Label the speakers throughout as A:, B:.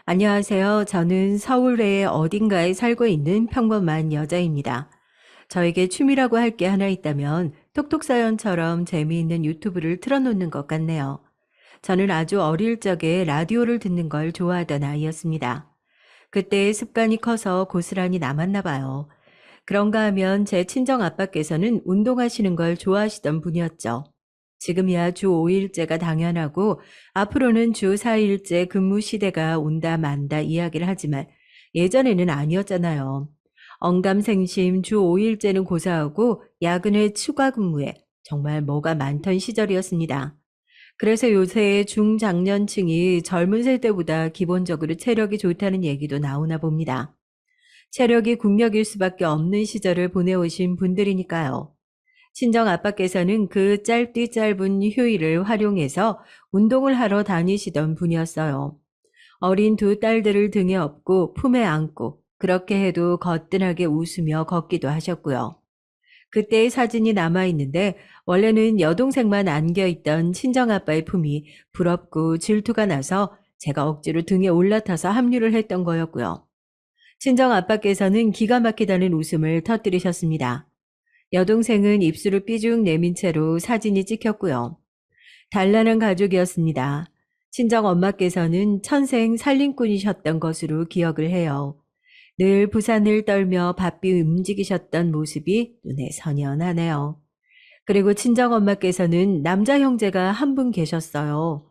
A: 안녕하세요. 저는 서울의 어딘가에 살고 있는 평범한 여자입니다. 저에게 취미라고 할 게 하나 있다면 톡톡사연처럼 재미있는 유튜브를 틀어놓는 것 같네요. 저는 아주 어릴 적에 라디오를 듣는 걸 좋아하던 아이였습니다. 그때의 습관이 커서 고스란히 남았나 봐요. 그런가 하면 제 친정 아빠께서는 운동하시는 걸 좋아하시던 분이었죠. 지금이야 주 5일제가 당연하고 앞으로는 주 4일제 근무 시대가 온다 만다 이야기를 하지만 예전에는 아니었잖아요. 언감생심 주 5일제는 고사하고 야근에 추가 근무에 정말 뭐가 많던 시절이었습니다. 그래서 요새 중장년층이 젊은 세대보다 기본적으로 체력이 좋다는 얘기도 나오나 봅니다. 체력이 국력일 수밖에 없는 시절을 보내오신 분들이니까요. 친정 아빠께서는 그 짧디 짧은 휴일을 활용해서 운동을 하러 다니시던 분이었어요. 어린 두 딸들을 등에 업고 품에 안고 그렇게 해도 거뜬하게 웃으며 걷기도 하셨고요. 그때의 사진이 남아있는데 원래는 여동생만 안겨있던 친정아빠의 품이 부럽고 질투가 나서 제가 억지로 등에 올라타서 합류를 했던 거였고요. 친정아빠께서는 기가 막히다는 웃음을 터뜨리셨습니다. 여동생은 입술을 삐죽 내민 채로 사진이 찍혔고요. 단란한 가족이었습니다. 친정 엄마께서는 천생 살림꾼이셨던 것으로 기억을 해요. 늘 부산을 떨며 바삐 움직이셨던 모습이 눈에 선연하네요. 그리고 친정 엄마께서는 남자 형제가 한 분 계셨어요.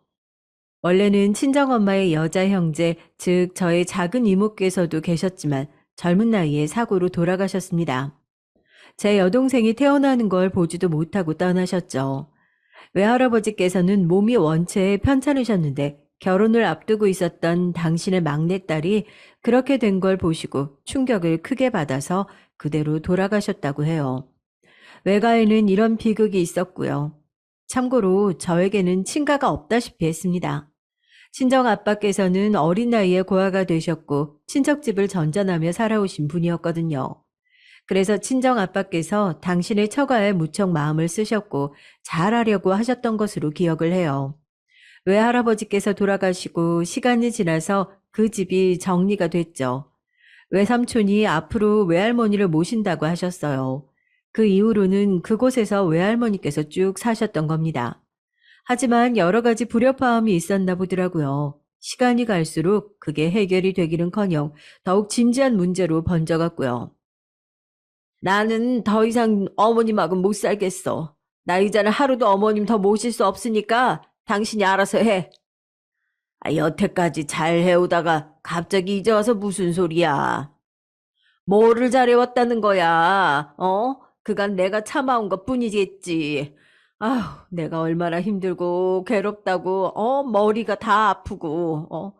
A: 원래는 친정 엄마의 여자 형제, 즉 저의 작은 이모께서도 계셨지만 젊은 나이에 사고로 돌아가셨습니다. 제 여동생이 태어나는 걸 보지도 못하고 떠나셨죠. 외할아버지께서는 몸이 원체 편찮으셨는데 결혼을 앞두고 있었던 당신의 막내딸이 그렇게 된 걸 보시고 충격을 크게 받아서 그대로 돌아가셨다고 해요. 외가에는 이런 비극이 있었고요. 참고로 저에게는 친가가 없다시피 했습니다. 친정 아빠께서는 어린 나이에 고아가 되셨고 친척집을 전전하며 살아오신 분이었거든요. 그래서 친정 아빠께서 당신의 처가에 무척 마음을 쓰셨고 잘하려고 하셨던 것으로 기억을 해요. 외할아버지께서 돌아가시고 시간이 지나서 그 집이 정리가 됐죠. 외삼촌이 앞으로 외할머니를 모신다고 하셨어요. 그 이후로는 그곳에서 외할머니께서 쭉 사셨던 겁니다. 하지만 여러 가지 불협화음이 있었나 보더라고요. 시간이 갈수록 그게 해결이 되기는커녕 더욱 진지한 문제로 번져갔고요. 나는 더 이상 어머님하고 못 살겠어. 나 이제는 하루도 어머님 더 모실 수 없으니까 당신이 알아서 해. 여태까지 잘 해오다가 갑자기 이제 와서 무슨 소리야. 뭐를 잘해왔다는 거야, 어? 그간 내가 참아온 것 뿐이겠지. 아휴, 내가 얼마나 힘들고 괴롭다고, 머리가 다 아프고,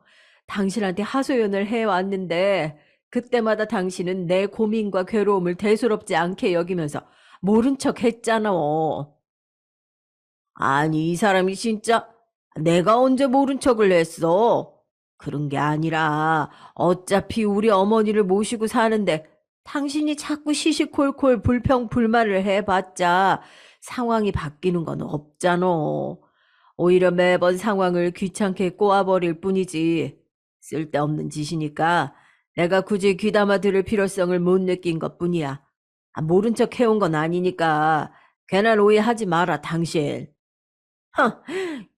A: 당신한테 하소연을 해왔는데, 그때마다 당신은 내 고민과 괴로움을 대수롭지 않게 여기면서 모른 척 했잖아. 아니, 이 사람이 진짜 내가 언제 모른 척을 했어? 그런 게 아니라 어차피 우리 어머니를 모시고 사는데 당신이 자꾸 시시콜콜 불평불만을 해봤자 상황이 바뀌는 건 없잖아. 오히려 매번 상황을 귀찮게 꼬아버릴 뿐이지. 쓸데없는 짓이니까 내가 굳이 귀담아 들을 필요성을 못 느낀 것뿐이야. 모른 척 해온 건 아니니까 괜한 오해하지 마라, 당신. 허,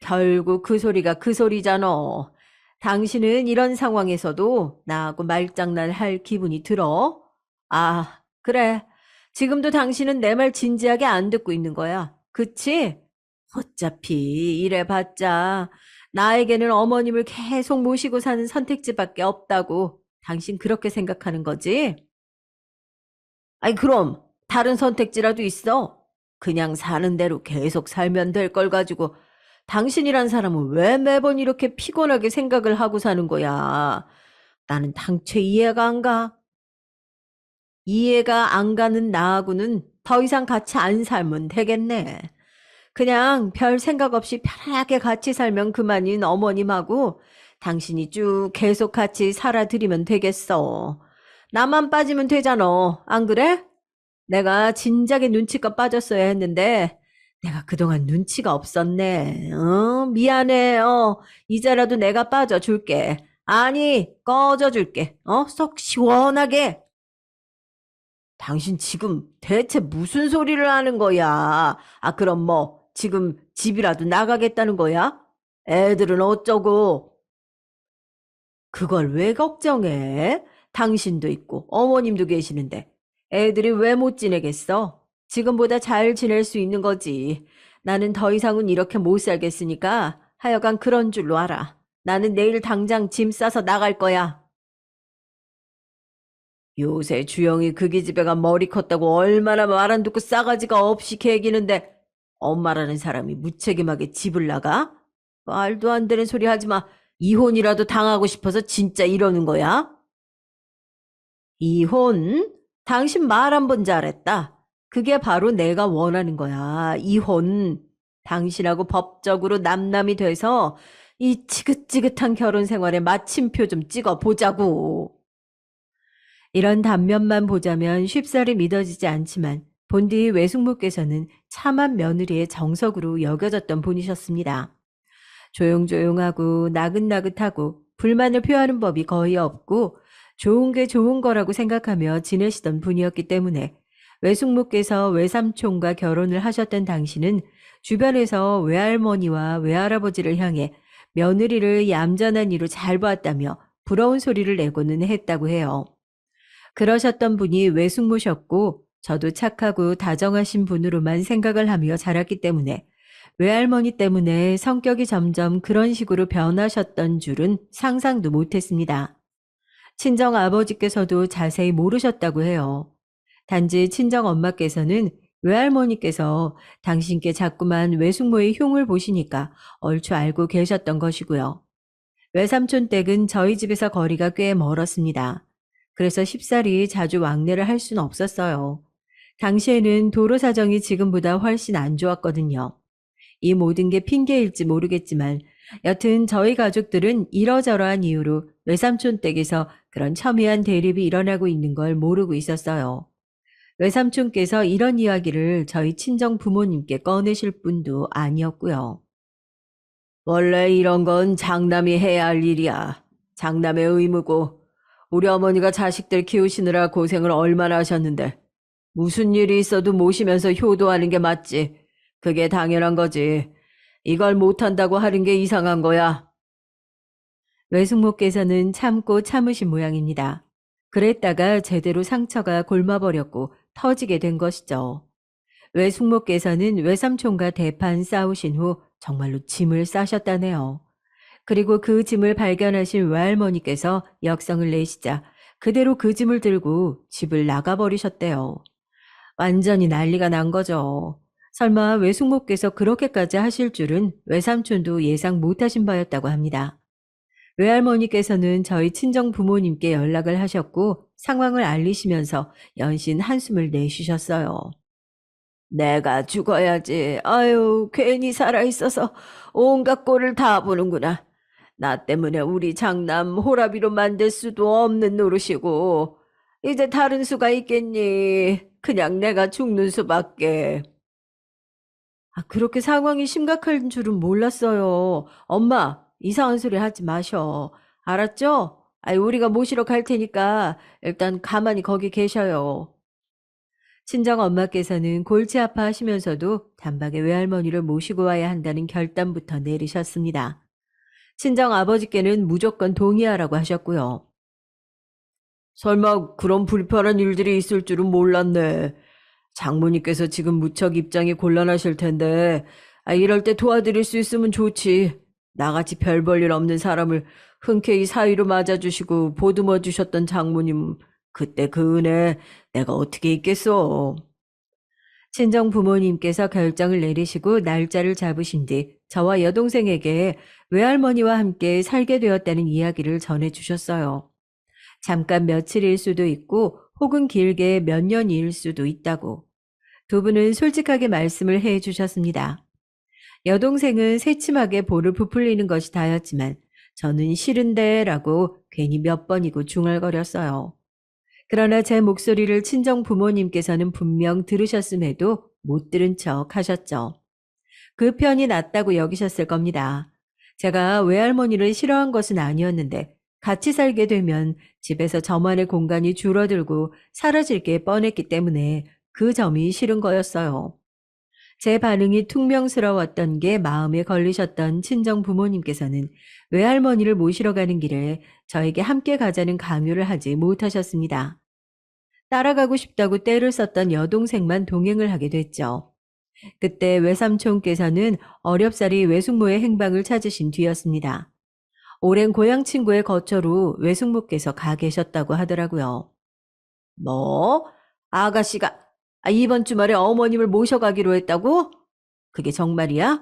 A: 결국 그 소리가 그 소리잖아. 당신은 이런 상황에서도 나하고 말장난 할 기분이 들어? 아, 그래. 지금도 당신은 내 말 진지하게 안 듣고 있는 거야. 그치? 어차피 이래봤자 나에게는 어머님을 계속 모시고 사는 선택지밖에 없다고 당신 그렇게 생각하는 거지? 아니, 그럼 다른 선택지라도 있어? 그냥 사는 대로 계속 살면 될 걸 가지고 당신이란 사람은 왜 매번 이렇게 피곤하게 생각을 하고 사는 거야? 나는 당최 이해가 안 가. 이해가 안 가는 나하고는 더 이상 같이 안 살면 되겠네. 그냥 별 생각 없이 편하게 같이 살면 그만인 어머님하고 당신이 쭉 계속 같이 살아드리면 되겠어. 나만 빠지면 되잖아. 안 그래? 내가 진작에 눈치가 빠졌어야 했는데 내가 그동안 눈치가 없었네. 미안해. 이제라도 내가 빠져줄게. 아니, 꺼져줄게. 속 시원하게. 당신 지금 대체 무슨 소리를 하는 거야? 그럼 뭐, 지금 집이라도 나가겠다는 거야? 애들은 어쩌고? 그걸 왜 걱정해? 당신도 있고, 어머님도 계시는데. 애들이 왜 못 지내겠어? 지금보다 잘 지낼 수 있는 거지. 나는 더 이상은 이렇게 못 살겠으니까 하여간 그런 줄로 알아. 나는 내일 당장 짐 싸서 나갈 거야. 요새 주영이 그기 집에 가 머리 컸다고 얼마나 말 안 듣고 싸가지가 없이 개기는데 엄마라는 사람이 무책임하게 집을 나가? 말도 안 되는 소리 하지 마. 이혼이라도 당하고 싶어서 진짜 이러는 거야? 이혼? 당신 말 한 번 잘했다. 그게 바로 내가 원하는 거야. 이혼. 당신하고 법적으로 남남이 돼서 이 지긋지긋한 결혼 생활에 마침표 좀 찍어 보자고. 이런 단면만 보자면 쉽사리 믿어지지 않지만 본디 외숙모께서는 참한 며느리의 정석으로 여겨졌던 분이셨습니다. 조용조용하고 나긋나긋하고 불만을 표하는 법이 거의 없고 좋은 게 좋은 거라고 생각하며 지내시던 분이었기 때문에 외숙모께서 외삼촌과 결혼을 하셨던 당시는 주변에서 외할머니와 외할아버지를 향해 며느리를 얌전한 이로 잘 보았다며 부러운 소리를 내고는 했다고 해요. 그러셨던 분이 외숙모셨고 저도 착하고 다정하신 분으로만 생각을 하며 자랐기 때문에 외할머니 때문에 성격이 점점 그런 식으로 변하셨던 줄은 상상도 못했습니다. 친정 아버지께서도 자세히 모르셨다고 해요. 단지 친정 엄마께서는 외할머니께서 당신께 자꾸만 외숙모의 흉을 보시니까 얼추 알고 계셨던 것이고요. 외삼촌 댁은 저희 집에서 거리가 꽤 멀었습니다. 그래서 쉽사리 자주 왕래를 할 수는 없었어요. 당시에는 도로 사정이 지금보다 훨씬 안 좋았거든요. 이 모든 게 핑계일지 모르겠지만 여튼 저희 가족들은 이러저러한 이유로 외삼촌 댁에서 그런 첨예한 대립이 일어나고 있는 걸 모르고 있었어요. 외삼촌께서 이런 이야기를 저희 친정 부모님께 꺼내실 분도 아니었고요. 원래 이런 건 장남이 해야 할 일이야. 장남의 의무고 우리 어머니가 자식들 키우시느라 고생을 얼마나 하셨는데 무슨 일이 있어도 모시면서 효도하는 게 맞지. 그게 당연한 거지. 이걸 못한다고 하는 게 이상한 거야. 외숙모께서는 참고 참으신 모양입니다. 그랬다가 제대로 상처가 골마버렸고 터지게 된 것이죠. 외숙모께서는 외삼촌과 대판 싸우신 후 정말로 짐을 싸셨다네요. 그리고 그 짐을 발견하신 외할머니께서 역성을 내시자 그대로 그 짐을 들고 집을 나가버리셨대요. 완전히 난리가 난 거죠. 설마 외숙모께서 그렇게까지 하실 줄은 외삼촌도 예상 못하신 바였다고 합니다. 외할머니께서는 저희 친정 부모님께 연락을 하셨고 상황을 알리시면서 연신 한숨을 내쉬셨어요. 내가 죽어야지. 아유, 괜히 살아있어서 온갖 꼴을 다 보는구나. 나 때문에 우리 장남 호라비로 만들 수도 없는 노릇이고 이제 다른 수가 있겠니? 그냥 내가 죽는 수밖에. 그렇게 상황이 심각한 줄은 몰랐어요. 엄마, 이상한 소리 하지 마셔. 알았죠? 우리가 모시러 갈 테니까 일단 가만히 거기 계셔요. 친정 엄마께서는 골치 아파하시면서도 단박에 외할머니를 모시고 와야 한다는 결단부터 내리셨습니다. 친정 아버지께는 무조건 동의하라고 하셨고요. 설마 그런 불편한 일들이 있을 줄은 몰랐네. 장모님께서 지금 무척 입장이 곤란하실 텐데 이럴 때 도와드릴 수 있으면 좋지. 나같이 별 볼 일 없는 사람을 흔쾌히 사위로 맞아주시고 보듬어 주셨던 장모님 그때 그 은혜 내가 어떻게 잊겠어. 친정 부모님께서 결정을 내리시고 날짜를 잡으신 뒤 저와 여동생에게 외할머니와 함께 살게 되었다는 이야기를 전해주셨어요. 잠깐 며칠일 수도 있고 혹은 길게 몇 년일 수도 있다고. 두 분은 솔직하게 말씀을 해 주셨습니다. 여동생은 새침하게 볼을 부풀리는 것이 다였지만 저는 싫은데 라고 괜히 몇 번이고 중얼거렸어요. 그러나 제 목소리를 친정 부모님께서는 분명 들으셨음에도 못 들은 척 하셨죠. 그 편이 낫다고 여기셨을 겁니다. 제가 외할머니를 싫어한 것은 아니었는데 같이 살게 되면 집에서 저만의 공간이 줄어들고 사라질 게 뻔했기 때문에 그 점이 싫은 거였어요. 제 반응이 퉁명스러웠던 게 마음에 걸리셨던 친정 부모님께서는 외할머니를 모시러 가는 길에 저에게 함께 가자는 강요를 하지 못하셨습니다. 따라가고 싶다고 떼를 썼던 여동생만 동행을 하게 됐죠. 그때 외삼촌께서는 어렵사리 외숙모의 행방을 찾으신 뒤였습니다. 오랜 고향 친구의 거처로 외숙모께서 가 계셨다고 하더라고요. 뭐? 아가씨가 이번 주말에 어머님을 모셔가기로 했다고? 그게 정말이야?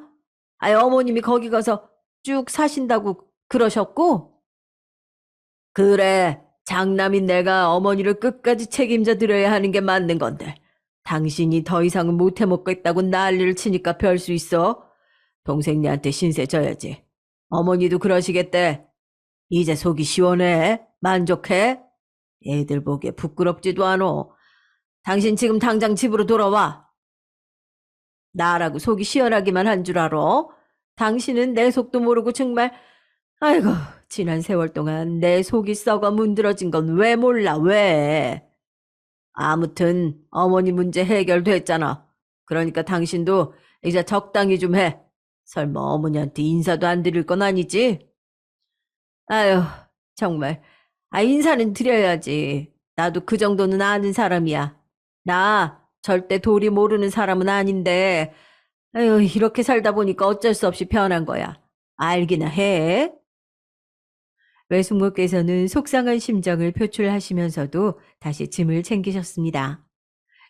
A: 어머님이 거기 가서 쭉 사신다고 그러셨고? 그래, 장남인 내가 어머니를 끝까지 책임져 드려야 하는 게 맞는 건데. 당신이 더 이상은 못 해먹겠다고 난리를 치니까 별 수 있어? 동생네한테 신세 져야지. 어머니도 그러시겠대. 이제 속이 시원해? 만족해? 애들 보기에 부끄럽지도 않어. 당신 지금 당장 집으로 돌아와. 나라고 속이 시원하기만 한 줄 알아? 당신은 내 속도 모르고 정말 아이고 지난 세월 동안 내 속이 썩어 문드러진 건 왜 몰라 왜? 아무튼 어머니 문제 해결됐잖아. 그러니까 당신도 이제 적당히 좀 해. 설마 어머니한테 인사도 안 드릴 건 아니지? 아유 정말 인사는 드려야지. 나도 그 정도는 아는 사람이야. 나 절대 도리 모르는 사람은 아닌데 아유, 이렇게 살다 보니까 어쩔 수 없이 변한 거야. 알기나 해. 외숙모께서는 속상한 심정을 표출하시면서도 다시 짐을 챙기셨습니다.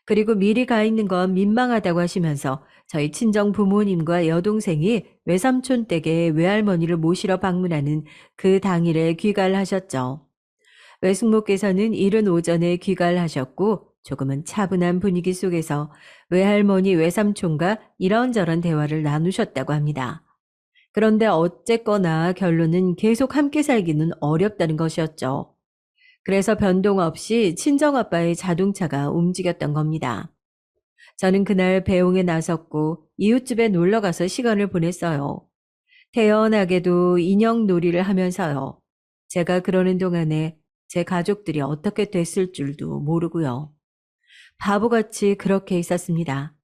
A: 그리고 미리 가 있는 건 민망하다고 하시면서 저희 친정 부모님과 여동생이 외삼촌 댁에 외할머니를 모시러 방문하는 그 당일에 귀가를 하셨죠. 외숙모께서는 이른 오전에 귀가를 하셨고 조금은 차분한 분위기 속에서 외할머니 외삼촌과 이런저런 대화를 나누셨다고 합니다. 그런데 어쨌거나 결론은 계속 함께 살기는 어렵다는 것이었죠. 그래서 변동 없이 친정아빠의 자동차가 움직였던 겁니다. 저는 그날 배웅에 나섰고 이웃집에 놀러가서 시간을 보냈어요. 태연하게도 인형 놀이를 하면서요. 제가 그러는 동안에 제 가족들이 어떻게 됐을 줄도 모르고요. 바보같이 그렇게 있었습니다.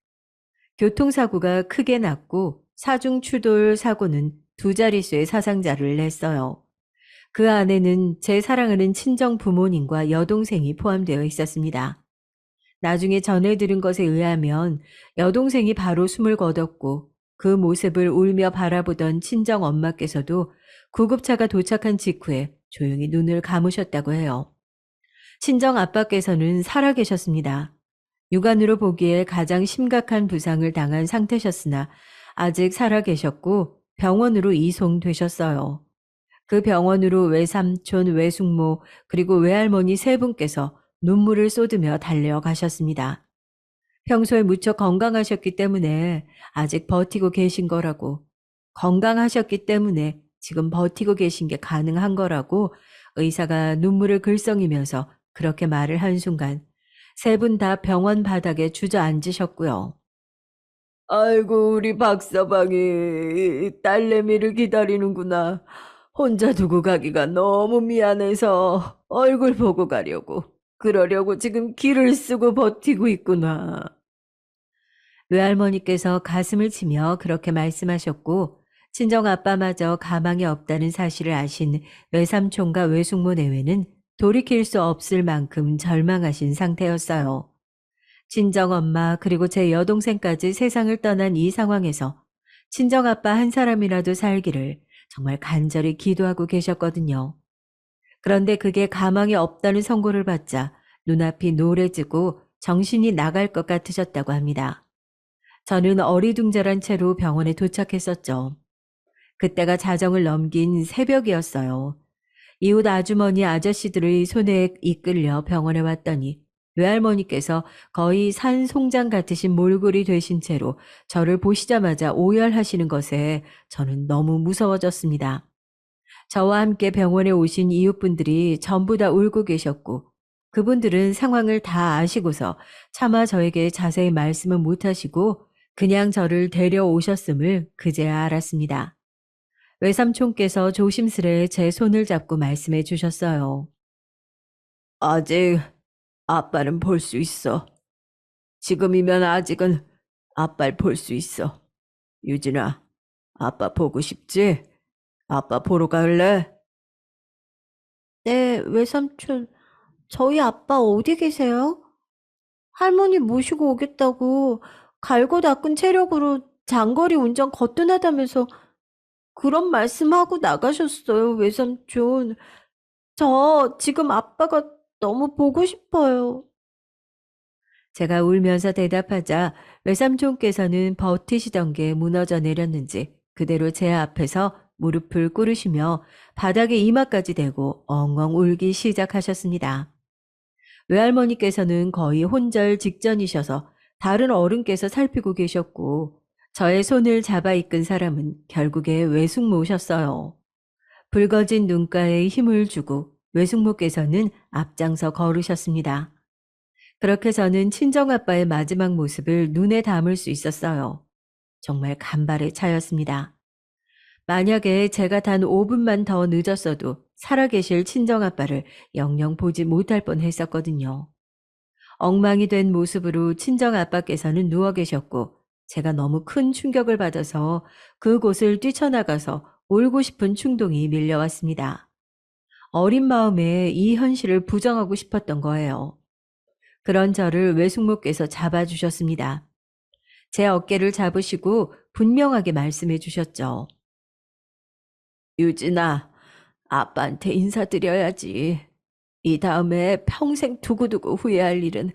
A: 교통사고가 크게 났고 사중 추돌 사고는 두 자릿수의 사상자를 냈어요. 그 안에는 제 사랑하는 친정 부모님과 여동생이 포함되어 있었습니다. 나중에 전해 들은 것에 의하면 여동생이 바로 숨을 거뒀고 그 모습을 울며 바라보던 친정 엄마께서도 구급차가 도착한 직후에 조용히 눈을 감으셨다고 해요. 친정 아빠께서는 살아계셨습니다. 육안으로 보기에 가장 심각한 부상을 당한 상태셨으나 아직 살아계셨고 병원으로 이송되셨어요. 그 병원으로 외삼촌, 외숙모, 그리고 외할머니 세 분께서 눈물을 쏟으며 달려가셨습니다. 평소에 무척 건강하셨기 때문에 아직 버티고 계신 거라고, 건강하셨기 때문에 지금 버티고 계신 게 가능한 거라고 의사가 눈물을 글썽이면서 그렇게 말을 한 순간 세 분 다 병원 바닥에 주저앉으셨고요. 아이고 우리 박서방이 딸내미를 기다리는구나. 혼자 두고 가기가 너무 미안해서 얼굴 보고 가려고. 그러려고 지금 기를 쓰고 버티고 있구나. 외할머니께서 가슴을 치며 그렇게 말씀하셨고 친정아빠마저 가망이 없다는 사실을 아신 외삼촌과 외숙모 내외는 돌이킬 수 없을 만큼 절망하신 상태였어요. 친정엄마 그리고 제 여동생까지 세상을 떠난 이 상황에서 친정아빠 한 사람이라도 살기를 정말 간절히 기도하고 계셨거든요. 그런데 그게 가망이 없다는 선고를 받자 눈앞이 노래지고 정신이 나갈 것 같으셨다고 합니다. 저는 어리둥절한 채로 병원에 도착했었죠. 그때가 자정을 넘긴 새벽이었어요. 이웃 아주머니 아저씨들의 손에 이끌려 병원에 왔더니 외할머니께서 거의 산 송장 같으신 몰골이 되신 채로 저를 보시자마자 오열하시는 것에 저는 너무 무서워졌습니다. 저와 함께 병원에 오신 이웃분들이 전부 다 울고 계셨고 그분들은 상황을 다 아시고서 차마 저에게 자세히 말씀은 못하시고 그냥 저를 데려오셨음을 그제야 알았습니다. 외삼촌께서 조심스레 제 손을 잡고 말씀해 주셨어요. 아직 아빠는 볼 수 있어. 지금이면 아직은 아빠를 볼 수 있어. 유진아, 아빠 보고 싶지? 아빠 보러 갈래? 네, 외삼촌, 저희 아빠 어디 계세요? 할머니 모시고 오겠다고 갈고 닦은 체력으로 장거리 운전 거뜬하다면서 그런 말씀하고 나가셨어요, 외삼촌. 저 지금 아빠가 너무 보고 싶어요. 제가 울면서 대답하자 외삼촌께서는 버티시던 게 무너져 내렸는지 그대로 제 앞에서 무릎을 꿇으시며 바닥에 이마까지 대고 엉엉 울기 시작하셨습니다. 외할머니께서는 거의 혼절 직전이셔서 다른 어른께서 살피고 계셨고 저의 손을 잡아 이끈 사람은 결국에 외숙모셨어요. 붉어진 눈가에 힘을 주고 외숙모께서는 앞장서 걸으셨습니다. 그렇게 저는 친정아빠의 마지막 모습을 눈에 담을 수 있었어요. 정말 간발의 차였습니다. 만약에 제가 단 5분만 더 늦었어도 살아계실 친정아빠를 영영 보지 못할 뻔 했었거든요. 엉망이 된 모습으로 친정아빠께서는 누워 계셨고 제가 너무 큰 충격을 받아서 그곳을 뛰쳐나가서 울고 싶은 충동이 밀려왔습니다. 어린 마음에 이 현실을 부정하고 싶었던 거예요. 그런 저를 외숙모께서 잡아주셨습니다. 제 어깨를 잡으시고 분명하게 말씀해 주셨죠. 유진아, 아빠한테 인사드려야지. 이 다음에 평생 두고두고 후회할 일은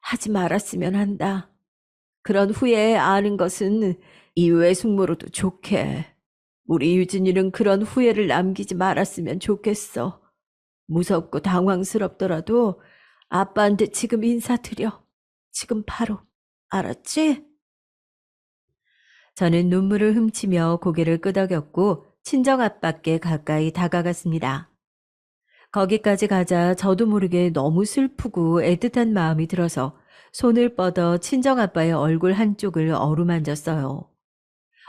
A: 하지 말았으면 한다. 그런 후회 아는 것은 이 외숙모로도 좋게. 우리 유진이는 그런 후회를 남기지 말았으면 좋겠어. 무섭고 당황스럽더라도 아빠한테 지금 인사드려. 지금 바로. 알았지? 저는 눈물을 훔치며 고개를 끄덕였고 친정아빠께 가까이 다가갔습니다. 거기까지 가자 저도 모르게 너무 슬프고 애틋한 마음이 들어서 손을 뻗어 친정아빠의 얼굴 한쪽을 어루만졌어요.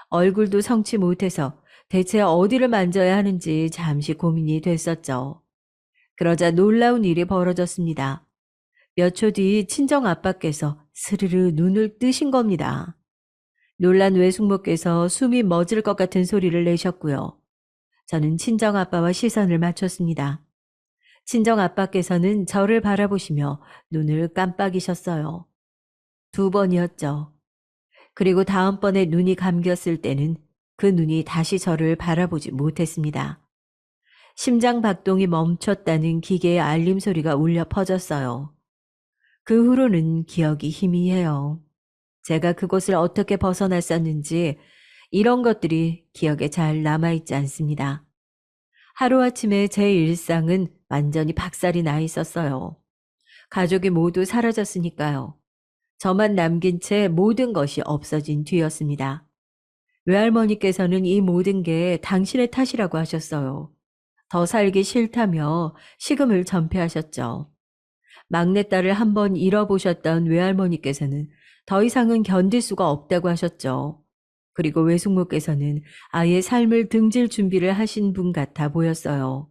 A: 얼굴도 성치 못해서 대체 어디를 만져야 하는지 잠시 고민이 됐었죠. 그러자 놀라운 일이 벌어졌습니다. 몇 초 뒤 친정아빠께서 스르르 눈을 뜨신 겁니다. 놀란 외숙모께서 숨이 멎을 것 같은 소리를 내셨고요. 저는 친정아빠와 시선을 맞췄습니다. 친정아빠께서는 저를 바라보시며 눈을 깜빡이셨어요. 2번이었죠. 그리고 다음번에 눈이 감겼을 때는 그 눈이 다시 저를 바라보지 못했습니다. 심장 박동이 멈췄다는 기계의 알림 소리가 울려 퍼졌어요. 그 후로는 기억이 희미해요. 제가 그곳을 어떻게 벗어났었는지 이런 것들이 기억에 잘 남아있지 않습니다. 하루아침에 제 일상은 완전히 박살이 나 있었어요. 가족이 모두 사라졌으니까요. 저만 남긴 채 모든 것이 없어진 뒤였습니다. 외할머니께서는 이 모든 게 당신의 탓이라고 하셨어요. 더 살기 싫다며 식음을 전폐하셨죠. 막내딸을 한번 잃어보셨던 외할머니께서는 더 이상은 견딜 수가 없다고 하셨죠. 그리고 외숙모께서는 아예 삶을 등질 준비를 하신 분 같아 보였어요.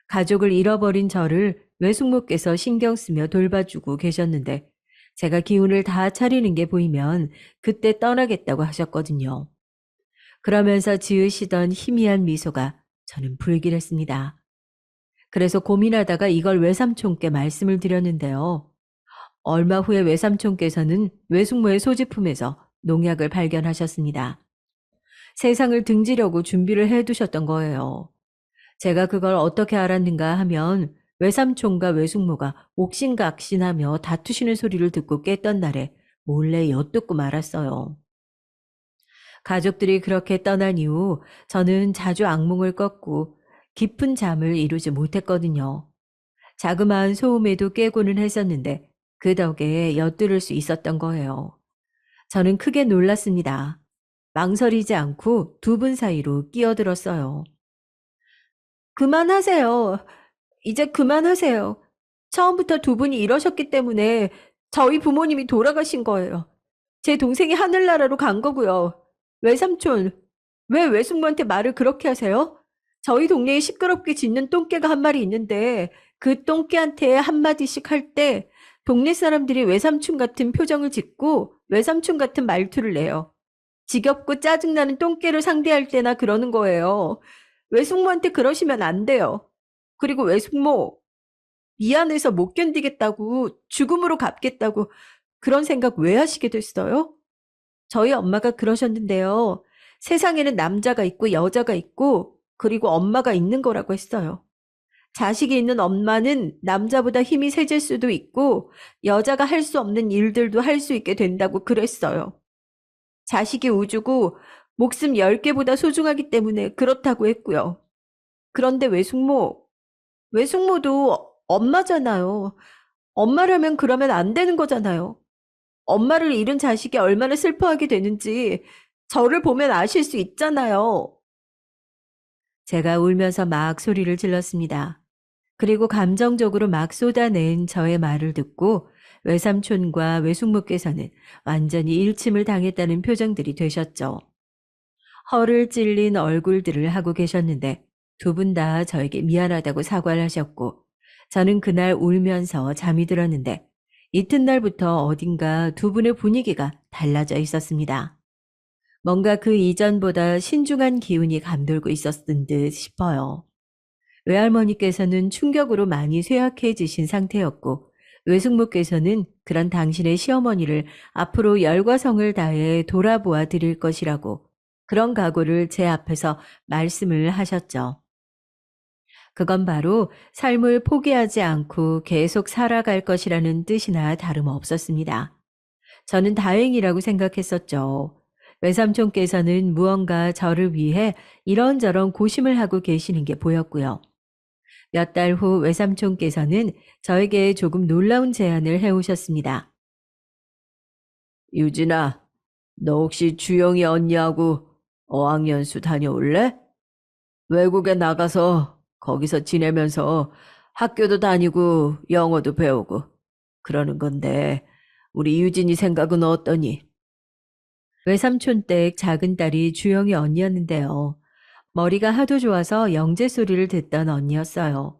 A: 가족을 잃어버린 저를 외숙모께서 신경 쓰며 돌봐주고 계셨는데 제가 기운을 다 차리는 게 보이면 그때 떠나겠다고 하셨거든요. 그러면서 지으시던 희미한 미소가 저는 불길했습니다. 그래서 고민하다가 이걸 외삼촌께 말씀을 드렸는데요. 얼마 후에 외삼촌께서는 외숙모의 소지품에서 농약을 발견하셨습니다. 세상을 등지려고 준비를 해두셨던 거예요. 제가 그걸 어떻게 알았는가 하면 외삼촌과 외숙모가 옥신각신하며 다투시는 소리를 듣고 깼던 날에 몰래 엿듣고 말았어요. 가족들이 그렇게 떠난 이후 저는 자주 악몽을 꿨고 깊은 잠을 이루지 못했거든요. 자그마한 소음에도 깨고는 했었는데 그 덕에 엿들을 수 있었던 거예요. 저는 크게 놀랐습니다. 망설이지 않고 2분 사이로 끼어들었어요. 그만하세요. 이제 그만하세요. 처음부터 2분이 이러셨기 때문에 저희 부모님이 돌아가신 거예요. 제 동생이 하늘나라로 간 거고요. 외삼촌, 왜 외숙모한테 말을 그렇게 하세요? 저희 동네에 시끄럽게 짖는 똥개가 한 마리 있는데 그 똥개한테 한마디씩 할 때 동네 사람들이 외삼촌 같은 표정을 짓고 외삼촌 같은 말투를 내요. 지겹고 짜증나는 똥개를 상대할 때나 그러는 거예요. 외숙모한테 그러시면 안 돼요. 그리고 외숙모, 미안해서 못 견디겠다고, 죽음으로 갚겠다고 그런 생각 왜 하시게 됐어요? 저희 엄마가 그러셨는데요. 세상에는 남자가 있고 여자가 있고 그리고 엄마가 있는 거라고 했어요. 자식이 있는 엄마는 남자보다 힘이 세질 수도 있고 여자가 할 수 없는 일들도 할 수 있게 된다고 그랬어요. 자식이 우주고 목숨 10개보다 소중하기 때문에 그렇다고 했고요. 그런데 외숙모도 엄마잖아요. 엄마라면 그러면 안 되는 거잖아요. 엄마를 잃은 자식이 얼마나 슬퍼하게 되는지 저를 보면 아실 수 있잖아요. 제가 울면서 막 소리를 질렀습니다. 그리고 감정적으로 막 쏟아낸 저의 말을 듣고 외삼촌과 외숙모께서는 완전히 일침을 당했다는 표정들이 되셨죠. 허를 찔린 얼굴들을 하고 계셨는데 두 분 다 저에게 미안하다고 사과를 하셨고 저는 그날 울면서 잠이 들었는데 이튿날부터 어딘가 두 분의 분위기가 달라져 있었습니다. 뭔가 그 이전보다 신중한 기운이 감돌고 있었던 듯 싶어요. 외할머니께서는 충격으로 많이 쇠약해지신 상태였고 외숙모께서는 그런 당신의 시어머니를 앞으로 열과 성을 다해 돌아보아 드릴 것이라고 그런 각오를 제 앞에서 말씀을 하셨죠. 그건 바로 삶을 포기하지 않고 계속 살아갈 것이라는 뜻이나 다름없었습니다. 저는 다행이라고 생각했었죠. 외삼촌께서는 무언가 저를 위해 이런저런 고심을 하고 계시는 게 보였고요. 몇 달 후 외삼촌께서는 저에게 조금 놀라운 제안을 해오셨습니다. 유진아, 너 혹시 주영이 언니하고 어학연수 다녀올래? 외국에 나가서 거기서 지내면서 학교도 다니고 영어도 배우고 그러는 건데 우리 유진이 생각은 어떠니? 외삼촌 댁 작은 딸이 주영이 언니였는데요. 머리가 하도 좋아서 영재 소리를 듣던 언니였어요.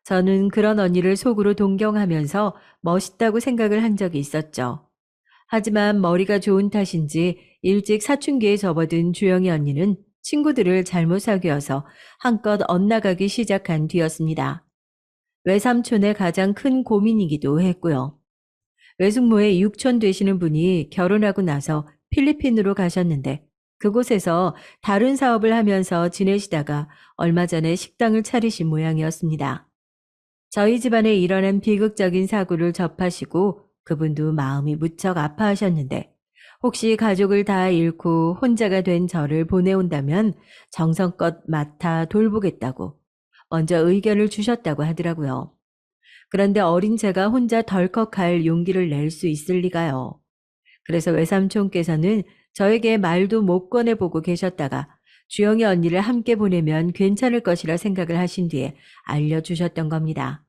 A: 저는 그런 언니를 속으로 동경하면서 멋있다고 생각을 한 적이 있었죠. 하지만 머리가 좋은 탓인지 일찍 사춘기에 접어든 주영이 언니는 친구들을 잘못 사귀어서 한껏 엇나가기 시작한 뒤였습니다. 외삼촌의 가장 큰 고민이기도 했고요. 외숙모의 육촌 되시는 분이 결혼하고 나서 필리핀으로 가셨는데 그곳에서 다른 사업을 하면서 지내시다가 얼마 전에 식당을 차리신 모양이었습니다. 저희 집안에 일어난 비극적인 사고를 접하시고 그분도 마음이 무척 아파하셨는데 혹시 가족을 다 잃고 혼자가 된 저를 보내온다면 정성껏 맡아 돌보겠다고 먼저 의견을 주셨다고 하더라고요. 그런데 어린 제가 혼자 덜컥할 용기를 낼 수 있을 리가요. 그래서 외삼촌께서는 저에게 말도 못 꺼내보고 계셨다가 주영이 언니를 함께 보내면 괜찮을 것이라 생각을 하신 뒤에 알려주셨던 겁니다.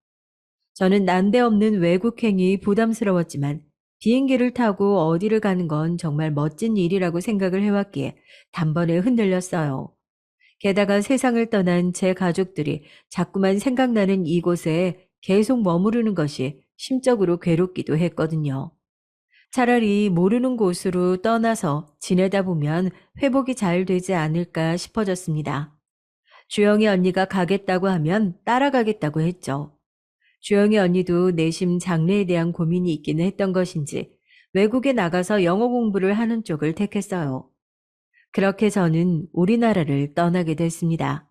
A: 저는 난데없는 외국행이 부담스러웠지만 비행기를 타고 어디를 가는 건 정말 멋진 일이라고 생각을 해왔기에 단번에 흔들렸어요. 게다가 세상을 떠난 제 가족들이 자꾸만 생각나는 이곳에 계속 머무르는 것이 심적으로 괴롭기도 했거든요. 차라리 모르는 곳으로 떠나서 지내다 보면 회복이 잘 되지 않을까 싶어졌습니다. 주영이 언니가 가겠다고 하면 따라가겠다고 했죠. 주영이 언니도 내심 장래에 대한 고민이 있기는 했던 것인지 외국에 나가서 영어 공부를 하는 쪽을 택했어요. 그렇게 저는 우리나라를 떠나게 됐습니다.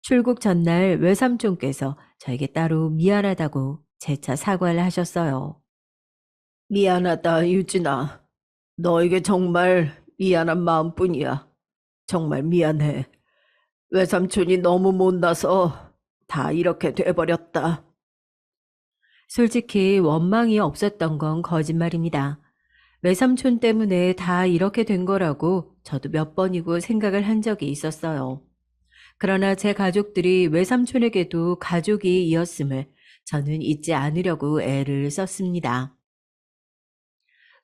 A: 출국 전날 외삼촌께서 저에게 따로 미안하다고 재차 사과를 하셨어요. 미안하다, 유진아. 너에게 정말 미안한 마음뿐이야. 정말 미안해. 외삼촌이 너무 못나서 다 이렇게 돼버렸다. 솔직히 원망이 없었던 건 거짓말입니다. 외삼촌 때문에 다 이렇게 된 거라고 저도 몇 번이고 생각을 한 적이 있었어요. 그러나 제 가족들이 외삼촌에게도 가족이 이었음을 저는 잊지 않으려고 애를 썼습니다.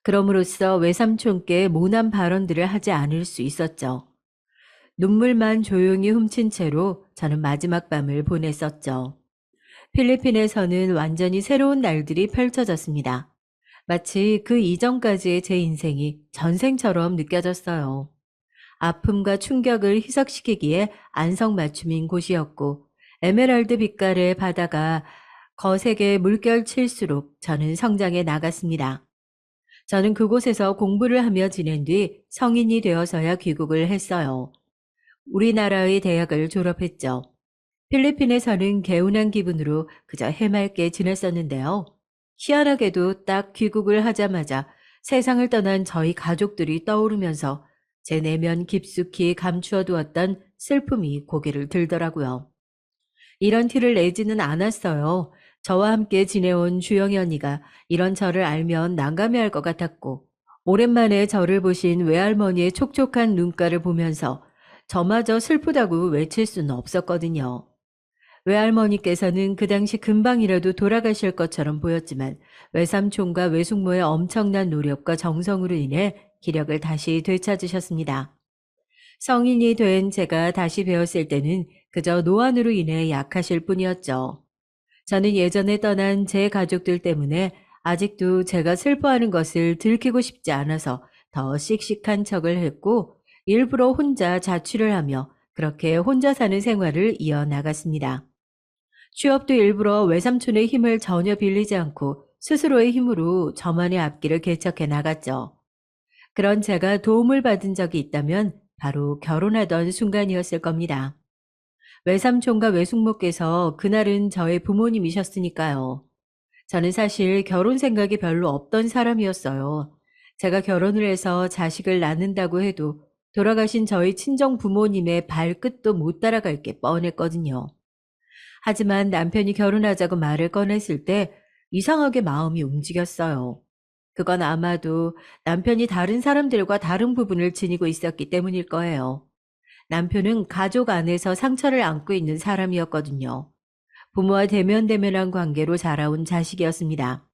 A: 그럼으로써 외삼촌께 모난 발언들을 하지 않을 수 있었죠. 눈물만 조용히 훔친 채로 저는 마지막 밤을 보냈었죠. 필리핀에서는 완전히 새로운 날들이 펼쳐졌습니다. 마치 그 이전까지의 제 인생이 전생처럼 느껴졌어요. 아픔과 충격을 희석시키기에 안성맞춤인 곳이었고, 에메랄드 빛깔의 바다가 거세게 물결칠수록 저는 성장해 나갔습니다. 저는 그곳에서 공부를 하며 지낸 뒤 성인이 되어서야 귀국을 했어요. 우리나라의 대학을 졸업했죠. 필리핀에서는 개운한 기분으로 그저 해맑게 지냈었는데요. 희한하게도 딱 귀국을 하자마자 세상을 떠난 저희 가족들이 떠오르면서 제 내면 깊숙이 감추어 두었던 슬픔이 고개를 들더라고요. 이런 티를 내지는 않았어요. 저와 함께 지내온 주영이 언니가 이런 저를 알면 난감해할 것 같았고, 오랜만에 저를 보신 외할머니의 촉촉한 눈가를 보면서 저마저 슬프다고 외칠 수는 없었거든요. 외할머니께서는 그 당시 금방이라도 돌아가실 것처럼 보였지만 외삼촌과 외숙모의 엄청난 노력과 정성으로 인해 기력을 다시 되찾으셨습니다. 성인이 된 제가 다시 배웠을 때는 그저 노안으로 인해 약하실 뿐이었죠. 저는 예전에 떠난 제 가족들 때문에 아직도 제가 슬퍼하는 것을 들키고 싶지 않아서 더 씩씩한 척을 했고, 일부러 혼자 자취를 하며 그렇게 혼자 사는 생활을 이어나갔습니다. 취업도 일부러 외삼촌의 힘을 전혀 빌리지 않고 스스로의 힘으로 저만의 앞길을 개척해 나갔죠. 그런 제가 도움을 받은 적이 있다면 바로 결혼하던 순간이었을 겁니다. 외삼촌과 외숙모께서 그날은 저의 부모님이셨으니까요. 저는 사실 결혼 생각이 별로 없던 사람이었어요. 제가 결혼을 해서 자식을 낳는다고 해도 돌아가신 저희 친정 부모님의 발끝도 못 따라갈 게 뻔했거든요. 하지만 남편이 결혼하자고 말을 꺼냈을 때 이상하게 마음이 움직였어요. 그건 아마도 남편이 다른 사람들과 다른 부분을 지니고 있었기 때문일 거예요. 남편은 가족 안에서 상처를 안고 있는 사람이었거든요. 부모와 대면대면한 관계로 자라온 자식이었습니다.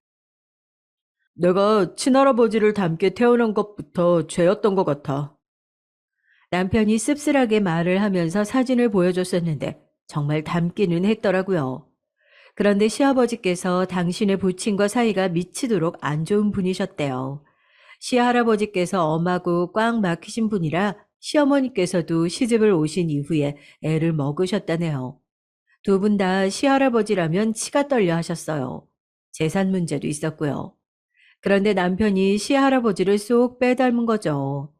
A: 내가 친할아버지를 닮게 태어난 것부터 죄였던 것 같아. 남편이 씁쓸하게 말을 하면서 사진을 보여줬었는데 정말 닮기는 했더라고요. 그런데 시아버지께서 당신의 부친과 사이가 미치도록 안 좋은 분이셨대요. 시할아버지께서 엄하고 꽉 막히신 분이라 시어머니께서도 시집을 오신 이후에 애를 먹으셨다네요. 두 분 다 시할아버지라면 치가 떨려 하셨어요. 재산 문제도 있었고요. 그런데 남편이 시할아버지를 쏙 빼닮은 거죠.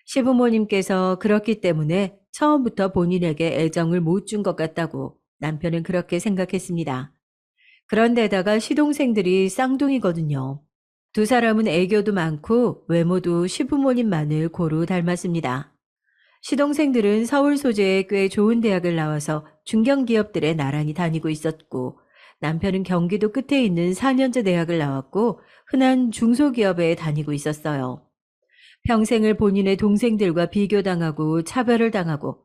A: 시부모님께서 그렇기 때문에 처음부터 본인에게 애정을 못 준 것 같다고 남편은 그렇게 생각했습니다. 그런데다가 시동생들이 쌍둥이거든요. 두 사람은 애교도 많고 외모도 시부모님만을 고루 닮았습니다. 시동생들은 서울 소재의 꽤 좋은 대학을 나와서 중견기업들에 나란히 다니고 있었고, 남편은 경기도 끝에 있는 4년제 대학을 나왔고 흔한 중소기업에 다니고 있었어요. 평생을 본인의 동생들과 비교당하고 차별을 당하고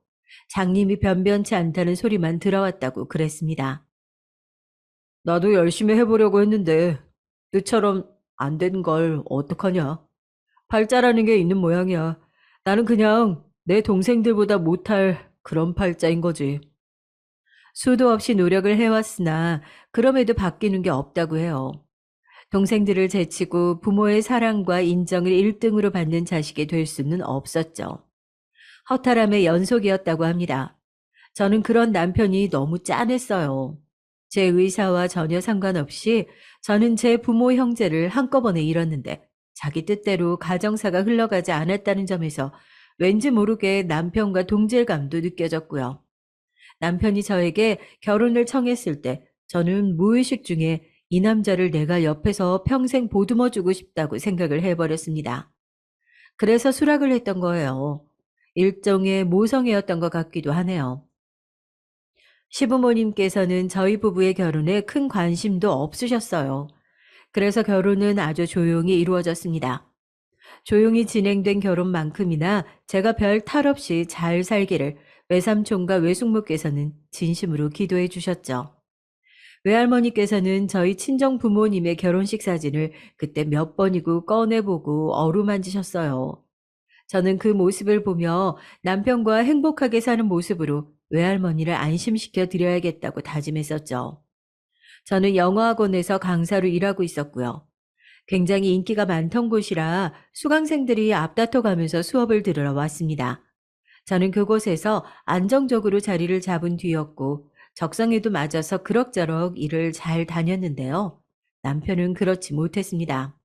A: 장님이 변변치 않다는 소리만 들어왔다고 그랬습니다. 나도 열심히 해보려고 했는데 너처럼 안 된 걸 어떡하냐. 팔자라는 게 있는 모양이야. 나는 그냥 내 동생들보다 못할 그런 팔자인 거지. 수도 없이 노력을 해왔으나 그럼에도 바뀌는 게 없다고 해요. 동생들을 제치고 부모의 사랑과 인정을 1등으로 받는 자식이 될 수는 없었죠. 허탈함의 연속이었다고 합니다. 저는 그런 남편이 너무 짠했어요. 제 의사와 전혀 상관없이 저는 제 부모 형제를 한꺼번에 잃었는데 자기 뜻대로 가정사가 흘러가지 않았다는 점에서 왠지 모르게 남편과 동질감도 느껴졌고요. 남편이 저에게 결혼을 청했을 때 저는 무의식 중에 이 남자를 내가 옆에서 평생 보듬어주고 싶다고 생각을 해버렸습니다. 그래서 수락을 했던 거예요. 일종의 모성애였던 것 같기도 하네요. 시부모님께서는 저희 부부의 결혼에 큰 관심도 없으셨어요. 그래서 결혼은 아주 조용히 이루어졌습니다. 조용히 진행된 결혼만큼이나 제가 별 탈 없이 잘 살기를 외삼촌과 외숙모께서는 진심으로 기도해 주셨죠. 외할머니께서는 저희 친정 부모님의 결혼식 사진을 그때 몇 번이고 꺼내보고 어루만지셨어요. 저는 그 모습을 보며 남편과 행복하게 사는 모습으로 외할머니를 안심시켜 드려야겠다고 다짐했었죠. 저는 영어학원에서 강사로 일하고 있었고요. 굉장히 인기가 많던 곳이라 수강생들이 앞다퉈 가면서 수업을 들으러 왔습니다. 저는 그곳에서 안정적으로 자리를 잡은 뒤였고 적성에도 맞아서 그럭저럭 일을 잘 다녔는데요. 남편은 그렇지 못했습니다.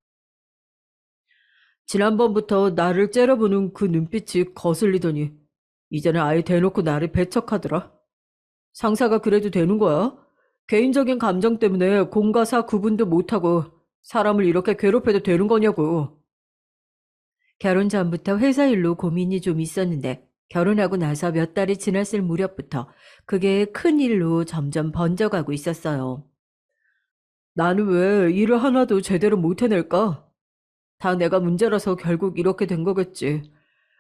A: 지난번부터 나를 째려보는 그 눈빛이 거슬리더니 이제는 아예 대놓고 나를 배척하더라. 상사가 그래도 되는 거야? 개인적인 감정 때문에 공과 사 구분도 못하고 사람을 이렇게 괴롭혀도 되는 거냐고. 결혼 전부터 회사 일로 고민이 좀 있었는데 결혼하고 나서 몇 달이 지났을 무렵부터 그게 큰 일로 점점 번져가고 있었어요. 나는 왜 일을 하나도 제대로 못 해낼까? 다 내가 문제라서 결국 이렇게 된 거겠지.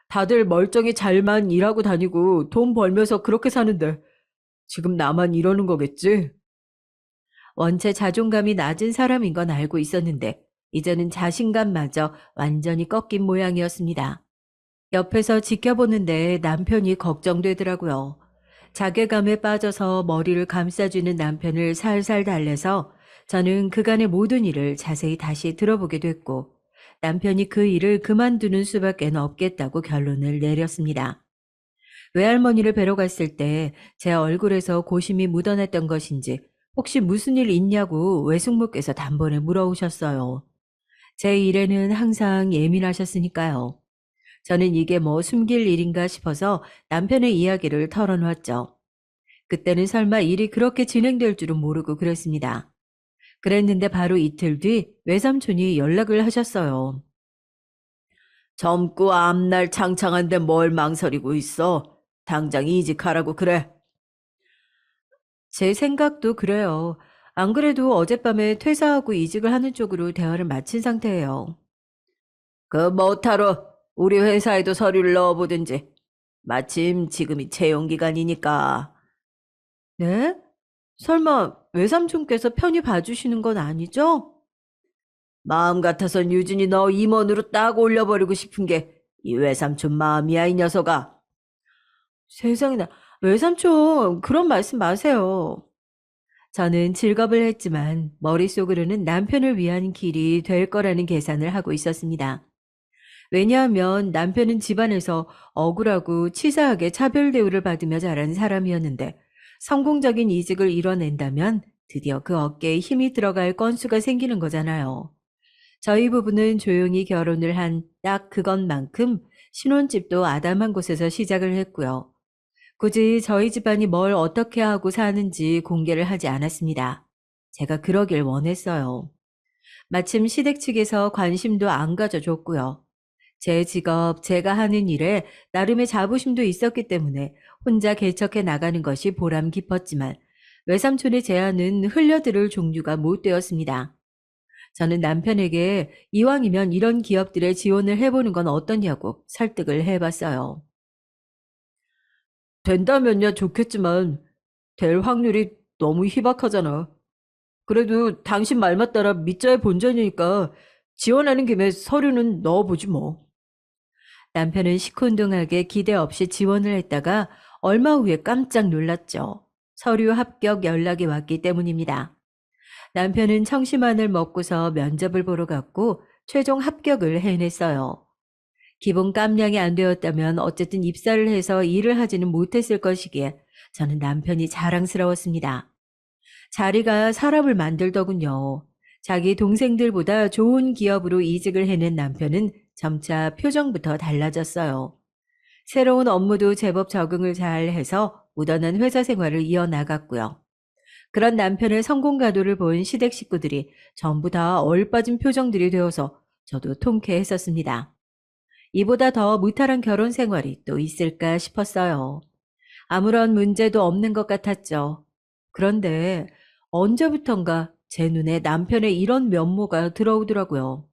A: 다들 멀쩡히 잘만 일하고 다니고 돈 벌면서 그렇게 사는데 지금 나만 이러는 거겠지? 원체 자존감이 낮은 사람인 건 알고 있었는데 이제는 자신감마저 완전히 꺾인 모양이었습니다. 옆에서 지켜보는데 남편이 걱정되더라고요. 자괴감에 빠져서 머리를 감싸주는 남편을 살살 달래서 저는 그간의 모든 일을 자세히 다시 들어보게 됐고 남편이 그 일을 그만두는 수밖에 없겠다고 결론을 내렸습니다. 외할머니를 뵈러 갔을 때 제 얼굴에서 고심이 묻어났던 것인지 혹시 무슨 일 있냐고 외숙모께서 단번에 물어오셨어요. 제 일에는 항상 예민하셨으니까요. 저는 이게 뭐 숨길 일인가 싶어서 남편의 이야기를 털어놓았죠. 그때는 설마 일이 그렇게 진행될 줄은 모르고 그랬습니다. 그랬는데 바로 이틀 뒤 외삼촌이 연락을 하셨어요. 젊고 앞날 창창한데 뭘 망설이고 있어? 당장 이직하라고 그래. 제 생각도 그래요. 안 그래도 어젯밤에 퇴사하고 이직을 하는 쪽으로 대화를 마친 상태예요. 그 못하러 우리 회사에도 서류를 넣어보든지. 마침 지금이 채용 기간이니까. 네? 설마 외삼촌께서 편히 봐주시는 건 아니죠? 마음 같아선 유진이 너 임원으로 딱 올려버리고 싶은 게 이 외삼촌 마음이야, 이 녀석아. 세상에나, 외삼촌 그런 말씀 마세요. 저는 즐겁을 했지만 머릿속으로는 남편을 위한 길이 될 거라는 계산을 하고 있었습니다. 왜냐하면 남편은 집안에서 억울하고 치사하게 차별 대우를 받으며 자란 사람이었는데 성공적인 이직을 이뤄낸다면 드디어 그 어깨에 힘이 들어갈 건수가 생기는 거잖아요. 저희 부부는 조용히 결혼을 한 딱 그것만큼 신혼집도 아담한 곳에서 시작을 했고요. 굳이 저희 집안이 뭘 어떻게 하고 사는지 공개를 하지 않았습니다. 제가 그러길 원했어요. 마침 시댁 측에서 관심도 안 가져줬고요. 제 직업, 제가 하는 일에 나름의 자부심도 있었기 때문에 혼자 개척해 나가는 것이 보람 깊었지만 외삼촌의 제안은 흘려들을 종류가 못 되었습니다. 저는 남편에게 이왕이면 이런 기업들에 지원을 해보는 건 어떠냐고 설득을 해봤어요. 된다면야 좋겠지만 될 확률이 너무 희박하잖아. 그래도 당신 말만 따라 밑자의 본전이니까 지원하는 김에 서류는 넣어보지 뭐. 남편은 시큰둥하게 기대 없이 지원을 했다가 얼마 후에 깜짝 놀랐죠. 서류 합격 연락이 왔기 때문입니다. 남편은 청심환을 먹고서 면접을 보러 갔고 최종 합격을 해냈어요. 기본 깜냥이 안 되었다면 어쨌든 입사를 해서 일을 하지는 못했을 것이기에 저는 남편이 자랑스러웠습니다. 자리가 사람을 만들더군요. 자기 동생들보다 좋은 기업으로 이직을 해낸 남편은 점차 표정부터 달라졌어요. 새로운 업무도 제법 적응을 잘 해서 무던한 회사 생활을 이어나갔고요. 그런 남편의 성공 가도를 본 시댁 식구들이 전부 다 얼빠진 표정들이 되어서 저도 통쾌했었습니다. 이보다 더 무탈한 결혼 생활이 또 있을까 싶었어요. 아무런 문제도 없는 것 같았죠. 그런데 언제부턴가 제 눈에 남편의 이런 면모가 들어오더라고요.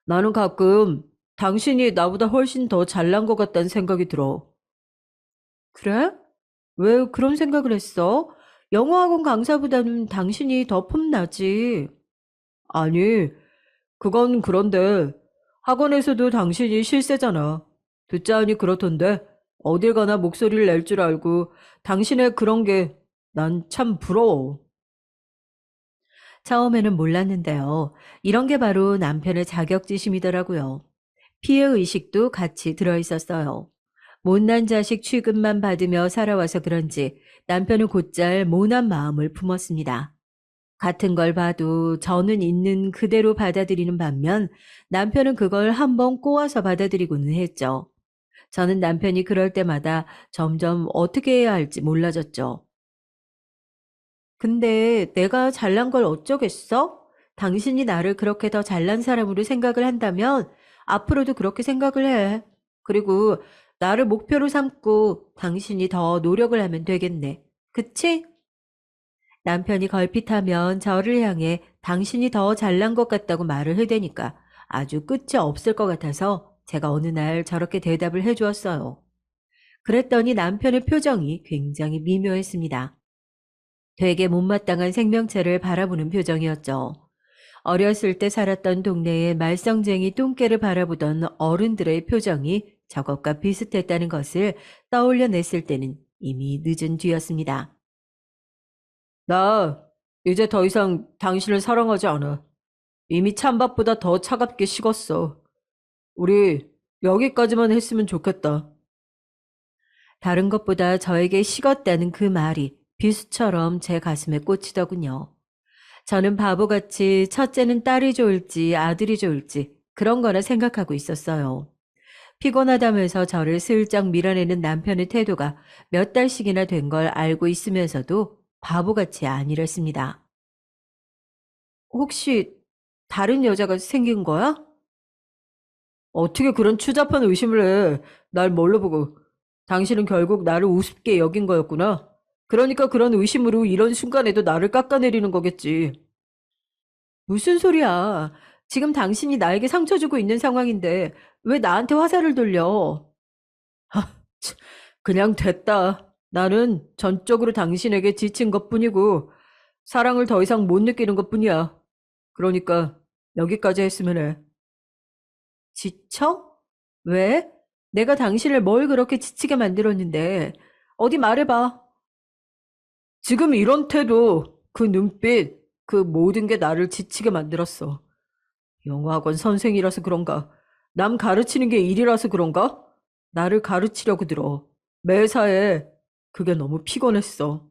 A: 나는 가끔 당신이 나보다 훨씬 더 잘난 것 같다는 생각이 들어. 그래? 왜 그런 생각을 했어? 영어학원 강사보다는 당신이 더 폼나지. 아니, 그건 그런데 학원에서도 당신이 실세잖아. 듣자하니 그렇던데 어딜 가나 목소리를 낼 줄 알고 당신의 그런 게 난 참 부러워. 처음에는 몰랐는데요. 이런 게 바로 남편의 자격지심이더라고요. 피해의식도 같이 들어있었어요. 못난 자식 취급만 받으며 살아와서 그런지 남편은 곧잘 모난 마음을 품었습니다. 같은 걸 봐도 저는 있는 그대로 받아들이는 반면 남편은 그걸 한번 꼬아서 받아들이고는 했죠. 저는 남편이 그럴 때마다 점점 어떻게 해야 할지 몰라졌죠. 근데 내가 잘난 걸 어쩌겠어? 당신이 나를 그렇게 더 잘난 사람으로 생각을 한다면 앞으로도 그렇게 생각을 해. 그리고 나를 목표로 삼고 당신이 더 노력을 하면 되겠네. 그치? 남편이 걸핏하면 저를 향해 당신이 더 잘난 것 같다고 말을 해대니까 아주 끝이 없을 것 같아서 제가 어느 날 저렇게 대답을 해주었어요. 그랬더니 남편의 표정이 굉장히 미묘했습니다. 되게 못마땅한 생명체를 바라보는 표정이었죠. 어렸을 때 살았던 동네의 말썽쟁이 똥개를 바라보던 어른들의 표정이 저것과 비슷했다는 것을 떠올려냈을 때는 이미 늦은 뒤였습니다. 나 이제 더 이상 당신을 사랑하지 않아. 이미 찬밥보다 더 차갑게 식었어. 우리 여기까지만 했으면 좋겠다. 다른 것보다 저에게 식었다는 그 말이 비수처럼 제 가슴에 꽂히더군요. 저는 바보같이 첫째는 딸이 좋을지 아들이 좋을지 그런 거나 생각하고 있었어요. 피곤하다면서 저를 슬쩍 밀어내는 남편의 태도가 몇 달씩이나 된 걸 알고 있으면서도 바보같이 아니랬습니다. 혹시 다른 여자가 생긴 거야? 어떻게 그런 추잡한 의심을 해? 날 뭘로 보고. 당신은 결국 나를 우습게 여긴 거였구나. 그러니까 그런 의심으로 이런 순간에도 나를 깎아내리는 거겠지. 무슨 소리야. 지금 당신이 나에게 상처 주고 있는 상황인데 왜 나한테 화살을 돌려? 치, 그냥 됐다. 나는 전적으로 당신에게 지친 것뿐이고 사랑을 더 이상 못 느끼는 것뿐이야. 그러니까 여기까지 했으면 해. 지쳐? 왜? 내가 당신을 뭘 그렇게 지치게 만들었는데 어디 말해봐. 지금 이런 태도, 그 눈빛, 그 모든 게 나를 지치게 만들었어. 영어학원 선생이라서 그런가? 남 가르치는 게 일이라서 그런가? 나를 가르치려고 들어. 매사에 그게 너무 피곤했어.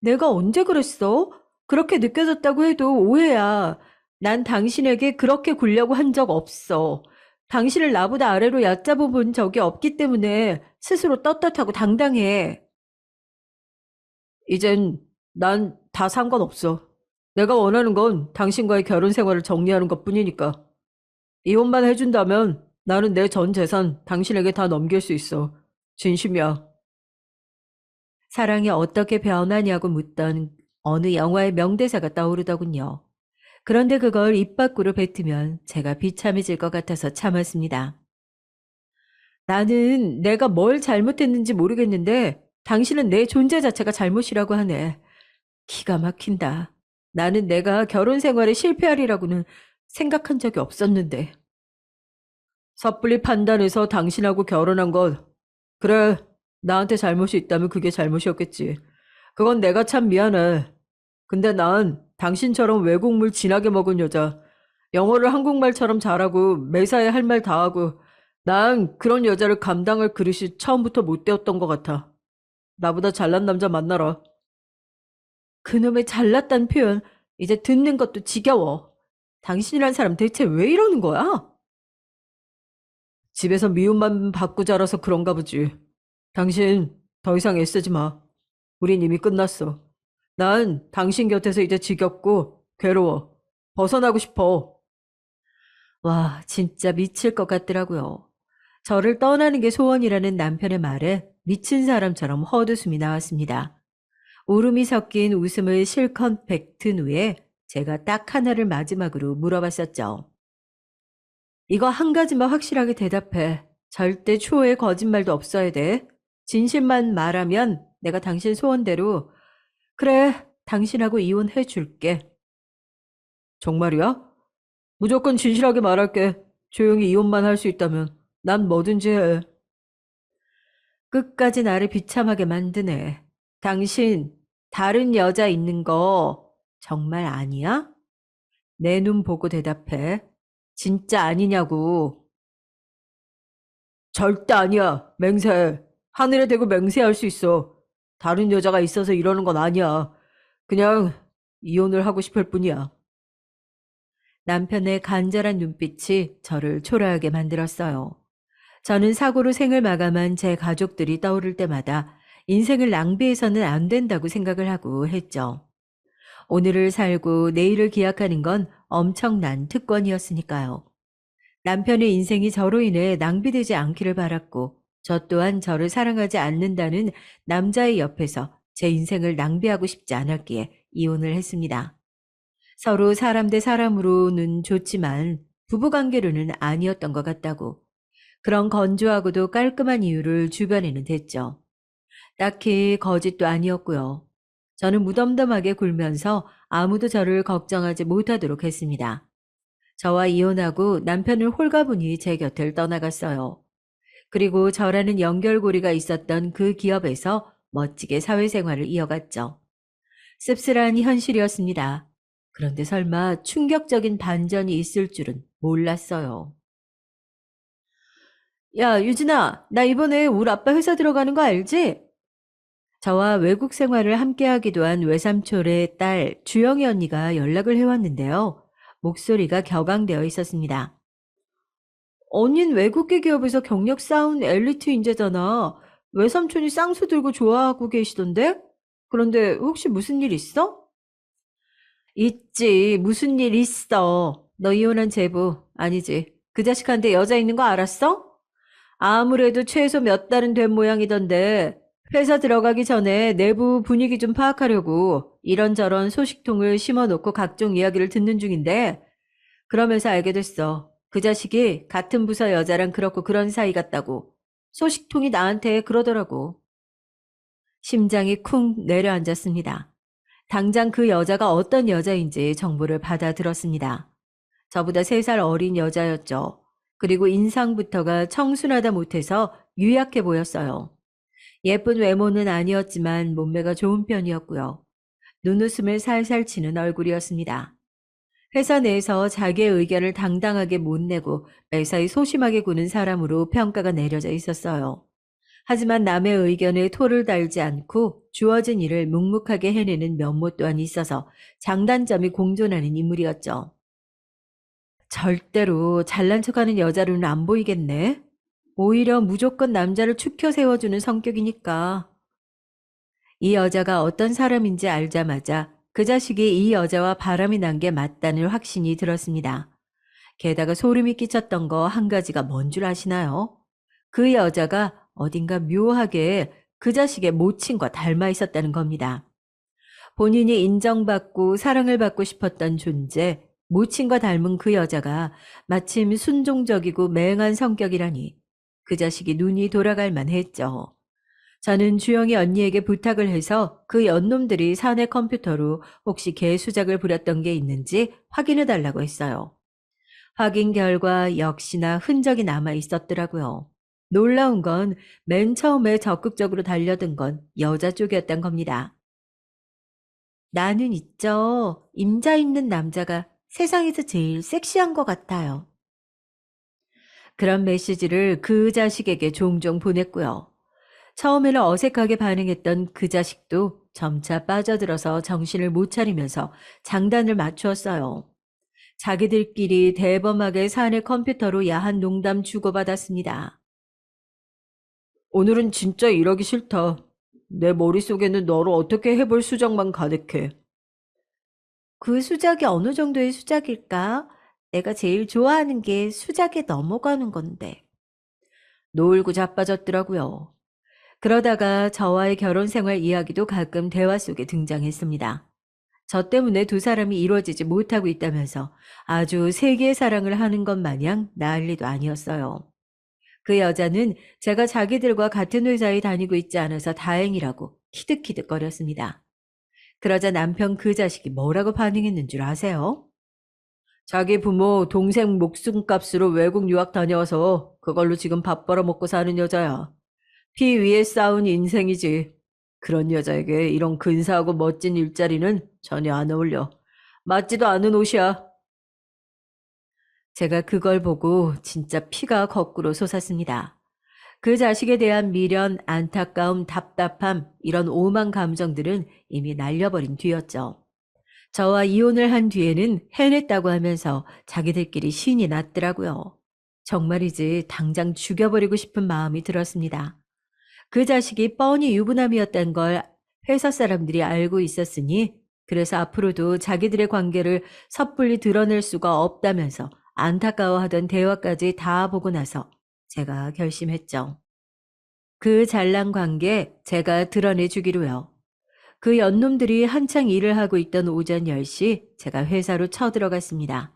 A: 내가 언제 그랬어? 그렇게 느껴졌다고 해도 오해야. 난 당신에게 그렇게 굴려고 한 적 없어. 당신을 나보다 아래로 얕잡아 본 적이 없기 때문에 스스로 떳떳하고 당당해. 이젠 난 다 상관없어. 내가 원하는 건 당신과의 결혼 생활을 정리하는 것뿐이니까. 이혼만 해준다면 나는 내 전 재산 당신에게 다 넘길 수 있어. 진심이야. 사랑이 어떻게 변하냐고 묻던 어느 영화의 명대사가 떠오르더군요. 그런데 그걸 입 밖으로 뱉으면 제가 비참해질 것 같아서 참았습니다. 나는 내가 뭘 잘못했는지 모르겠는데 당신은 내 존재 자체가 잘못이라고 하네. 기가 막힌다. 나는 내가 결혼 생활에 실패하리라고는 생각한 적이 없었는데. 섣불리 판단해서 당신하고 결혼한 건 그래, 나한테 잘못이 있다면 그게 잘못이었겠지. 그건 내가 참 미안해. 근데 난 당신처럼 외국물 진하게 먹은 여자, 영어를 한국말처럼 잘하고 매사에 할 말 다 하고 난 그런 여자를 감당할 그릇이 처음부터 못 되었던 것 같아. 나보다 잘난 남자 만나라. 그놈의 잘났단 표현 이제 듣는 것도 지겨워. 당신이란 사람 대체 왜 이러는 거야? 집에서 미움만 받고 자라서 그런가 보지. 당신 더 이상 애쓰지 마. 우린 이미 끝났어. 난 당신 곁에서 이제 지겹고 괴로워. 벗어나고 싶어. 와, 진짜 미칠 것 같더라고요. 저를 떠나는 게 소원이라는 남편의 말에 미친 사람처럼 헛웃음이 나왔습니다. 울음이 섞인 웃음을 실컷 뱉은 후에 제가 딱 하나를 마지막으로 물어봤었죠. 이거 한 가지만 확실하게 대답해. 절대 추호의 거짓말도 없어야 돼. 진실만 말하면 내가 당신 소원대로 그래, 당신하고 이혼해 줄게. 정말이야? 무조건 진실하게 말할게. 조용히 이혼만 할 수 있다면 난 뭐든지 해. 끝까지 나를 비참하게 만드네. 당신 다른 여자 있는 거 정말 아니야? 내 눈 보고 대답해. 진짜 아니냐고. 절대 아니야. 맹세해. 하늘에 대고 맹세할 수 있어. 다른 여자가 있어서 이러는 건 아니야. 그냥 이혼을 하고 싶을 뿐이야. 남편의 간절한 눈빛이 저를 초라하게 만들었어요. 저는 사고로 생을 마감한 제 가족들이 떠오를 때마다 인생을 낭비해서는 안 된다고 생각을 하고 했죠. 오늘을 살고 내일을 기약하는 건 엄청난 특권이었으니까요. 남편의 인생이 저로 인해 낭비되지 않기를 바랐고, 저 또한 저를 사랑하지 않는다는 남자의 옆에서 제 인생을 낭비하고 싶지 않았기에 이혼을 했습니다. 서로 사람 대 사람으로는 좋지만 부부관계로는 아니었던 것 같다고, 그런 건조하고도 깔끔한 이유를 주변에는 댔죠. 딱히 거짓도 아니었고요. 저는 무덤덤하게 굴면서 아무도 저를 걱정하지 못하도록 했습니다. 저와 이혼하고 남편은 홀가분히 제 곁을 떠나갔어요. 그리고 저라는 연결고리가 있었던 그 기업에서 멋지게 사회생활을 이어갔죠. 씁쓸한 현실이었습니다. 그런데 설마 충격적인 반전이 있을 줄은 몰랐어요. 야, 유진아, 나 이번에 우리 아빠 회사 들어가는 거 알지? 저와 외국 생활을 함께 하기도 한 외삼촌의 딸 주영이 언니가 연락을 해왔는데요. 목소리가 격앙되어 있었습니다. 언닌 외국계 기업에서 경력 쌓은 엘리트 인재잖아. 외삼촌이 쌍수 들고 좋아하고 계시던데? 그런데 혹시 무슨 일 있어? 있지. 무슨 일 있어. 너 이혼한 제부 아니지. 그 자식한테 여자 있는 거 알았어? 아무래도 최소 몇 달은 된 모양이던데 회사 들어가기 전에 내부 분위기 좀 파악하려고 이런저런 소식통을 심어놓고 각종 이야기를 듣는 중인데 그러면서 알게 됐어. 그 자식이 같은 부서 여자랑 그렇고 그런 사이 같다고. 소식통이 나한테 그러더라고. 심장이 쿵 내려앉았습니다. 당장 그 여자가 어떤 여자인지 정보를 받아들었습니다. 저보다 3살 어린 여자였죠. 그리고 인상부터가 청순하다 못해서 유약해 보였어요. 예쁜 외모는 아니었지만 몸매가 좋은 편이었고요. 눈웃음을 살살 치는 얼굴이었습니다. 회사 내에서 자기의 의견을 당당하게 못 내고 매사에 소심하게 구는 사람으로 평가가 내려져 있었어요. 하지만 남의 의견에 토를 달지 않고 주어진 일을 묵묵하게 해내는 면모 또한 있어서 장단점이 공존하는 인물이었죠. 절대로 잘난 척하는 여자로는 안 보이겠네. 오히려 무조건 남자를 추켜 세워주는 성격이니까. 이 여자가 어떤 사람인지 알자마자 그 자식이 이 여자와 바람이 난 게 맞다는 확신이 들었습니다. 게다가 소름이 끼쳤던 거 한 가지가 뭔 줄 아시나요? 그 여자가 어딘가 묘하게 그 자식의 모친과 닮아 있었다는 겁니다. 본인이 인정받고 사랑을 받고 싶었던 존재, 모친과 닮은 그 여자가 마침 순종적이고 맹한 성격이라니 그 자식이 눈이 돌아갈 만했죠. 저는 주영이 언니에게 부탁을 해서 그 연놈들이 사내 컴퓨터로 혹시 개수작을 부렸던 게 있는지 확인해 달라고 했어요. 확인 결과 역시나 흔적이 남아 있었더라고요. 놀라운 건 맨 처음에 적극적으로 달려든 건 여자 쪽이었던 겁니다. 나는 있죠. 임자 있는 남자가 세상에서 제일 섹시한 것 같아요. 그런 메시지를 그 자식에게 종종 보냈고요. 처음에는 어색하게 반응했던 그 자식도 점차 빠져들어서 정신을 못 차리면서 장단을 맞추었어요. 자기들끼리 대범하게 사내 컴퓨터로 야한 농담 주고받았습니다. 오늘은 진짜 이러기 싫다. 내 머릿속에는 너를 어떻게 해볼 수작만 가득해. 그 수작이 어느 정도의 수작일까? 내가 제일 좋아하는 게 수작에 넘어가는 건데. 놀고 자빠졌더라고요. 그러다가 저와의 결혼 생활 이야기도 가끔 대화 속에 등장했습니다. 저 때문에 두 사람이 이루어지지 못하고 있다면서 아주 세기의 사랑을 하는 것 마냥 난리도 아니었어요. 그 여자는 제가 자기들과 같은 회사에 다니고 있지 않아서 다행이라고 키득키득거렸습니다. 그러자 남편 그 자식이 뭐라고 반응했는 줄 아세요? 자기 부모 동생 목숨값으로 외국 유학 다녀와서 그걸로 지금 밥 벌어먹고 사는 여자야. 피 위에 쌓은 인생이지. 그런 여자에게 이런 근사하고 멋진 일자리는 전혀 안 어울려. 맞지도 않은 옷이야. 제가 그걸 보고 진짜 피가 거꾸로 솟았습니다. 그 자식에 대한 미련, 안타까움, 답답함, 이런 오만 감정들은 이미 날려버린 뒤였죠. 저와 이혼을 한 뒤에는 해냈다고 하면서 자기들끼리 신이 났더라고요. 정말이지 당장 죽여버리고 싶은 마음이 들었습니다. 그 자식이 뻔히 유부남이었다는 걸 회사 사람들이 알고 있었으니 그래서 앞으로도 자기들의 관계를 섣불리 드러낼 수가 없다면서 안타까워하던 대화까지 다 보고 나서 제가 결심했죠. 그 잘난 관계 제가 드러내 주기로요. 그 연놈들이 한창 일을 하고 있던 오전 10시 제가 회사로 쳐들어갔습니다.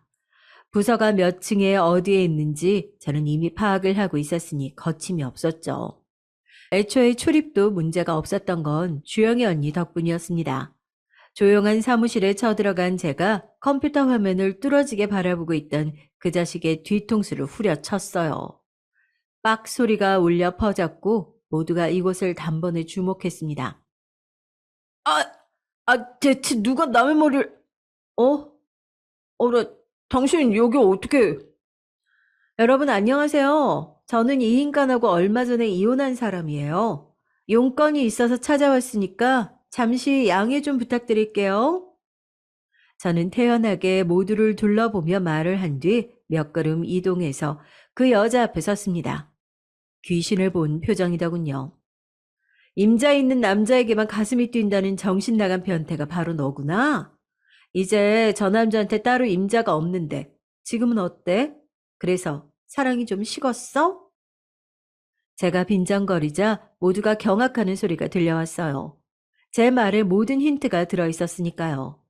A: 부서가 몇 층에 어디에 있는지 저는 이미 파악을 하고 있었으니 거침이 없었죠. 애초에 출입도 문제가 없었던 건 주영이 언니 덕분이었습니다. 조용한 사무실에 쳐들어간 제가 컴퓨터 화면을 뚫어지게 바라보고 있던 그 자식의 뒤통수를 후려쳤어요. 빡 소리가 울려 퍼졌고 모두가 이곳을 단번에 주목했습니다. 아, 대체 누가 남의 머리를... 어? 나 당신 여기 어떻게... 여러분 안녕하세요. 저는 이 인간하고 얼마 전에 이혼한 사람이에요. 용건이 있어서 찾아왔으니까 잠시 양해 좀 부탁드릴게요. 저는 태연하게 모두를 둘러보며 말을 한 뒤 몇 걸음 이동해서 그 여자 앞에 섰습니다. 귀신을 본 표정이더군요. 임자 있는 남자에게만 가슴이 뛴다는 정신 나간 변태가 바로 너구나. 이제 저 남자한테 따로 임자가 없는데 지금은 어때? 그래서 사랑이 좀 식었어? 제가 빈정거리자 모두가 경악하는 소리가 들려왔어요. 제 말에 모든 힌트가 들어있었으니까요.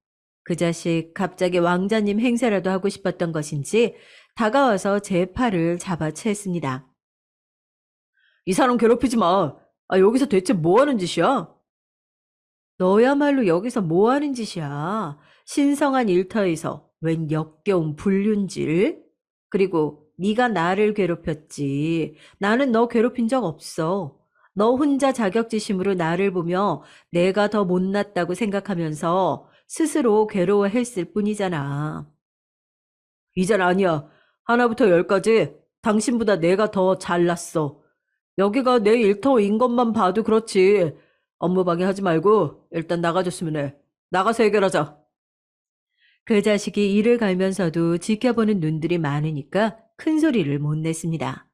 A: 그 자식 갑자기 왕자님 행세라도 하고 싶었던 것인지 다가와서 제 팔을 잡아챘습니다. 이 사람 괴롭히지 마. 여기서 대체 뭐 하는 짓이야? 너야말로 여기서 뭐 하는 짓이야? 신성한 일터에서 웬 역겨운 불륜질? 그리고 네가 나를 괴롭혔지. 나는 너 괴롭힌 적 없어. 너 혼자 자격지심으로 나를 보며 내가 더 못났다고 생각하면서 스스로 괴로워했을 뿐이잖아. 이젠 아니야. 하나부터 열까지 당신보다 내가 더 잘났어. 여기가 내 일터인 것만 봐도 그렇지. 업무 방해하지 말고 일단 나가줬으면 해. 나가서 해결하자. 그 자식이 이를 갈면서도 지켜보는 눈들이 많으니까 큰 소리를 못 냈습니다.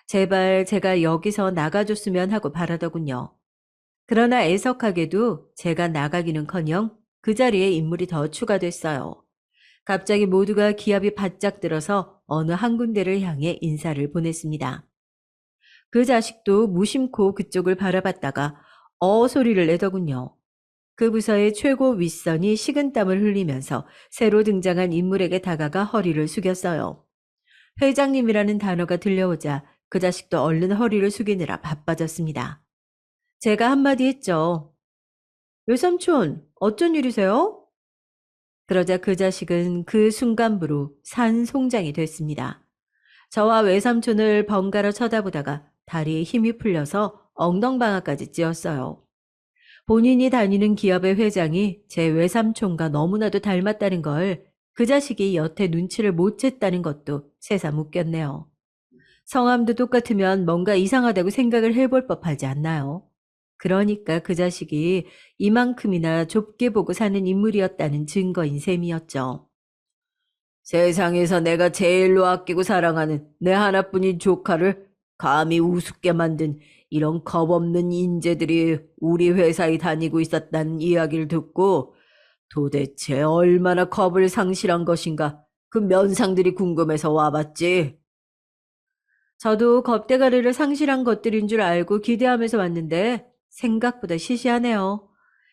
A: 제발 제가 여기서 나가줬으면 하고 바라더군요. 그러나 애석하게도 제가 나가기는커녕 그 자리에 인물이 더 추가됐어요. 갑자기 모두가 기압이 바짝 들어서 어느 한 군데를 향해 인사를 보냈습니다. 그 자식도 무심코 그쪽을 바라봤다가 소리를 내더군요. 그 부서의 최고 윗선이 식은땀을 흘리면서 새로 등장한 인물에게 다가가 허리를 숙였어요. 회장님이라는 단어가 들려오자 그 자식도 얼른 허리를 숙이느라 바빠졌습니다. 제가 한마디 했죠. 외삼촌, 어쩐 일이세요? 그러자 그 자식은 그 순간부로 산송장이 됐습니다. 저와 외삼촌을 번갈아 쳐다보다가 다리에 힘이 풀려서 엉덩방아까지 찧었어요. 본인이 다니는 기업의 회장이 제 외삼촌과 너무나도 닮았다는 걸 그 자식이 여태 눈치를 못 챘다는 것도 새삼 웃겼네요. 성함도 똑같으면 뭔가 이상하다고 생각을 해볼 법하지 않나요? 그러니까 그 자식이 이만큼이나 좁게 보고 사는 인물이었다는 증거인 셈이었죠. 세상에서 내가 제일로 아끼고 사랑하는 내 하나뿐인 조카를 감히 우습게 만든 이런 겁없는 인재들이 우리 회사에 다니고 있었다는 이야기를 듣고 도대체 얼마나 겁을 상실한 것인가 그 면상들이 궁금해서 와봤지. 저도 겁대가리를 상실한 것들인 줄 알고 기대하면서 왔는데 생각보다 시시하네요.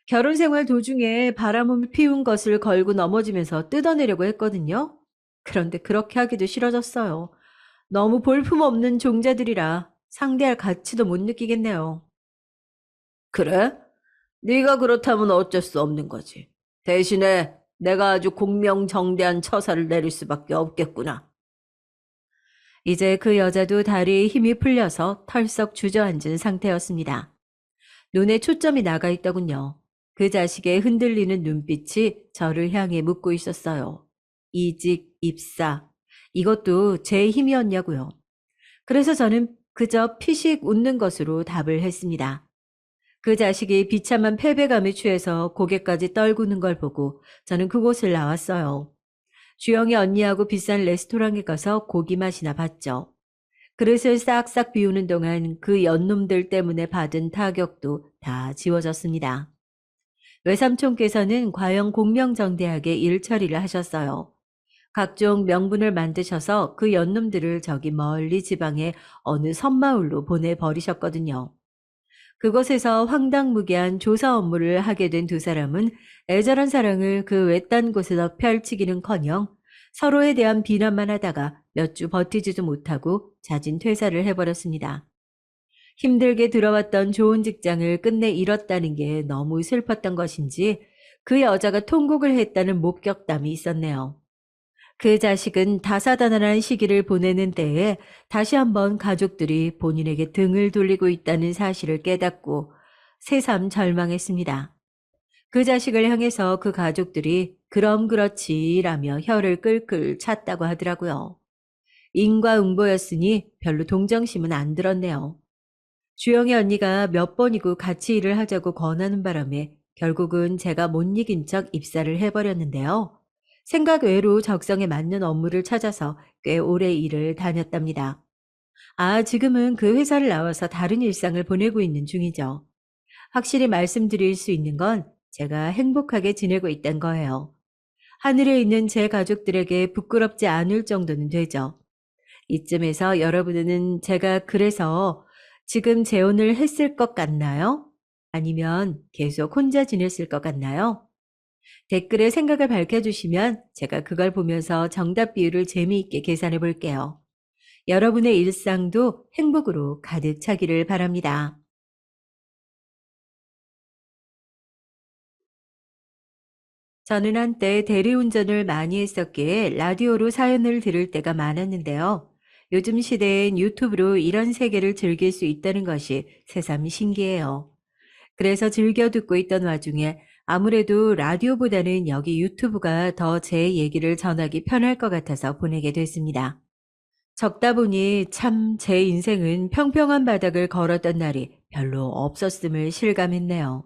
A: 결혼 생활 도중에 바람을 피운 것을 걸고 넘어지면서 뜯어내려고 했거든요. 그런데 그렇게 하기도 싫어졌어요. 너무 볼품없는 종자들이라 상대할 가치도 못 느끼겠네요. 그래? 네가 그렇다면 어쩔 수 없는 거지. 대신에 내가 아주 공명정대한 처사를 내릴 수밖에 없겠구나. 이제 그 여자도 다리에 힘이 풀려서 털썩 주저앉은 상태였습니다. 눈에 초점이 나가 있더군요. 그 자식의 흔들리는 눈빛이 저를 향해 묻고 있었어요. 이직, 입사, 이것도 제 힘이었냐고요. 그래서 저는 그저 피식 웃는 것으로 답을 했습니다. 그 자식이 비참한 패배감에 취해서 고개까지 떨구는 걸 보고 저는 그곳을 나왔어요. 주영이 언니하고 비싼 레스토랑에 가서 고기 맛이나 봤죠. 그릇을 싹싹 비우는 동안 그 연놈들 때문에 받은 타격도 다 지워졌습니다. 외삼촌께서는 과연 공명정대하게 일 처리를 하셨어요. 각종 명분을 만드셔서 그 연놈들을 저기 멀리 지방의 어느 섬마을로 보내버리셨거든요. 그곳에서 황당무계한 조사 업무를 하게 된 두 사람은 애절한 사랑을 그 외딴 곳에서 펼치기는커녕 서로에 대한 비난만 하다가 몇 주 버티지도 못하고 자진 퇴사를 해버렸습니다. 힘들게 들어왔던 좋은 직장을 끝내 잃었다는 게 너무 슬펐던 것인지 그 여자가 통곡을 했다는 목격담이 있었네요. 그 자식은 다사다난한 시기를 보내는 때에 다시 한번 가족들이 본인에게 등을 돌리고 있다는 사실을 깨닫고 새삼 절망했습니다. 그 자식을 향해서 그 가족들이 그럼 그렇지라며 혀를 끌끌 찼다고 하더라고요. 인과응보였으니 별로 동정심은 안 들었네요. 주영이 언니가 몇 번이고 같이 일을 하자고 권하는 바람에 결국은 제가 못 이긴 척 입사를 해버렸는데요. 생각 외로 적성에 맞는 업무를 찾아서 꽤 오래 일을 다녔답니다. 지금은 그 회사를 나와서 다른 일상을 보내고 있는 중이죠. 확실히 말씀드릴 수 있는 건 제가 행복하게 지내고 있다는 거예요. 하늘에 있는 제 가족들에게 부끄럽지 않을 정도는 되죠. 이쯤에서 여러분은 제가 그래서 지금 재혼을 했을 것 같나요? 아니면 계속 혼자 지냈을 것 같나요? 댓글에 생각을 밝혀주시면 제가 그걸 보면서 정답 비율을 재미있게 계산해 볼게요. 여러분의 일상도 행복으로 가득 차기를 바랍니다. 저는 한때 대리운전을 많이 했었기에 라디오로 사연을 들을 때가 많았는데요. 요즘 시대엔 유튜브로 이런 세계를 즐길 수 있다는 것이 새삼 신기해요. 그래서 즐겨 듣고 있던 와중에 아무래도 라디오보다는 여기 유튜브가 더 제 얘기를 전하기 편할 것 같아서 보내게 됐습니다. 적다 보니 참 제 인생은 평평한 바닥을 걸었던 날이 별로 없었음을 실감했네요.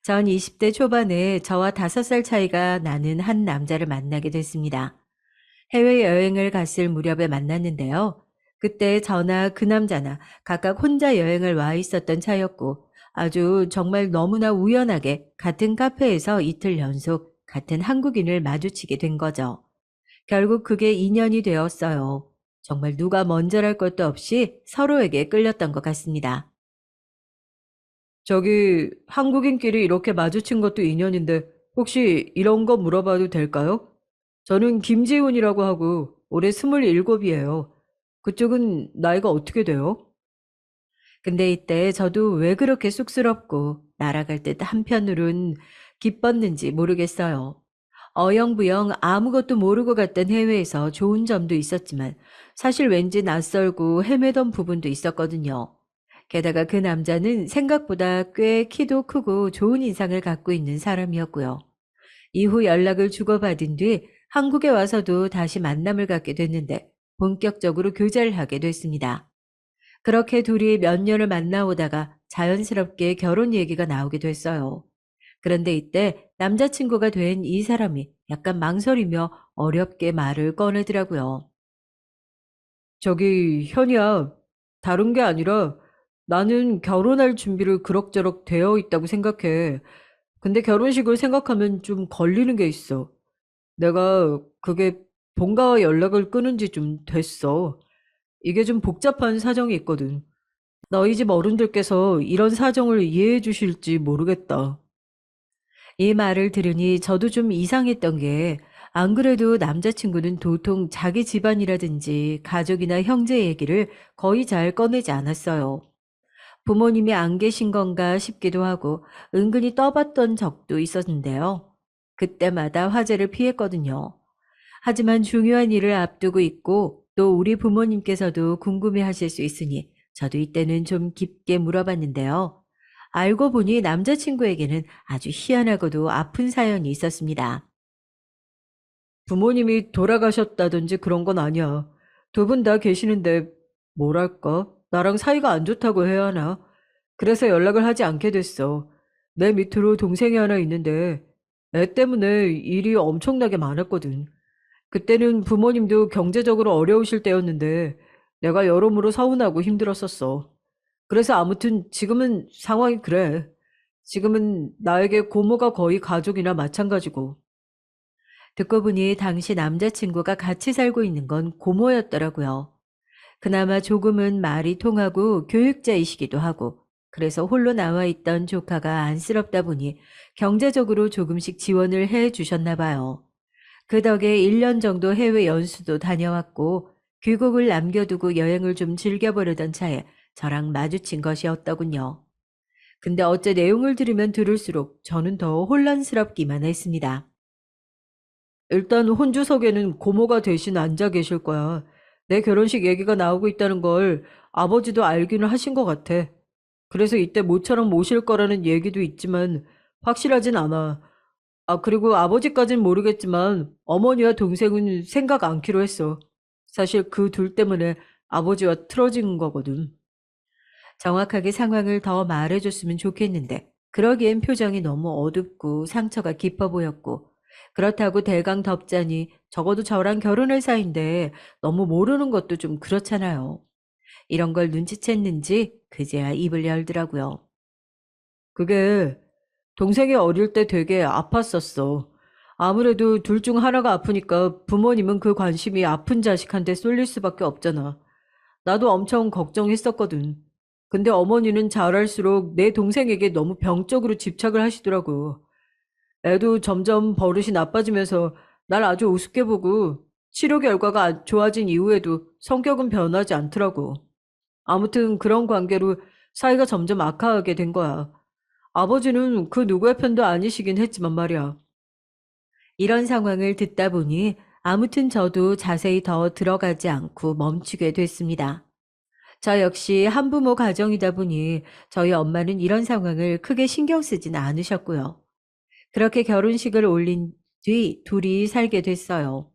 A: 전 20대 초반에 저와 5살 차이가 나는 한 남자를 만나게 됐습니다. 해외여행을 갔을 무렵에 만났는데요. 그때 저나 그 남자나 각각 혼자 여행을 와 있었던 차였고 아주 정말 너무나 우연하게 같은 카페에서 이틀 연속 같은 한국인을 마주치게 된 거죠. 결국 그게 인연이 되었어요. 정말 누가 먼저랄 것도 없이 서로에게 끌렸던 것 같습니다. 저기 한국인끼리 이렇게 마주친 것도 인연인데 혹시 이런 거 물어봐도 될까요? 저는 김지훈이라고 하고 올해 27이에요. 그쪽은 나이가 어떻게 돼요? 근데 이때 저도 왜 그렇게 쑥스럽고 날아갈 듯 한편으론 기뻤는지 모르겠어요. 어영부영 아무것도 모르고 갔던 해외에서 좋은 점도 있었지만 사실 왠지 낯설고 헤매던 부분도 있었거든요. 게다가 그 남자는 생각보다 꽤 키도 크고 좋은 인상을 갖고 있는 사람이었고요. 이후 연락을 주고받은 뒤 한국에 와서도 다시 만남을 갖게 됐는데 본격적으로 교제를 하게 됐습니다. 그렇게 둘이 몇 년을 만나오다가 자연스럽게 결혼 얘기가 나오게 됐어요. 그런데 이때 남자친구가 된 이 사람이 약간 망설이며 어렵게 말을 꺼내더라고요. 저기 현이야, 다른 게 아니라 나는 결혼할 준비를 그럭저럭 되어 있다고 생각해. 근데 결혼식을 생각하면 좀 걸리는 게 있어. 내가 그게 본가와 연락을 끊은 지 좀 됐어. 이게 좀 복잡한 사정이 있거든. 너희 집 어른들께서 이런 사정을 이해해 주실지 모르겠다. 이 말을 들으니 저도 좀 이상했던 게 안 그래도 남자친구는 도통 자기 집안이라든지 가족이나 형제 얘기를 거의 잘 꺼내지 않았어요. 부모님이 안 계신 건가 싶기도 하고 은근히 떠봤던 적도 있었는데요. 그때마다 화제를 피했거든요. 하지만 중요한 일을 앞두고 있고 또 우리 부모님께서도 궁금해하실 수 있으니 저도 이때는 좀 깊게 물어봤는데요. 알고 보니 남자친구에게는 아주 희한하고도 아픈 사연이 있었습니다. 부모님이 돌아가셨다든지 그런 건 아니야. 두 분 다 계시는데 뭐랄까? 나랑 사이가 안 좋다고 해야 하나? 그래서 연락을 하지 않게 됐어. 내 밑으로 동생이 하나 있는데 애 때문에 일이 엄청나게 많았거든. 그때는 부모님도 경제적으로 어려우실 때였는데 내가 여러모로 서운하고 힘들었었어. 그래서 아무튼 지금은 상황이 그래. 지금은 나에게 고모가 거의 가족이나 마찬가지고. 듣고 보니 당시 남자친구가 같이 살고 있는 건 고모였더라고요. 그나마 조금은 말이 통하고 교육자이시기도 하고, 그래서 홀로 나와 있던 조카가 안쓰럽다 보니 경제적으로 조금씩 지원을 해 주셨나 봐요. 그 덕에 1년 정도 해외 연수도 다녀왔고, 귀국을 남겨두고 여행을 좀 즐겨보려던 차에 저랑 마주친 것이었더군요. 근데 어째 내용을 들으면 들을수록 저는 더 혼란스럽기만 했습니다. 일단 혼주석에는 고모가 대신 앉아 계실 거야. 내 결혼식 얘기가 나오고 있다는 걸 아버지도 알기는 하신 것 같아. 그래서 이때 모처럼 모실 거라는 얘기도 있지만 확실하진 않아. 아, 그리고 아버지까진 모르겠지만 어머니와 동생은 생각 않기로 했어. 사실 그 둘 때문에 아버지와 틀어진 거거든. 정확하게 상황을 더 말해줬으면 좋겠는데 그러기엔 표정이 너무 어둡고 상처가 깊어 보였고 그렇다고 대강 덮자니 적어도 저랑 결혼할 사이인데 너무 모르는 것도 좀 그렇잖아요. 이런 걸 눈치챘는지 그제야 입을 열더라고요. 그게 동생이 어릴 때 되게 아팠었어. 아무래도 둘 중 하나가 아프니까 부모님은 그 관심이 아픈 자식한테 쏠릴 수밖에 없잖아. 나도 엄청 걱정했었거든. 근데 어머니는 잘할수록 내 동생에게 너무 병적으로 집착을 하시더라고. 애도 점점 버릇이 나빠지면서 날 아주 우습게 보고 치료 결과가 좋아진 이후에도 성격은 변하지 않더라고. 아무튼 그런 관계로 사이가 점점 악화하게 된 거야. 아버지는 그 누구의 편도 아니시긴 했지만 말이야. 이런 상황을 듣다 보니 아무튼 저도 자세히 더 들어가지 않고 멈추게 됐습니다. 저 역시 한부모 가정이다 보니 저희 엄마는 이런 상황을 크게 신경 쓰진 않으셨고요. 그렇게 결혼식을 올린 뒤 둘이 살게 됐어요.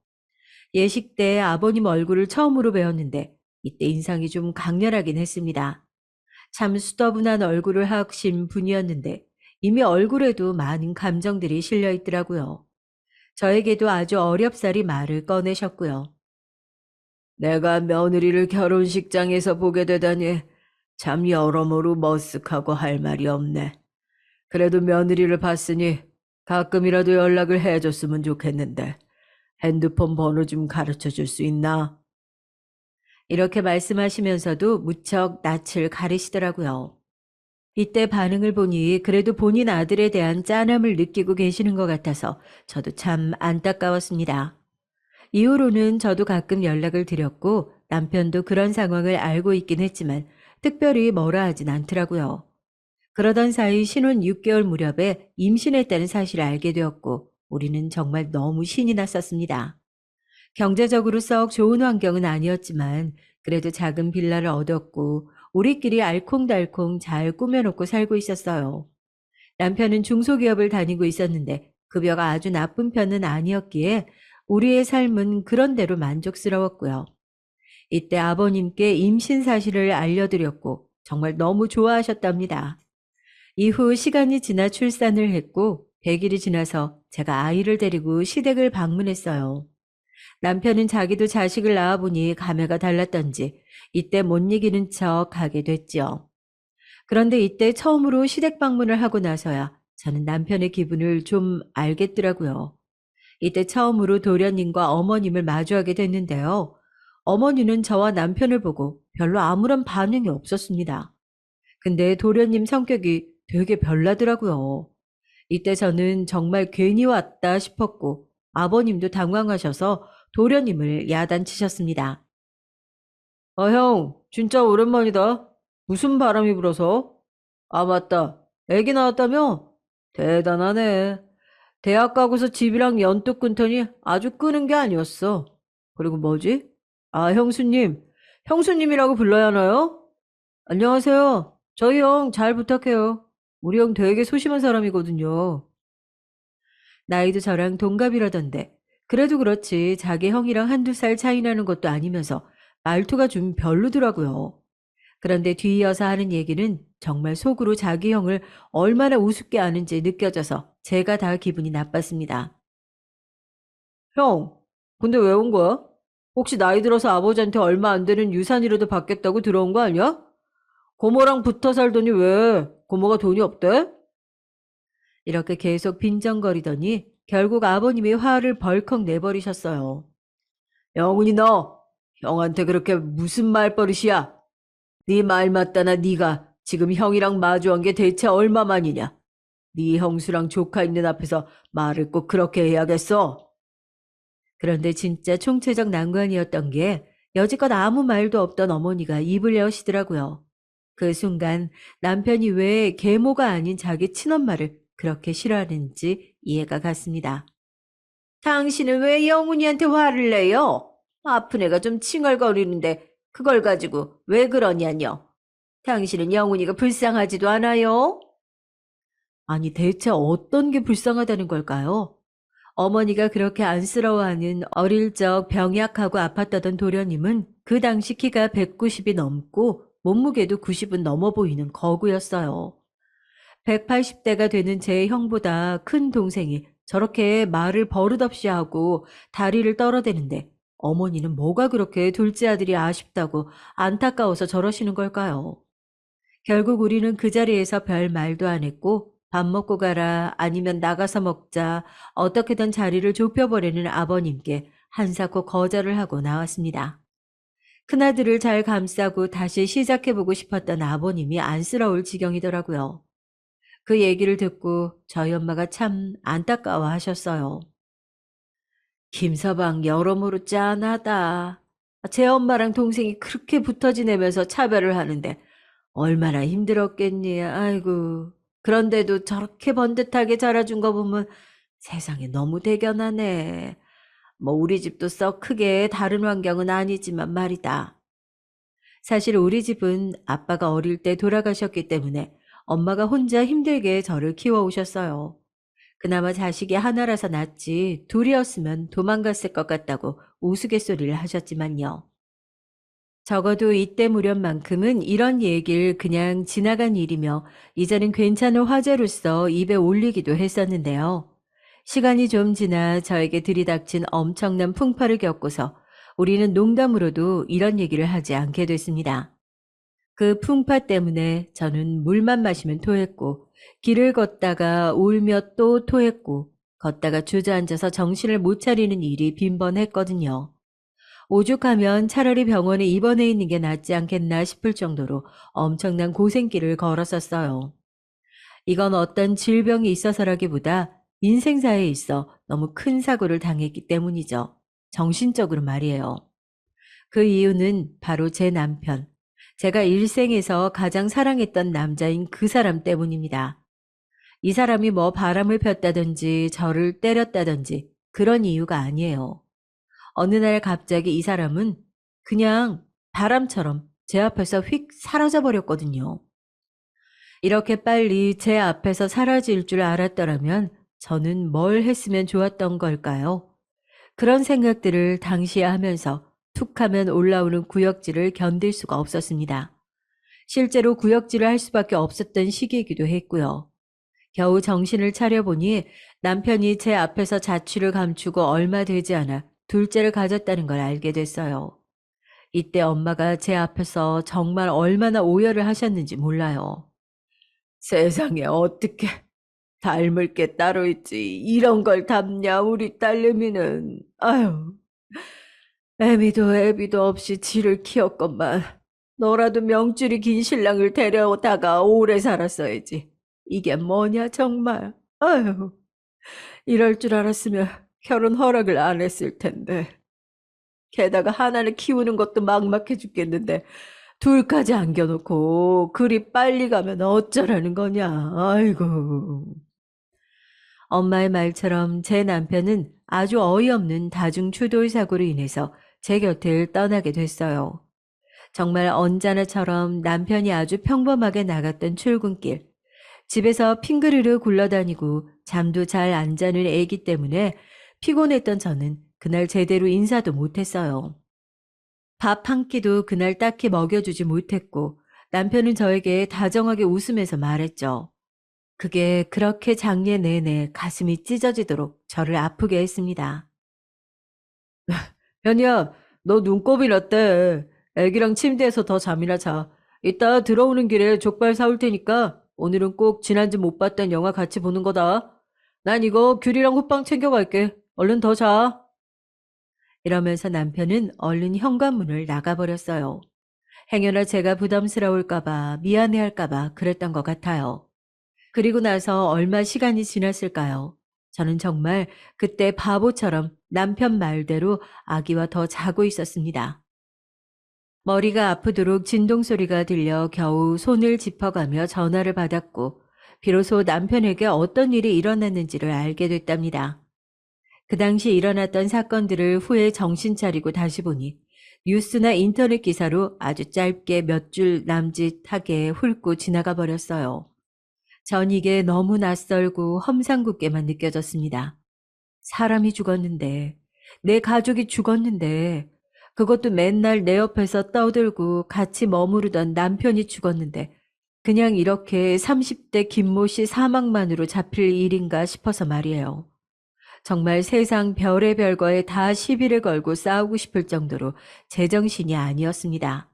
A: 예식 때 아버님 얼굴을 처음으로 배웠는데 이때 인상이 좀 강렬하긴 했습니다. 참 수더분한 얼굴을 하신 분이었는데 이미 얼굴에도 많은 감정들이 실려 있더라고요. 저에게도 아주 어렵사리 말을 꺼내셨고요. 내가 며느리를 결혼식장에서 보게 되다니 참 여러모로 머쓱하고 할 말이 없네. 그래도 며느리를 봤으니 가끔이라도 연락을 해줬으면 좋겠는데 핸드폰 번호 좀 가르쳐 줄 수 있나? 이렇게 말씀하시면서도 무척 낯을 가리시더라고요. 이때 반응을 보니 그래도 본인 아들에 대한 짠함을 느끼고 계시는 것 같아서 저도 참 안타까웠습니다. 이후로는 저도 가끔 연락을 드렸고 남편도 그런 상황을 알고 있긴 했지만 특별히 뭐라 하진 않더라고요. 그러던 사이 신혼 6개월 무렵에 임신했다는 사실을 알게 되었고 우리는 정말 너무 신이 났었습니다. 경제적으로 썩 좋은 환경은 아니었지만 그래도 작은 빌라를 얻었고 우리끼리 알콩달콩 잘 꾸며놓고 살고 있었어요. 남편은 중소기업을 다니고 있었는데 급여가 아주 나쁜 편은 아니었기에 우리의 삶은 그런대로 만족스러웠고요. 이때 아버님께 임신 사실을 알려드렸고 정말 너무 좋아하셨답니다. 이후 시간이 지나 출산을 했고 100일이 지나서 제가 아이를 데리고 시댁을 방문했어요. 남편은 자기도 자식을 낳아보니 감회가 달랐던지 이때 못 이기는 척 하게 됐지요. 그런데 이때 처음으로 시댁 방문을 하고 나서야 저는 남편의 기분을 좀 알겠더라고요. 이때 처음으로 도련님과 어머님을 마주하게 됐는데요. 어머니는 저와 남편을 보고 별로 아무런 반응이 없었습니다. 근데 도련님 성격이 되게 별나더라고요. 이때 저는 정말 괜히 왔다 싶었고 아버님도 당황하셔서 도련님을 야단치셨습니다. 아, 형, 진짜 오랜만이다. 무슨 바람이 불어서? 아, 맞다. 애기 나왔다며? 대단하네. 대학 가고서 집이랑 연뚝 끊더니 아주 끄는 게 아니었어. 그리고 뭐지? 아, 형수님. 형수님이라고 불러야 하나요? 안녕하세요. 저희 형 잘 부탁해요. 우리 형 되게 소심한 사람이거든요. 나이도 저랑 동갑이라던데. 그래도 그렇지 자기 형이랑 한두 살 차이 나는 것도 아니면서 말투가 좀 별로더라고요. 그런데 뒤이어서 하는 얘기는 정말 속으로 자기 형을 얼마나 우습게 아는지 느껴져서 제가 다 기분이 나빴습니다. 형, 근데 왜 온 거야? 혹시 나이 들어서 아버지한테 얼마 안 되는 유산이라도 받겠다고 들어온 거 아니야? 고모랑 붙어 살더니 왜 고모가 돈이 없대? 이렇게 계속 빈정거리더니 결국 아버님이 화를 벌컥 내버리셨어요. 영훈이 너 형한테 그렇게 무슨 말버릇이야? 네 말 맞다나 네가 지금 형이랑 마주한 게 대체 얼마만이냐? 네 형수랑 조카 있는 앞에서 말을 꼭 그렇게 해야겠어? 그런데 진짜 총체적 난관이었던 게 여지껏 아무 말도 없던 어머니가 입을 여시더라고요. 그 순간 남편이 왜 계모가 아닌 자기 친엄마를 그렇게 싫어하는지 이해가 갔습니다. 당신은 왜 영훈이한테 화를 내요? 아픈 애가 좀 칭얼거리는데 그걸 가지고 왜 그러냐뇨? 당신은 영훈이가 불쌍하지도 않아요? 아니 대체 어떤 게 불쌍하다는 걸까요? 어머니가 그렇게 안쓰러워하는 어릴 적 병약하고 아팠다던 도련님은 그 당시 키가 190이 넘고 몸무게도 90은 넘어 보이는 거구였어요. 180대가 되는 제 형보다 큰 동생이 저렇게 말을 버릇없이 하고 다리를 떨어대는데 어머니는 뭐가 그렇게 둘째 아들이 아쉽다고 안타까워서 저러시는 걸까요? 결국 우리는 그 자리에서 별 말도 안 했고 밥 먹고 가라 아니면 나가서 먹자 어떻게든 자리를 좁혀버리는 아버님께 한사코 거절을 하고 나왔습니다. 큰아들을 잘 감싸고 다시 시작해보고 싶었던 아버님이 안쓰러울 지경이더라고요. 그 얘기를 듣고 저희 엄마가 참 안타까워 하셨어요. 김서방 여러모로 짠하다. 제 엄마랑 동생이 그렇게 붙어 지내면서 차별을 하는데 얼마나 힘들었겠니. 아이고. 그런데도 저렇게 번듯하게 자라준 거 보면 세상에 너무 대견하네. 뭐 우리 집도 썩 크게 다른 환경은 아니지만 말이다. 사실 우리 집은 아빠가 어릴 때 돌아가셨기 때문에 엄마가 혼자 힘들게 저를 키워오셨어요. 그나마 자식이 하나라서 낫지 둘이었으면 도망갔을 것 같다고 우스갯소리를 하셨지만요. 적어도 이때 무렵만큼은 이런 얘기를 그냥 지나간 일이며 이제는 괜찮은 화제로서 입에 올리기도 했었는데요. 시간이 좀 지나 저에게 들이닥친 엄청난 풍파를 겪고서 우리는 농담으로도 이런 얘기를 하지 않게 됐습니다. 그 풍파 때문에 저는 물만 마시면 토했고 길을 걷다가 울며 또 토했고 걷다가 주저앉아서 정신을 못 차리는 일이 빈번했거든요. 오죽하면 차라리 병원에 입원해 있는 게 낫지 않겠나 싶을 정도로 엄청난 고생길을 걸었었어요. 이건 어떤 질병이 있어서라기보다 인생사에 있어 너무 큰 사고를 당했기 때문이죠. 정신적으로 말이에요. 그 이유는 바로 제 남편, 제가 일생에서 가장 사랑했던 남자인 그 사람 때문입니다. 이 사람이 뭐 바람을 폈다든지 저를 때렸다든지 그런 이유가 아니에요. 어느 날 갑자기 이 사람은 그냥 바람처럼 제 앞에서 휙 사라져 버렸거든요. 이렇게 빨리 제 앞에서 사라질 줄 알았더라면 저는 뭘 했으면 좋았던 걸까요? 그런 생각들을 당시에 하면서 툭 하면 올라오는 구역질을 견딜 수가 없었습니다. 실제로 구역질을 할 수밖에 없었던 시기이기도 했고요. 겨우 정신을 차려보니 남편이 제 앞에서 자취를 감추고 얼마 되지 않아 둘째를 가졌다는 걸 알게 됐어요. 이때 엄마가 제 앞에서 정말 얼마나 오열을 하셨는지 몰라요. 세상에 어떻게 닮을 게 따로 있지. 이런 걸 닮냐 우리 딸내미는. 아유. 애미도 애비도 없이 지를 키웠건만 너라도 명줄이 긴 신랑을 데려다가 오래 살았어야지. 이게 뭐냐 정말. 아유. 이럴 줄 알았으면 결혼 허락을 안 했을 텐데. 게다가 하나를 키우는 것도 막막해 죽겠는데 둘까지 안겨놓고 그리 빨리 가면 어쩌라는 거냐. 아이고. 엄마의 말처럼 제 남편은 아주 어이없는 다중추돌 사고로 인해서 제 곁을 떠나게 됐어요. 정말 언짢아처럼 남편이 아주 평범하게 나갔던 출근길, 집에서 핑그르르 굴러다니고 잠도 잘 안 자는 애기 때문에 피곤했던 저는 그날 제대로 인사도 못했어요. 밥 한 끼도 그날 딱히 먹여주지 못했고 남편은 저에게 다정하게 웃으면서 말했죠. 그게 그렇게 장례 내내 가슴이 찢어지도록 저를 아프게 했습니다. 현이야, 너 눈곱이 났대. 애기랑 침대에서 더 잠이나 자. 이따 들어오는 길에 족발 사올 테니까 오늘은 꼭 지난주 못 봤던 영화 같이 보는 거다. 난 이거 귤이랑 호빵 챙겨갈게. 얼른 더 자. 이러면서 남편은 얼른 현관문을 나가버렸어요. 행여나 제가 부담스러울까봐 미안해할까봐 그랬던 것 같아요. 그리고 나서 얼마 시간이 지났을까요? 저는 정말 그때 바보처럼 남편 말대로 아기와 더 자고 있었습니다. 머리가 아프도록 진동 소리가 들려 겨우 손을 짚어가며 전화를 받았고 비로소 남편에게 어떤 일이 일어났는지를 알게 됐답니다. 그 당시 일어났던 사건들을 후에 정신 차리고 다시 보니 뉴스나 인터넷 기사로 아주 짧게 몇 줄 남짓하게 훑고 지나가 버렸어요. 전 이게 너무 낯설고 험상궂게만 느껴졌습니다. 사람이 죽었는데, 내 가족이 죽었는데, 그것도 맨날 내 옆에서 떠들고 같이 머무르던 남편이 죽었는데, 그냥 이렇게 30대 김모 씨 사망만으로 잡힐 일인가 싶어서 말이에요. 정말 세상 별의 거에 다 시비를 걸고 싸우고 싶을 정도로 제정신이 아니었습니다.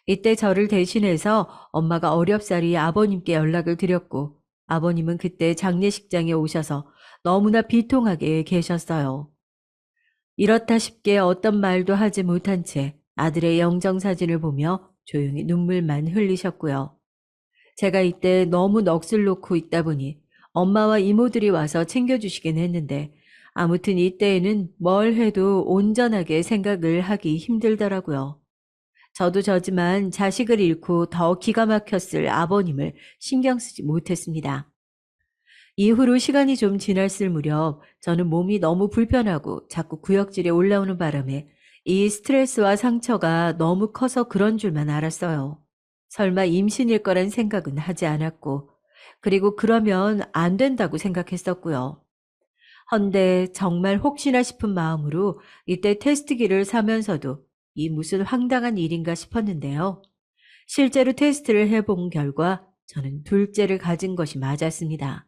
A: 이때 저를 대신해서 엄마가 어렵사리 아버님께 연락을 드렸고 아버님은 그때 장례식장에 오셔서 너무나 비통하게 계셨어요. 이렇다 싶게 어떤 말도 하지 못한 채 아들의 영정사진을 보며 조용히 눈물만 흘리셨고요. 제가 이때 너무 넋을 놓고 있다 보니 엄마와 이모들이 와서 챙겨주시긴 했는데 아무튼 이때에는 뭘 해도 온전하게 생각을 하기 힘들더라고요. 저도 저지만 자식을 잃고 더 기가 막혔을 아버님을 신경 쓰지 못했습니다. 이후로 시간이 좀 지났을 무렵 저는 몸이 너무 불편하고 자꾸 구역질에 올라오는 바람에 이 스트레스와 상처가 너무 커서 그런 줄만 알았어요. 설마 임신일 거란 생각은 하지 않았고, 그리고 그러면 안 된다고 생각했었고요. 헌데 정말 혹시나 싶은 마음으로 이때 테스트기를 사면서도 이 무슨 황당한 일인가 싶었는데요. 실제로 테스트를 해본 결과 저는 둘째를 가진 것이 맞았습니다.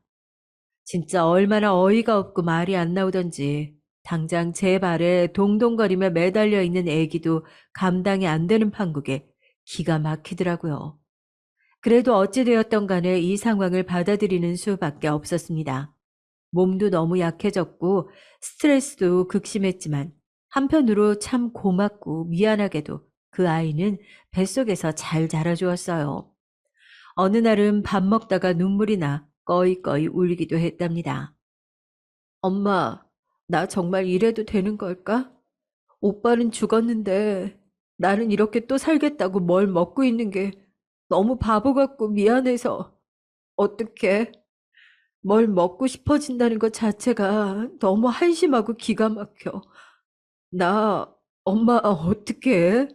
A: 진짜 얼마나 어이가 없고 말이 안 나오던지 당장 제 발에 동동거리며 매달려 있는 애기도 감당이 안 되는 판국에 기가 막히더라고요. 그래도 어찌되었던 간에 이 상황을 받아들이는 수밖에 없었습니다. 몸도 너무 약해졌고 스트레스도 극심했지만 한편으로 참 고맙고 미안하게도 그 아이는 뱃속에서 잘 자라주었어요. 어느 날은 밥 먹다가 눈물이 나 꺼이꺼이 울기도 했답니다. 엄마, 나 정말 이래도 되는 걸까? 오빠는 죽었는데 나는 이렇게 또 살겠다고 뭘 먹고 있는 게 너무 바보 같고 미안해서 어떡해? 뭘 먹고 싶어진다는 것 자체가 너무 한심하고 기가 막혀. 나 엄마 어떡해?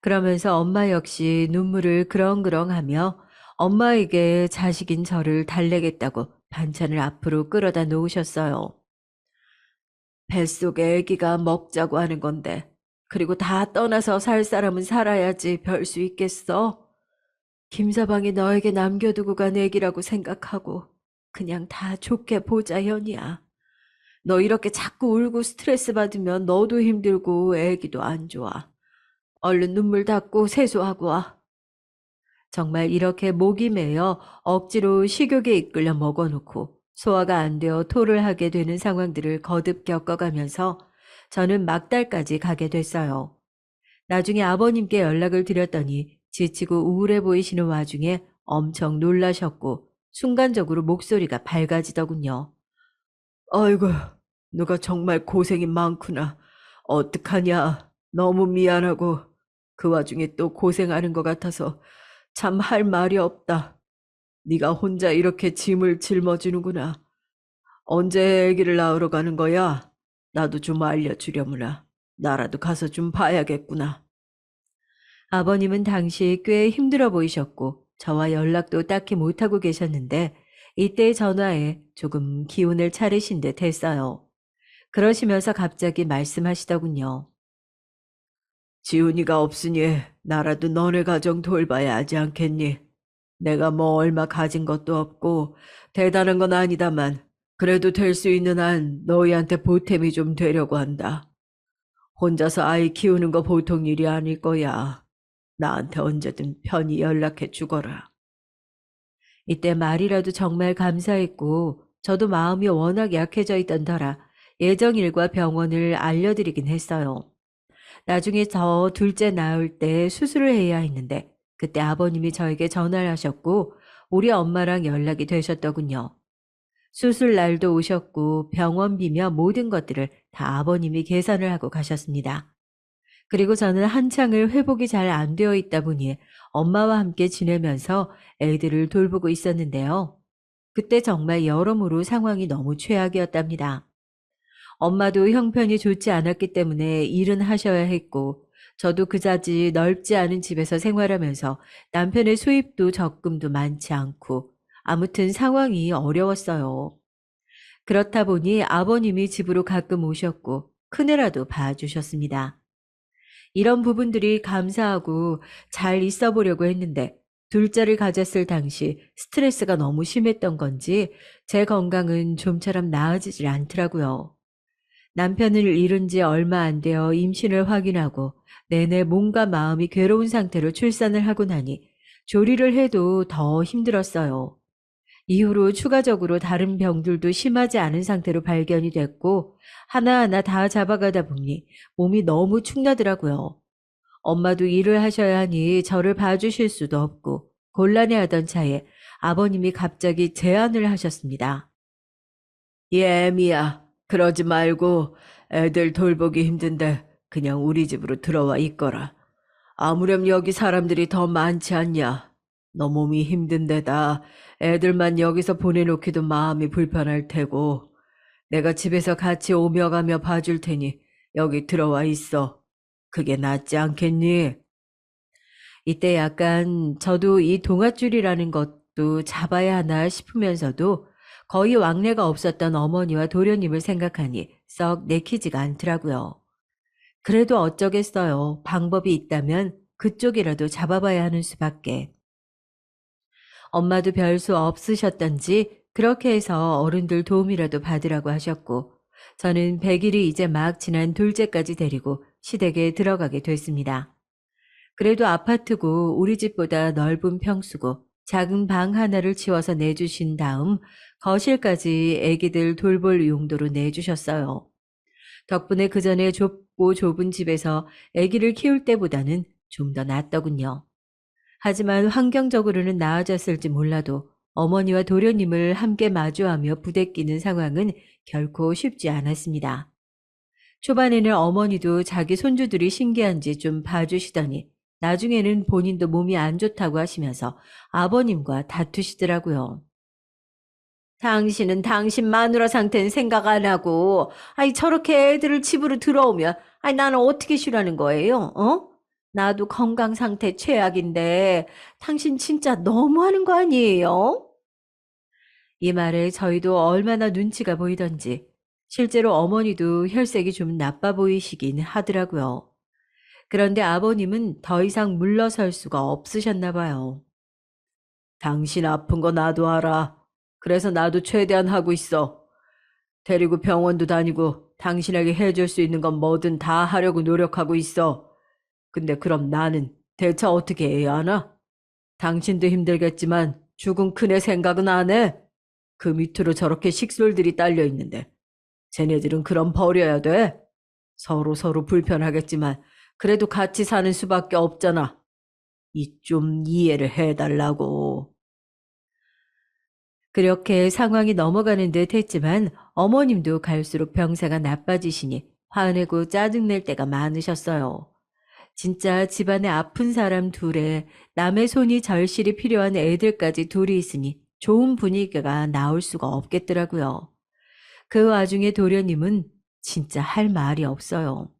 A: 그러면서 엄마 역시 눈물을 그렁그렁하며 엄마에게 자식인 저를 달래겠다고 반찬을 앞으로 끌어다 놓으셨어요. 뱃속에 아기가 먹자고 하는 건데 그리고 다 떠나서 살 사람은 살아야지 별 수 있겠어? 김서방이 너에게 남겨두고 간 애기라고 생각하고 그냥 다 좋게 보자 현이야. 너 이렇게 자꾸 울고 스트레스 받으면 너도 힘들고 애기도 안 좋아. 얼른 눈물 닦고 세수하고 와. 정말 이렇게 목이 메어 억지로 식욕에 이끌려 먹어놓고 소화가 안 되어 토를 하게 되는 상황들을 거듭 겪어가면서 저는 막달까지 가게 됐어요. 나중에 아버님께 연락을 드렸더니 지치고 우울해 보이시는 와중에 엄청 놀라셨고 순간적으로 목소리가 밝아지더군요. 아이고, 너가 정말 고생이 많구나. 어떡하냐. 너무 미안하고 그 와중에 또 고생하는 것 같아서 참 할 말이 없다.
B: 네가 혼자 이렇게 짐을 짊어지는구나. 언제 아기를 낳으러 가는 거야? 나도 좀 알려주려무나. 나라도 가서 좀 봐야겠구나.
A: 아버님은 당시 꽤 힘들어 보이셨고 저와 연락도 딱히 못하고 계셨는데 이때 전화에 조금 기운을 차리신 듯 했어요. 그러시면서 갑자기 말씀하시더군요.
B: 지훈이가 없으니 나라도 너네 가정 돌봐야 하지 않겠니? 내가 뭐 얼마 가진 것도 없고 대단한 건 아니다만 그래도 될 수 있는 한 너희한테 보탬이 좀 되려고 한다. 혼자서 아이 키우는 거 보통 일이 아닐 거야. 나한테 언제든 편히 연락해 주거라.
A: 이때 말이라도 정말 감사했고 저도 마음이 워낙 약해져 있던 터라 예정일과 병원을 알려드리긴 했어요. 나중에 저 둘째 낳을 때 수술을 해야 했는데 그때 아버님이 저에게 전화를 하셨고 우리 엄마랑 연락이 되셨더군요. 수술 날도 오셨고 병원비며 모든 것들을 다 아버님이 계산을 하고 가셨습니다. 그리고 저는 한창을 회복이 잘 안 되어 있다 보니 엄마와 함께 지내면서 애들을 돌보고 있었는데요. 그때 정말 여러모로 상황이 너무 최악이었답니다. 엄마도 형편이 좋지 않았기 때문에 일은 하셔야 했고 저도 그다지 넓지 않은 집에서 생활하면서 남편의 수입도 적금도 많지 않고 아무튼 상황이 어려웠어요. 그렇다 보니 아버님이 집으로 가끔 오셨고 큰애라도 봐주셨습니다. 이런 부분들이 감사하고 잘 있어 보려고 했는데 둘째를 가졌을 당시 스트레스가 너무 심했던 건지 제 건강은 좀처럼 나아지질 않더라고요. 남편을 잃은 지 얼마 안 되어 임신을 확인하고 내내 몸과 마음이 괴로운 상태로 출산을 하고 나니 조리를 해도 더 힘들었어요. 이후로 추가적으로 다른 병들도 심하지 않은 상태로 발견이 됐고 하나하나 다 잡아가다 보니 몸이 너무 축나더라고요. 엄마도 일을 하셔야 하니 저를 봐주실 수도 없고 곤란해하던 차에 아버님이 갑자기 제안을 하셨습니다.
B: 예미야, 그러지 말고 애들 돌보기 힘든데 그냥 우리 집으로 들어와 있거라. 아무렴 여기 사람들이 더 많지 않냐? 너 몸이 힘든데다 애들만 여기서 보내놓기도 마음이 불편할 테고 내가 집에서 같이 오며 가며 봐줄 테니 여기 들어와 있어. 그게 낫지 않겠니?
A: 이때 약간 저도 이 동아줄이라는 것도 잡아야 하나 싶으면서도 거의 왕래가 없었던 어머니와 도련님을 생각하니 썩 내키지가 않더라고요. 그래도 어쩌겠어요. 방법이 있다면 그쪽이라도 잡아봐야 하는 수밖에. 엄마도 별 수 없으셨던지 그렇게 해서 어른들 도움이라도 받으라고 하셨고 저는 100일이 이제 막 지난 둘째까지 데리고 시댁에 들어가게 됐습니다. 그래도 아파트고 우리 집보다 넓은 평수고 작은 방 하나를 치워서 내주신 다음 거실까지 애기들 돌볼 용도로 내주셨어요. 덕분에 그 전에 좁고 좁은 집에서 애기를 키울 때보다는 좀 더 낫더군요. 하지만 환경적으로는 나아졌을지 몰라도 어머니와 도련님을 함께 마주하며 부대끼는 상황은 결코 쉽지 않았습니다. 초반에는 어머니도 자기 손주들이 신기한지 좀 봐주시더니 나중에는 본인도 몸이 안 좋다고 하시면서 아버님과 다투시더라고요. 당신은 당신 마누라 상태는 생각 안 하고, 아이, 저렇게 애들을 집으로 들어오면, 아이, 나는 어떻게 쉬라는 거예요? 어? 나도 건강 상태 최악인데, 당신 진짜 너무하는 거 아니에요? 이 말에 저희도 얼마나 눈치가 보이던지, 실제로 어머니도 혈색이 좀 나빠 보이시긴 하더라고요. 그런데 아버님은 더 이상 물러설 수가 없으셨나 봐요.
B: 당신 아픈 거 나도 알아. 그래서 나도 최대한 하고 있어. 데리고 병원도 다니고 당신에게 해줄 수 있는 건 뭐든 다 하려고 노력하고 있어. 근데 그럼 나는 대체 어떻게 해야 하나? 당신도 힘들겠지만 죽은 큰애 생각은 안 해? 그 밑으로 저렇게 식솔들이 딸려 있는데 쟤네들은 그럼 버려야 돼? 서로 불편하겠지만 그래도 같이 사는 수밖에 없잖아. 이 좀 이해를 해달라고.
A: 그렇게 상황이 넘어가는 듯 했지만 어머님도 갈수록 병사가 나빠지시니 화내고 짜증낼 때가 많으셨어요. 진짜 집안에 아픈 사람 둘에 남의 손이 절실히 필요한 애들까지 둘이 있으니 좋은 분위기가 나올 수가 없겠더라고요. 그 와중에 도련님은 진짜 할 말이 없어요.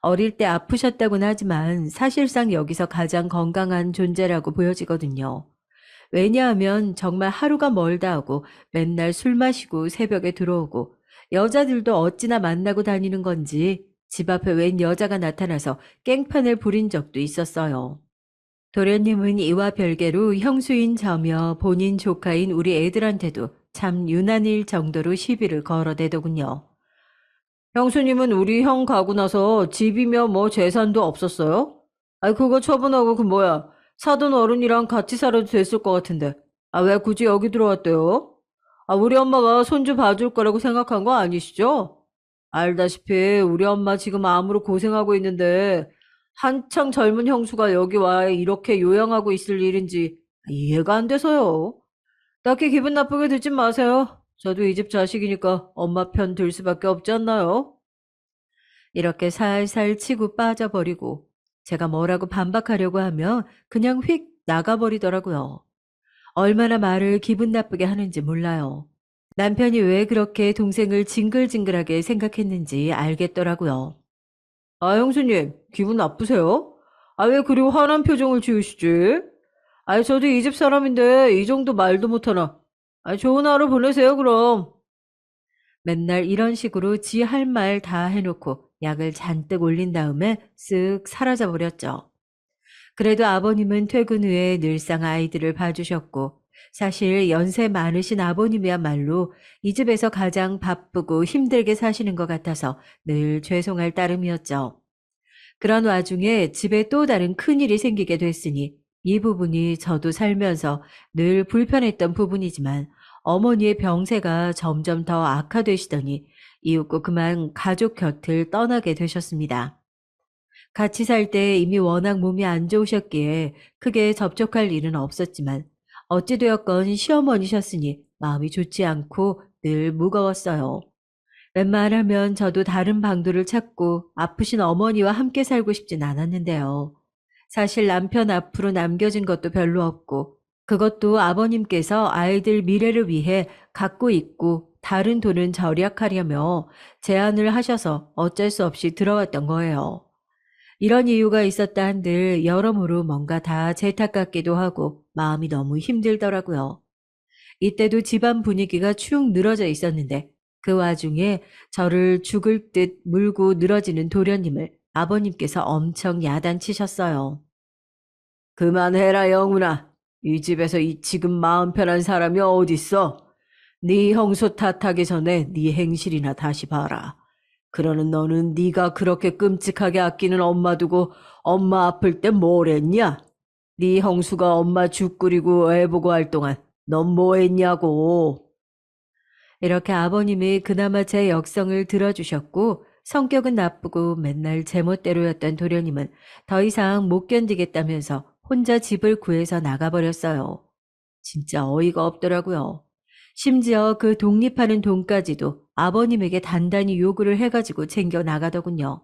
A: 어릴 때 아프셨다고는 하지만 사실상 여기서 가장 건강한 존재라고 보여지거든요. 왜냐하면 정말 하루가 멀다 하고 맨날 술 마시고 새벽에 들어오고 여자들도 어찌나 만나고 다니는 건지 집 앞에 웬 여자가 나타나서 깽판을 부린 적도 있었어요. 도련님은 이와 별개로 형수인 저며 본인 조카인 우리 애들한테도 참 유난일 정도로 시비를 걸어대더군요. 형수님은 우리 형 가고 나서 집이며 뭐 재산도 없었어요? 아이, 그거 처분하고 그 뭐야, 사돈 어른이랑 같이 살아도 됐을 것 같은데. 아, 왜 굳이 여기 들어왔대요? 아, 우리 엄마가 손주 봐줄 거라고 생각한 거 아니시죠? 알다시피 우리 엄마 지금 암으로 고생하고 있는데 한창 젊은 형수가 여기 와 이렇게 요양하고 있을 일인지 이해가 안 돼서요. 딱히 기분 나쁘게 듣지 마세요. 저도 이 집 자식이니까 엄마 편 들 수밖에 없지 않나요? 이렇게 살살 치고 빠져버리고 제가 뭐라고 반박하려고 하면 그냥 휙 나가버리더라고요. 얼마나 말을 기분 나쁘게 하는지 몰라요. 남편이 왜 그렇게 동생을 징글징글하게 생각했는지 알겠더라고요. 아, 형수님, 기분 나쁘세요? 아, 왜 그리 화난 표정을 지으시지? 아, 저도 이 집 사람인데 이 정도 말도 못하나. 아, 좋은 하루 보내세요, 그럼. 맨날 이런 식으로 지 할 말 다 해놓고 약을 잔뜩 올린 다음에 쓱 사라져 버렸죠. 그래도 아버님은 퇴근 후에 늘상 아이들을 봐주셨고, 사실 연세 많으신 아버님이야말로 이 집에서 가장 바쁘고 힘들게 사시는 것 같아서 늘 죄송할 따름이었죠. 그런 와중에 집에 또 다른 큰일이 생기게 됐으니 이 부분이 저도 살면서 늘 불편했던 부분이지만 어머니의 병세가 점점 더 악화되시더니 이윽고 그만 가족 곁을 떠나게 되셨습니다. 같이 살 때 이미 워낙 몸이 안 좋으셨기에 크게 접촉할 일은 없었지만 어찌되었건 시어머니셨으니 마음이 좋지 않고 늘 무거웠어요. 웬만하면 저도 다른 방도를 찾고 아프신 어머니와 함께 살고 싶진 않았는데요. 사실 남편 앞으로 남겨진 것도 별로 없고 그것도 아버님께서 아이들 미래를 위해 갖고 있고 다른 돈은 절약하려며 제안을 하셔서 어쩔 수 없이 들어왔던 거예요. 이런 이유가 있었다 한들 여러모로 뭔가 다 제 탓 같기도 하고 마음이 너무 힘들더라고요. 이때도 집안 분위기가 축 늘어져 있었는데 그 와중에 저를 죽을 듯 물고 늘어지는 도련님을 아버님께서 엄청 야단치셨어요. 그만해라, 영훈아. 이 집에서 이 지금 마음 편한 사람이 어딨어? 네 형수 탓하기 전에 네 행실이나 다시 봐라. 그러는 너는 네가 그렇게 끔찍하게 아끼는 엄마 두고 엄마 아플 때 뭘 했냐? 네 형수가 엄마 죽 끓이고 애 보고 할 동안 넌 뭐 했냐고. 이렇게 아버님이 그나마 제 역성을 들어주셨고 성격은 나쁘고 맨날 제멋대로였던 도련님은 더 이상 못 견디겠다면서 혼자 집을 구해서 나가버렸어요. 진짜 어이가 없더라고요. 심지어 그 독립하는 돈까지도 아버님에게 단단히 요구를 해가지고 챙겨 나가더군요.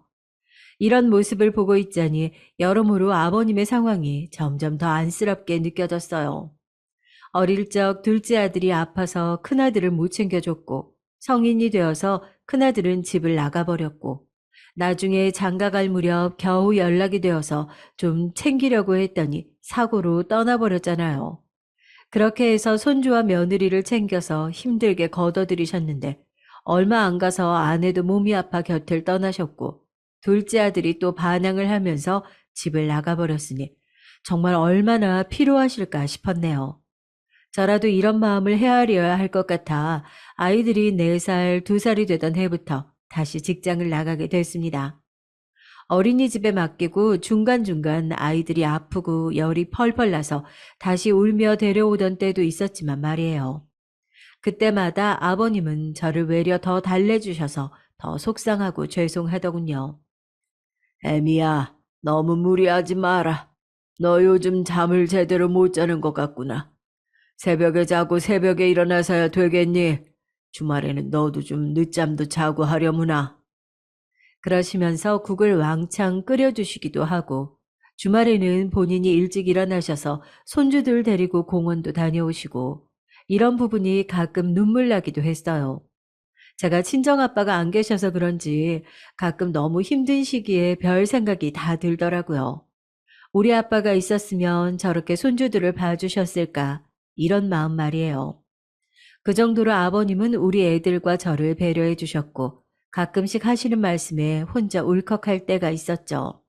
A: 이런 모습을 보고 있자니 여러모로 아버님의 상황이 점점 더 안쓰럽게 느껴졌어요. 어릴 적 둘째 아들이 아파서 큰아들을 못 챙겨줬고 성인이 되어서 큰아들은 집을 나가버렸고 나중에 장가갈 무렵 겨우 연락이 되어서 좀 챙기려고 했더니 사고로 떠나버렸잖아요. 그렇게 해서 손주와 며느리를 챙겨서 힘들게 거둬들이셨는데 얼마 안 가서 아내도 몸이 아파 곁을 떠나셨고 둘째 아들이 또 반항을 하면서 집을 나가버렸으니 정말 얼마나 필요하실까 싶었네요. 저라도 이런 마음을 헤아려야 할 것 같아 아이들이 4살, 2살이 되던 해부터 다시 직장을 나가게 됐습니다. 어린이집에 맡기고 중간중간 아이들이 아프고 열이 펄펄 나서 다시 울며 데려오던 때도 있었지만 말이에요. 그때마다 아버님은 저를 외려 더 달래주셔서 더 속상하고 죄송하더군요. 애미야, 너무 무리하지 마라. 너 요즘 잠을 제대로 못 자는 것 같구나. 새벽에 자고 새벽에 일어나서야 되겠니? 주말에는 너도 좀 늦잠도 자고 하려무나. 그러시면서 국을 왕창 끓여주시기도 하고, 주말에는 본인이 일찍 일어나셔서 손주들 데리고 공원도 다녀오시고, 이런 부분이 가끔 눈물 나기도 했어요. 제가 친정아빠가 안 계셔서 그런지 가끔 너무 힘든 시기에 별 생각이 다 들더라고요. 우리 아빠가 있었으면 저렇게 손주들을 봐주셨을까, 이런 마음 말이에요. 그 정도로 아버님은 우리 애들과 저를 배려해 주셨고, 가끔씩 하시는 말씀에 혼자 울컥할 때가 있었죠.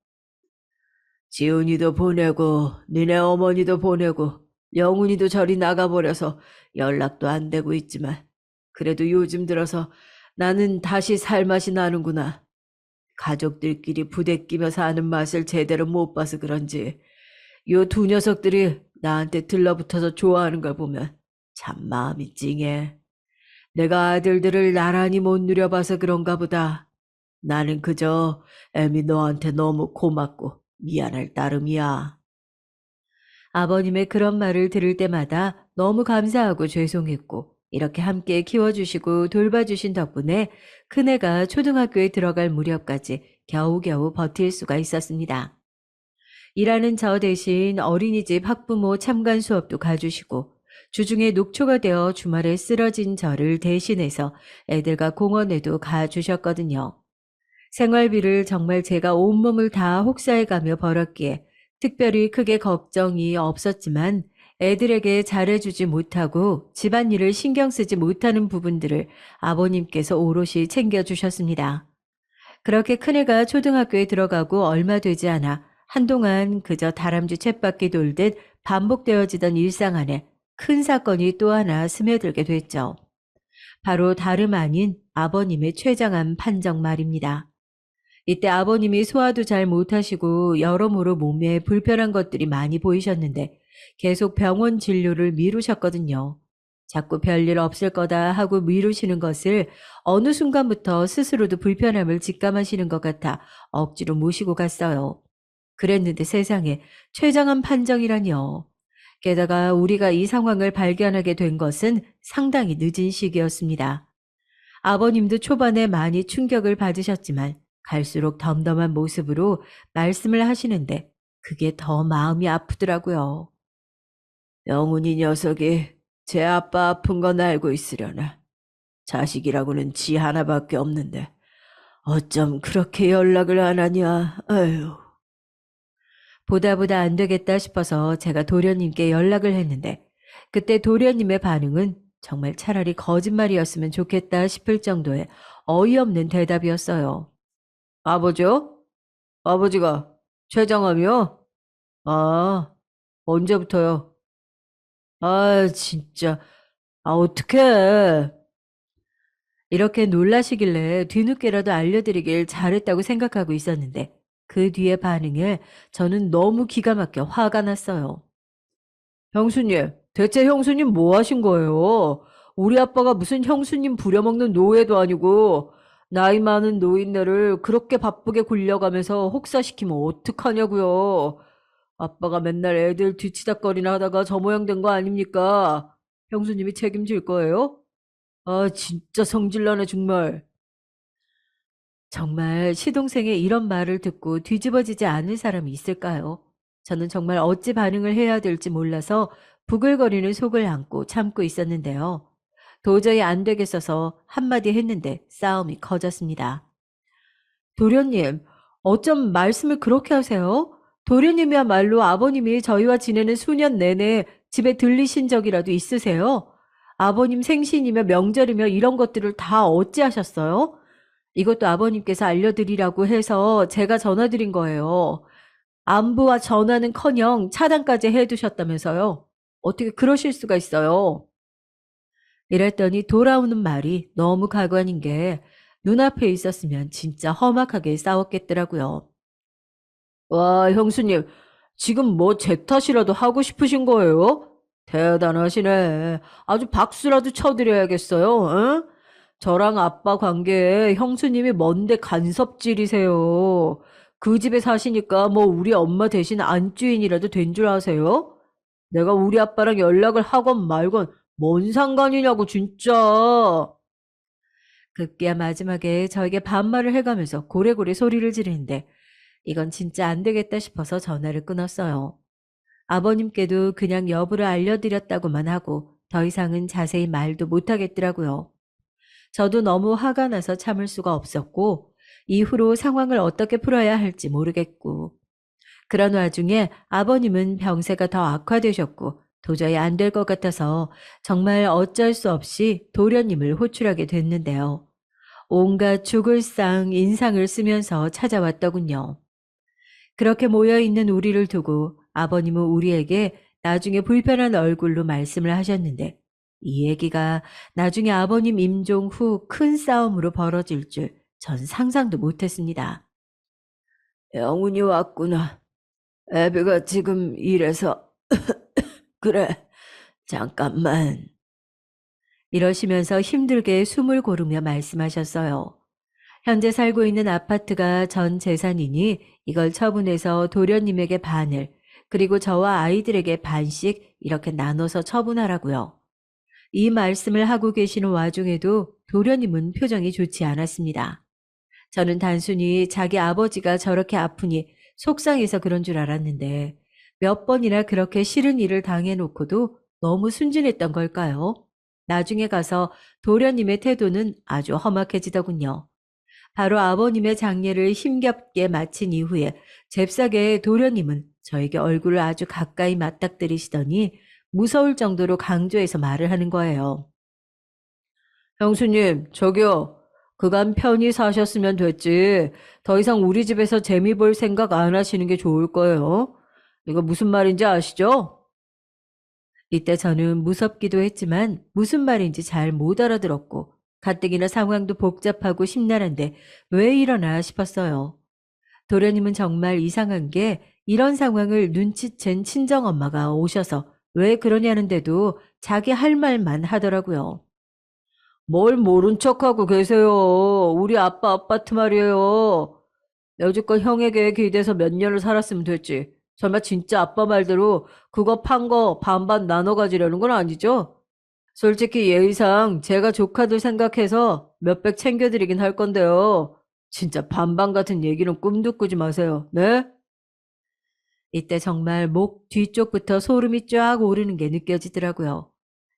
B: 지훈이도 보내고 니네 어머니도 보내고 영훈이도 저리 나가버려서 연락도 안 되고 있지만 그래도 요즘 들어서 나는 다시 살맛이 나는구나. 가족들끼리 부대끼며 사는 맛을 제대로 못 봐서 그런지 요 두 녀석들이 나한테 들러붙어서 좋아하는 걸 보면 참 마음이 찡해. 내가 아들들을 나란히 못 누려봐서 그런가 보다. 나는 그저 애미 너한테 너무 고맙고 미안할 따름이야.
A: 아버님의 그런 말을 들을 때마다 너무 감사하고 죄송했고, 이렇게 함께 키워주시고 돌봐주신 덕분에 큰애가 초등학교에 들어갈 무렵까지 겨우겨우 버틸 수가 있었습니다. 일하는 저 대신 어린이집 학부모 참관 수업도 가주시고, 주중에 녹초가 되어 주말에 쓰러진 저를 대신해서 애들과 공원에도 가주셨거든요. 생활비를 정말 제가 온몸을 다 혹사해가며 벌었기에 특별히 크게 걱정이 없었지만, 애들에게 잘해주지 못하고 집안일을 신경 쓰지 못하는 부분들을 아버님께서 오롯이 챙겨주셨습니다. 그렇게 큰애가 초등학교에 들어가고 얼마 되지 않아 한동안 그저 다람쥐 쳇바퀴 돌듯 반복되어지던 일상 안에 큰 사건이 또 하나 스며들게 됐죠. 바로 다름 아닌 아버님의 췌장암 판정 말입니다. 이때 아버님이 소화도 잘 못하시고 여러모로 몸에 불편한 것들이 많이 보이셨는데 계속 병원 진료를 미루셨거든요. 자꾸 별일 없을 거다 하고 미루시는 것을 어느 순간부터 스스로도 불편함을 직감하시는 것 같아 억지로 모시고 갔어요. 그랬는데 세상에 췌장암 판정이라뇨. 게다가 우리가 이 상황을 발견하게 된 것은 상당히 늦은 시기였습니다. 아버님도 초반에 많이 충격을 받으셨지만 갈수록 덤덤한 모습으로 말씀을 하시는데 그게 더 마음이 아프더라고요.
B: 영훈이 녀석이 제 아빠 아픈 건 알고 있으려나. 자식이라고는 지 하나밖에 없는데 어쩜 그렇게 연락을 안 하냐. 아유.
A: 보다 안 되겠다 싶어서 제가 도련님께 연락을 했는데 그때 도련님의 반응은 정말 차라리 거짓말이었으면 좋겠다 싶을 정도의 어이없는 대답이었어요.
B: 아버지요? 아버지가 췌장암이요? 아, 언제부터요? 아, 진짜. 아, 어떡해.
A: 이렇게 놀라시길래 뒤늦게라도 알려드리길 잘했다고 생각하고 있었는데 그 뒤의 반응에 저는 너무 기가 막혀 화가 났어요.
B: 형수님, 대체 형수님 뭐 하신 거예요? 우리 아빠가 무슨 형수님 부려먹는 노예도 아니고 나이 많은 노인네를 그렇게 바쁘게 굴려가면서 혹사시키면 어떡하냐고요. 아빠가 맨날 애들 뒤치다꺼리나 하다가 저 모양 된 거 아닙니까? 형수님이 책임질 거예요? 아, 진짜 성질나네, 정말.
A: 정말 시동생의 이런 말을 듣고 뒤집어지지 않을 사람이 있을까요? 저는 정말 어찌 반응을 해야 될지 몰라서 부글거리는 속을 안고 참고 있었는데요. 도저히 안 되겠어서 한마디 했는데 싸움이 커졌습니다. 도련님, 어쩜 말씀을 그렇게 하세요? 도련님이야말로 아버님이 저희와 지내는 수년 내내 집에 들리신 적이라도 있으세요? 아버님 생신이며 명절이며 이런 것들을 다 어찌하셨어요? 이것도 아버님께서 알려드리라고 해서 제가 전화드린 거예요. 안부와 전화는커녕 차단까지 해두셨다면서요. 어떻게 그러실 수가 있어요? 이랬더니 돌아오는 말이 너무 가관인 게 눈앞에 있었으면 진짜 험악하게 싸웠겠더라고요.
B: 와, 형수님, 지금 뭐 제 탓이라도 하고 싶으신 거예요? 대단하시네. 아주 박수라도 쳐드려야겠어요, 응? 저랑 아빠 관계에 형수님이 뭔데 간섭질이세요. 그 집에 사시니까 뭐 우리 엄마 대신 안주인이라도 된 줄 아세요? 내가 우리 아빠랑 연락을 하건 말건 뭔 상관이냐고, 진짜.
A: 급기야 마지막에 저에게 반말을 해가면서 고래고래 소리를 지르는데 이건 진짜 안 되겠다 싶어서 전화를 끊었어요. 아버님께도 그냥 여부를 알려드렸다고만 하고 더 이상은 자세히 말도 못하겠더라고요. 저도 너무 화가 나서 참을 수가 없었고 이후로 상황을 어떻게 풀어야 할지 모르겠고 그런 와중에 아버님은 병세가 더 악화되셨고 도저히 안 될 것 같아서 정말 어쩔 수 없이 도련님을 호출하게 됐는데요. 온갖 죽을 상 인상을 쓰면서 찾아왔더군요. 그렇게 모여있는 우리를 두고 아버님은 우리에게 나중에 불편한 얼굴로 말씀을 하셨는데 이 얘기가 나중에 아버님 임종 후 큰 싸움으로 벌어질 줄 전 상상도 못했습니다.
B: 영훈이 왔구나. 애비가 지금 이래서 그래. 잠깐만.
A: 이러시면서 힘들게 숨을 고르며 말씀하셨어요. 현재 살고 있는 아파트가 전 재산이니 이걸 처분해서 도련님에게 반을, 그리고 저와 아이들에게 반씩 이렇게 나눠서 처분하라고요. 이 말씀을 하고 계시는 와중에도 도련님은 표정이 좋지 않았습니다. 저는 단순히 자기 아버지가 저렇게 아프니 속상해서 그런 줄 알았는데 몇 번이나 그렇게 싫은 일을 당해놓고도 너무 순진했던 걸까요? 나중에 가서 도련님의 태도는 아주 험악해지더군요. 바로 아버님의 장례를 힘겹게 마친 이후에 잽싸게 도련님은 저에게 얼굴을 아주 가까이 맞닥뜨리시더니 무서울 정도로 강조해서 말을 하는 거예요.
B: 형수님, 저기요. 그간 편히 사셨으면 됐지. 더 이상 우리 집에서 재미 볼 생각 안 하시는 게 좋을 거예요. 이거 무슨 말인지 아시죠?
A: 이때 저는 무섭기도 했지만 무슨 말인지 잘 못 알아들었고 가뜩이나 상황도 복잡하고 심란한데 왜 이러나 싶었어요. 도련님은 정말 이상한 게 이런 상황을 눈치챈 친정엄마가 오셔서 왜 그러냐는데도 자기 할 말만 하더라고요.
B: 뭘 모른 척하고 계세요. 우리 아빠 아파트 말이에요. 여지껏 형에게 기대서 몇 년을 살았으면 됐지. 설마 진짜 아빠 말대로 그거 판 거 반반 나눠 가지려는 건 아니죠? 솔직히 예의상 제가 조카들 생각해서 몇백 챙겨드리긴 할 건데요. 진짜 반반 같은 얘기는 꿈도 꾸지 마세요. 네?
A: 이때 정말 목 뒤쪽부터 소름이 쫙 오르는 게 느껴지더라고요.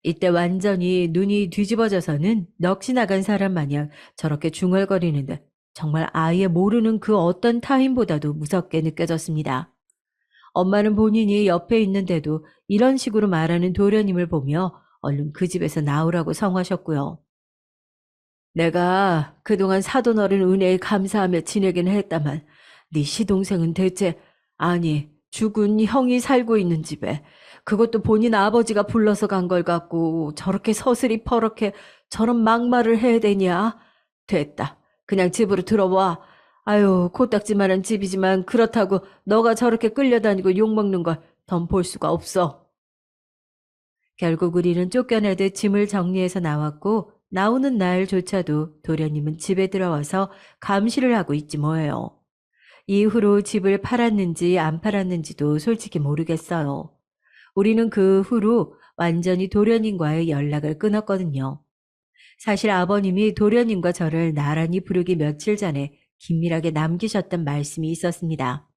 A: 이때 완전히 눈이 뒤집어져서는 넋이 나간 사람 마냥 저렇게 중얼거리는데 정말 아예 모르는 그 어떤 타인보다도 무섭게 느껴졌습니다. 엄마는 본인이 옆에 있는데도 이런 식으로 말하는 도련님을 보며 얼른 그 집에서 나오라고 성하셨고요. 내가 그동안 사돈 어른 은혜에 감사하며 지내긴 했다만 네 시동생은 대체 아니 죽은 형이 살고 있는 집에 그것도 본인 아버지가 불러서 간 걸 갖고 저렇게 서슬이 퍼렇게 저런 막말을 해야 되냐? 됐다. 그냥 집으로 들어와. 아유 코딱지만한 집이지만 그렇다고 너가 저렇게 끌려다니고 욕먹는 걸 덤볼 수가 없어. 결국 우리는 쫓겨나듯 짐을 정리해서 나왔고 나오는 날조차도 도련님은 집에 들어와서 감시를 하고 있지 뭐예요. 이후로 집을 팔았는지 안 팔았는지도 솔직히 모르겠어요. 우리는 그 후로 완전히 도련님과의 연락을 끊었거든요. 사실 아버님이 도련님과 저를 나란히 부르기 며칠 전에 긴밀하게 남기셨던 말씀이 있었습니다.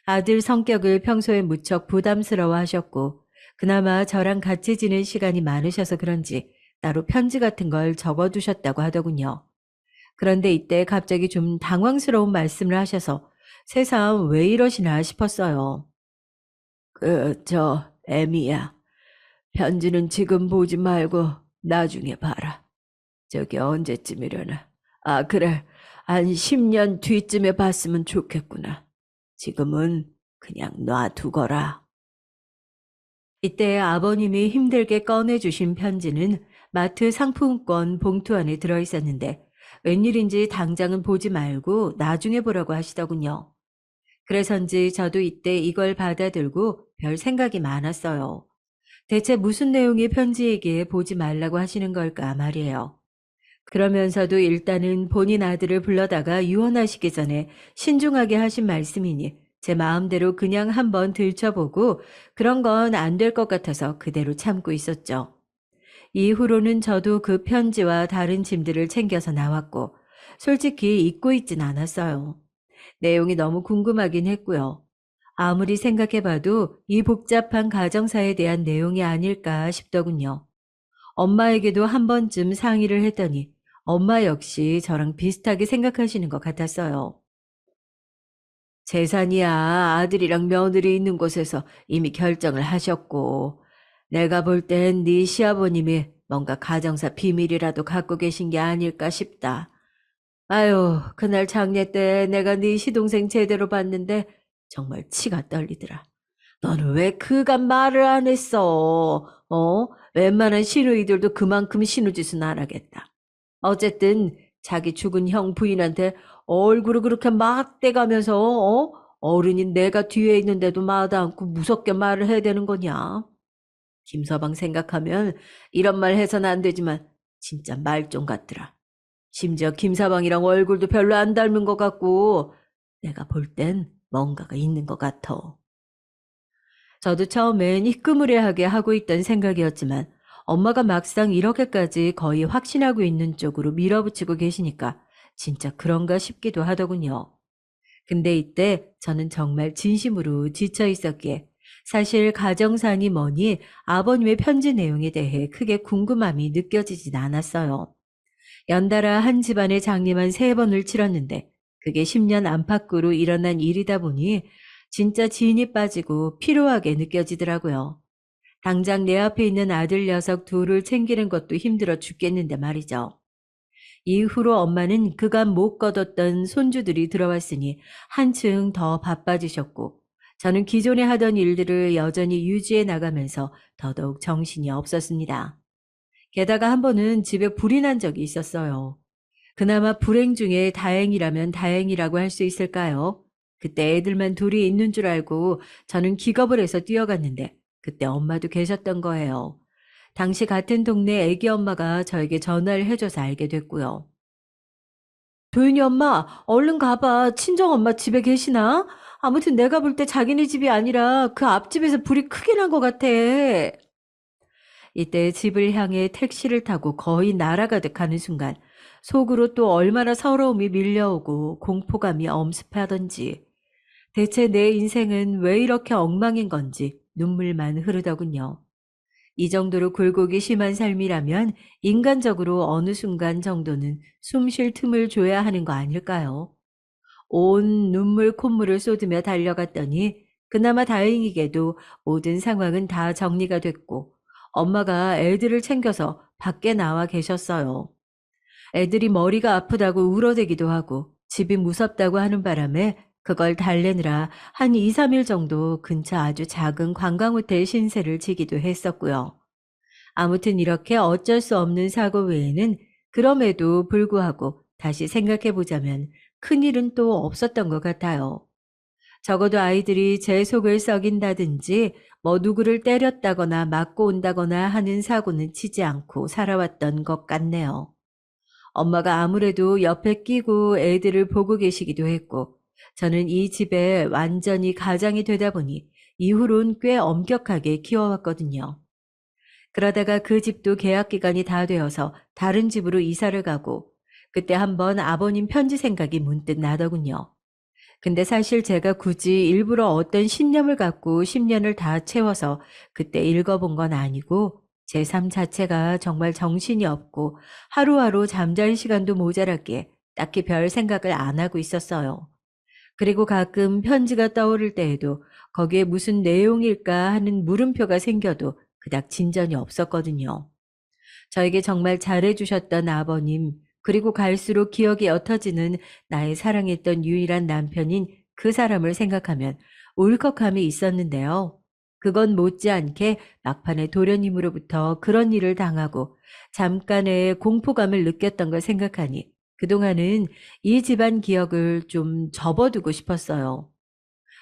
A: 아들 성격을 평소에 무척 부담스러워 하셨고 그나마 저랑 같이 지낸 시간이 많으셔서 그런지 따로 편지 같은 걸 적어두셨다고 하더군요. 그런데 이때 갑자기 좀 당황스러운 말씀을 하셔서 세상 왜 이러시나 싶었어요.
B: 애미야. 편지는 지금 보지 말고 나중에 봐라. 저기 언제쯤이려나. 아, 그래. 한 10년 뒤쯤에 봤으면 좋겠구나. 지금은 그냥 놔두거라.
A: 이때 아버님이 힘들게 꺼내주신 편지는 마트 상품권 봉투 안에 들어있었는데 웬일인지 당장은 보지 말고 나중에 보라고 하시더군요. 그래서인지 저도 이때 이걸 받아들고 별 생각이 많았어요. 대체 무슨 내용의 편지이기에 보지 말라고 하시는 걸까 말이에요. 그러면서도 일단은 본인 아들을 불러다가 유언하시기 전에 신중하게 하신 말씀이니 제 마음대로 그냥 한번 들춰보고 그런 건 안 될 것 같아서 그대로 참고 있었죠. 이후로는 저도 그 편지와 다른 짐들을 챙겨서 나왔고, 솔직히 잊고 있진 않았어요. 내용이 너무 궁금하긴 했고요. 아무리 생각해봐도 이 복잡한 가정사에 대한 내용이 아닐까 싶더군요. 엄마에게도 한 번쯤 상의를 했더니 엄마 역시 저랑 비슷하게 생각하시는 것 같았어요. 재산이야 아들이랑 며느리 있는 곳에서 이미 결정을 하셨고 내가 볼 땐 네 시아버님이 뭔가 가정사 비밀이라도 갖고 계신 게 아닐까 싶다. 아유 그날 장례 때 내가 네 시동생 제대로 봤는데 정말 치가 떨리더라. 너는 왜 그간 말을 안 했어? 웬만한 시누이들도 그만큼 시누짓은 안 하겠다. 어쨌든 자기 죽은 형 부인한테 얼굴을 그렇게 막 떼가면서 어른인 내가 뒤에 있는데도 마다 않고 무섭게 말을 해야 되는 거냐? 김서방 생각하면 이런 말 해서는 안 되지만 진짜 말종 같더라. 심지어 김서방이랑 얼굴도 별로 안 닮은 것 같고 내가 볼 땐 뭔가가 있는 것 같아. 저도 처음엔 희끄무레하게 하고 있던 생각이었지만 엄마가 막상 이렇게까지 거의 확신하고 있는 쪽으로 밀어붙이고 계시니까 진짜 그런가 싶기도 하더군요. 근데 이때 저는 정말 진심으로 지쳐 있었기에 사실 가정사니 뭐니 아버님의 편지 내용에 대해 크게 궁금함이 느껴지진 않았어요. 연달아 한 집안의 장례만 3번을 치렀는데 그게 10년 안팎으로 일어난 일이다 보니 진짜 진이 빠지고 피로하게 느껴지더라고요. 당장 내 앞에 있는 아들 녀석 둘을 챙기는 것도 힘들어 죽겠는데 말이죠. 이후로 엄마는 그간 못 거뒀던 손주들이 들어왔으니 한층 더 바빠지셨고 저는 기존에 하던 일들을 여전히 유지해 나가면서 더더욱 정신이 없었습니다. 게다가 한 번은 집에 불이 난 적이 있었어요. 그나마 불행 중에 다행이라면 다행이라고 할 수 있을까요? 그때 애들만 둘이 있는 줄 알고 저는 기겁을 해서 뛰어갔는데 그때 엄마도 계셨던 거예요. 당시 같은 동네 애기 엄마가 저에게 전화를 해줘서 알게 됐고요. 도윤이 엄마, 얼른 가봐. 친정엄마 집에 계시나? 아무튼 내가 볼 때 자기네 집이 아니라 그 앞집에서 불이 크게 난 것 같아. 이때 집을 향해 택시를 타고 거의 날아가듯 가는 순간 속으로 또 얼마나 서러움이 밀려오고 공포감이 엄습하던지 대체 내 인생은 왜 이렇게 엉망인 건지 눈물만 흐르더군요. 이 정도로 굴곡이 심한 삶이라면 인간적으로 어느 순간 정도는 숨쉴 틈을 줘야 하는 거 아닐까요? 온 눈물 콧물을 쏟으며 달려갔더니 그나마 다행히게도 모든 상황은 다 정리가 됐고 엄마가 애들을 챙겨서 밖에 나와 계셨어요. 애들이 머리가 아프다고 울어대기도 하고 집이 무섭다고 하는 바람에 그걸 달래느라 한 2, 3일 정도 근처 아주 작은 관광호텔 신세를 지기도 했었고요. 아무튼 이렇게 어쩔 수 없는 사고 외에는 그럼에도 불구하고 다시 생각해보자면 큰일은 또 없었던 것 같아요. 적어도 아이들이 제 속을 썩인다든지 뭐 누구를 때렸다거나 맞고 온다거나 하는 사고는 치지 않고 살아왔던 것 같네요. 엄마가 아무래도 옆에 끼고 애들을 보고 계시기도 했고 저는 이 집에 완전히 가장이 되다 보니 이후론 꽤 엄격하게 키워왔거든요. 그러다가 그 집도 계약 기간이 다 되어서 다른 집으로 이사를 가고 그때 한번 아버님 편지 생각이 문득 나더군요. 근데 사실 제가 굳이 일부러 어떤 신념을 갖고 10년을 다 채워서 그때 읽어본 건 아니고 제 삶 자체가 정말 정신이 없고 하루하루 잠잘 시간도 모자랐기에 딱히 별 생각을 안 하고 있었어요. 그리고 가끔 편지가 떠오를 때에도 거기에 무슨 내용일까 하는 물음표가 생겨도 그닥 진전이 없었거든요. 저에게 정말 잘해주셨던 아버님, 그리고 갈수록 기억이 옅어지는 나의 사랑했던 유일한 남편인 그 사람을 생각하면 울컥함이 있었는데요. 그건 못지않게 막판에 도련님으로부터 그런 일을 당하고 잠깐의 공포감을 느꼈던 걸 생각하니 그동안은 이 집안 기억을 좀 접어두고 싶었어요.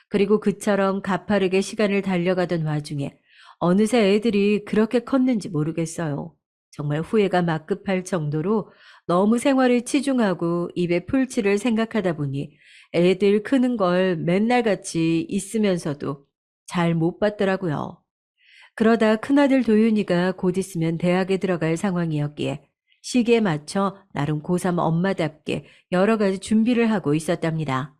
A: 그리고 그처럼 가파르게 시간을 달려가던 와중에 어느새 애들이 그렇게 컸는지 모르겠어요. 정말 후회가 막급할 정도로 너무 생활에 치중하고 입에 풀칠을 생각하다 보니 애들 크는 걸 맨날 같이 있으면서도 잘 못 봤더라고요. 그러다 큰아들 도윤이가 곧 있으면 대학에 들어갈 상황이었기에 시기에 맞춰 나름 고3 엄마답게 여러 가지 준비를 하고 있었답니다.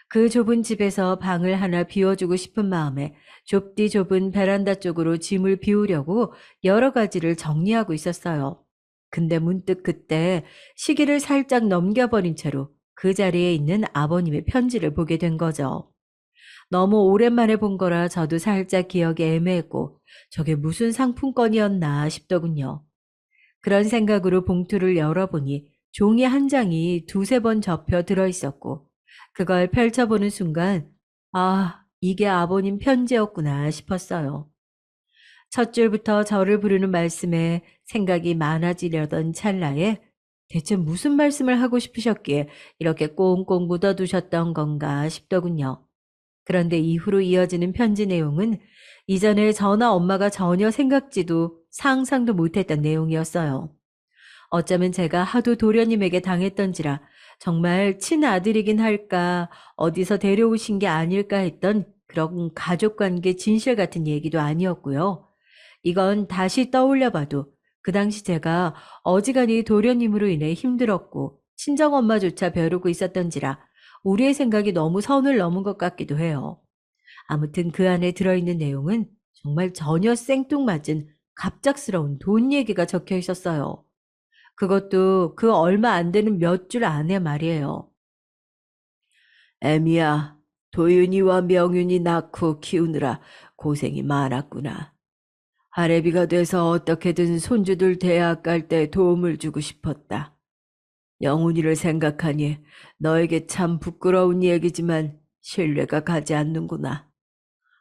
A: 그 좁은 집에서 방을 하나 비워주고 싶은 마음에 좁디 좁은 베란다 쪽으로 짐을 비우려고 여러 가지를 정리하고 있었어요. 근데 문득 그때 시기를 살짝 넘겨버린 채로 그 자리에 있는 아버님의 편지를 보게 된 거죠. 너무 오랜만에 본 거라 저도 살짝 기억이 애매했고 저게 무슨 상품권이었나 싶더군요. 그런 생각으로 봉투를 열어보니 종이 한 장이 두세 번 접혀 들어있었고 그걸 펼쳐보는 순간 아, 이게 아버님 편지였구나 싶었어요. 첫 줄부터 저를 부르는 말씀에 생각이 많아지려던 찰나에 대체 무슨 말씀을 하고 싶으셨기에 이렇게 꽁꽁 묻어두셨던 건가 싶더군요. 그런데 이후로 이어지는 편지 내용은 이전에 저나 엄마가 전혀 생각지도 상상도 못했던 내용이었어요. 어쩌면 제가 하도 도련님에게 당했던지라 정말 친아들이긴 할까 어디서 데려오신 게 아닐까 했던 그런 가족관계 진실 같은 얘기도 아니었고요. 이건 다시 떠올려봐도 그 당시 제가 어지간히 도련님으로 인해 힘들었고 친정엄마조차 벼르고 있었던지라 우리의 생각이 너무 선을 넘은 것 같기도 해요. 아무튼 그 안에 들어있는 내용은 정말 전혀 생뚱맞은 갑작스러운 돈 얘기가 적혀 있었어요. 그것도 그 얼마 안 되는 몇 줄 안에 말이에요. 애미야, 도윤이와 명윤이 낳고 키우느라 고생이 많았구나. 할애비가 돼서 어떻게든 손주들 대학 갈 때 도움을 주고 싶었다. 영훈이를 생각하니 너에게 참 부끄러운 얘기지만 신뢰가 가지 않는구나.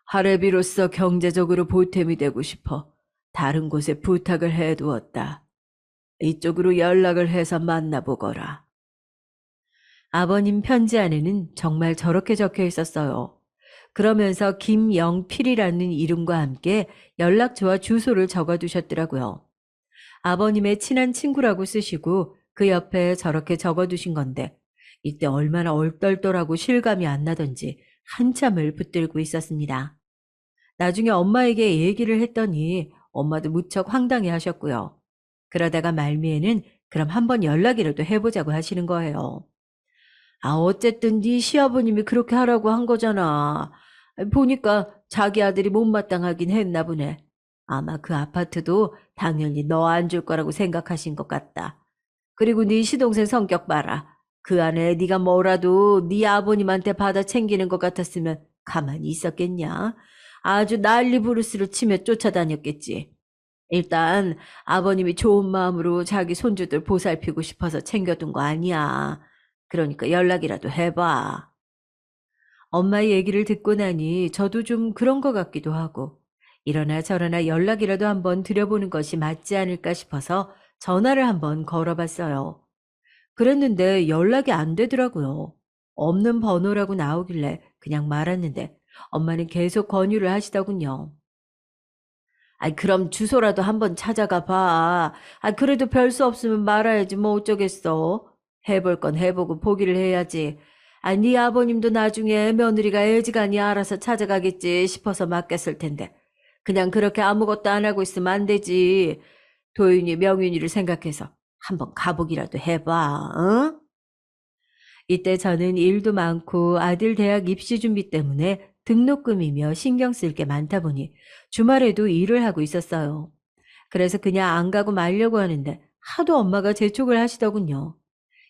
A: 할애비로서 경제적으로 보탬이 되고 싶어 다른 곳에 부탁을 해두었다. 이쪽으로 연락을 해서 만나보거라. 아버님 편지 안에는 정말 저렇게 적혀 있었어요. 그러면서 김영필이라는 이름과 함께 연락처와 주소를 적어두셨더라고요. 아버님의 친한 친구라고 쓰시고 그 옆에 저렇게 적어두신 건데 이때 얼마나 얼떨떨하고 실감이 안 나던지 한참을 붙들고 있었습니다. 나중에 엄마에게 얘기를 했더니 엄마도 무척 황당해 하셨고요. 그러다가 말미에는 그럼 한번 연락이라도 해보자고 하시는 거예요. 아, 어쨌든 네 시아버님이 그렇게 하라고 한 거잖아. 보니까 자기 아들이 못마땅하긴 했나 보네. 아마 그 아파트도 당연히 너 안 줄 거라고 생각하신 것 같다. 그리고 네 시동생 성격 봐라. 그 안에 네가 뭐라도 네 아버님한테 받아 챙기는 것 같았으면 가만히 있었겠냐? 아주 난리 부르스를 치며 쫓아다녔겠지. 일단 아버님이 좋은 마음으로 자기 손주들 보살피고 싶어서 챙겨둔 거 아니야. 그러니까 연락이라도 해봐. 엄마 얘기를 듣고 나니 저도 좀 그런 것 같기도 하고 이러나 저러나 연락이라도 한번 드려보는 것이 맞지 않을까 싶어서 전화를 한번 걸어봤어요. 그랬는데 연락이 안 되더라고요. 없는 번호라고 나오길래 그냥 말았는데 엄마는 계속 권유를 하시더군요. 아이, 그럼 주소라도 한번 찾아가 봐. 아, 그래도 별 수 없으면 말아야지 뭐 어쩌겠어. 해볼 건 해보고 포기를 해야지. 아, 네 아버님도 나중에 며느리가 애지간히 알아서 찾아가겠지 싶어서 맡겼을 텐데. 그냥 그렇게 아무것도 안 하고 있으면 안 되지. 도윤이 명윤이를 생각해서 한번 가보기라도 해봐. 응? 이때 저는 일도 많고 아들 대학 입시 준비 때문에 등록금이며 신경 쓸 게 많다 보니 주말에도 일을 하고 있었어요. 그래서 그냥 안 가고 말려고 하는데 하도 엄마가 재촉을 하시더군요.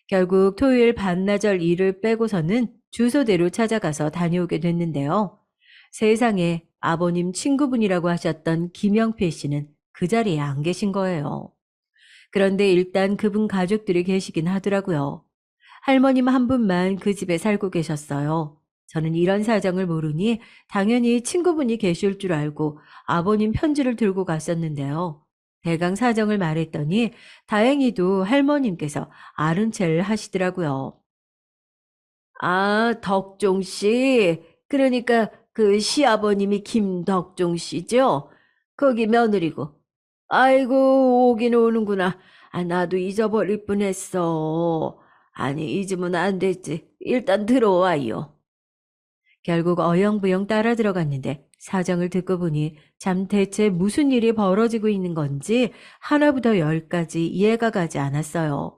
A: 결국 토요일 반나절 일을 빼고서는 주소대로 찾아가서 다녀오게 됐는데요. 세상에 아버님 친구분이라고 하셨던 김영필 씨는 그 자리에 안 계신 거예요. 그런데 일단 그분 가족들이 계시긴 하더라고요. 할머님 한 분만 그 집에 살고 계셨어요. 저는 이런 사정을 모르니 당연히 친구분이 계실 줄 알고 아버님 편지를 들고 갔었는데요. 대강 사정을 말했더니 다행히도 할머님께서 아는 체를 하시더라고요. 아, 덕종 씨. 그러니까 그 시아버님이 김덕종 씨죠? 거기 며느리고. 아이고, 오긴 오는구나. 아, 나도 잊어버릴 뻔했어. 아니, 잊으면 안 되지. 일단 들어와요. 결국 어영부영 따라 들어갔는데 사정을 듣고 보니 참 대체 무슨 일이 벌어지고 있는 건지 하나부터 열까지 이해가 가지 않았어요.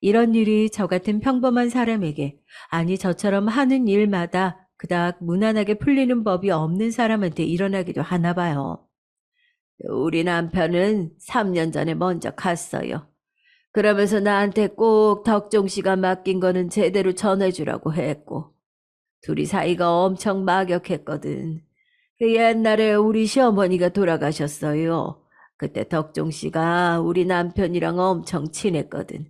A: 이런 일이 저 같은 평범한 사람에게, 아니 저처럼 하는 일마다 그닥 무난하게 풀리는 법이 없는 사람한테 일어나기도 하나 봐요. 우리 남편은 3년 전에 먼저 갔어요. 그러면서 나한테 꼭 덕종 씨가 맡긴 거는 제대로 전해주라고 했고, 둘이 사이가 엄청 막역했거든. 그 옛날에 우리 시어머니가 돌아가셨어요. 그때 덕종 씨가 우리 남편이랑 엄청 친했거든.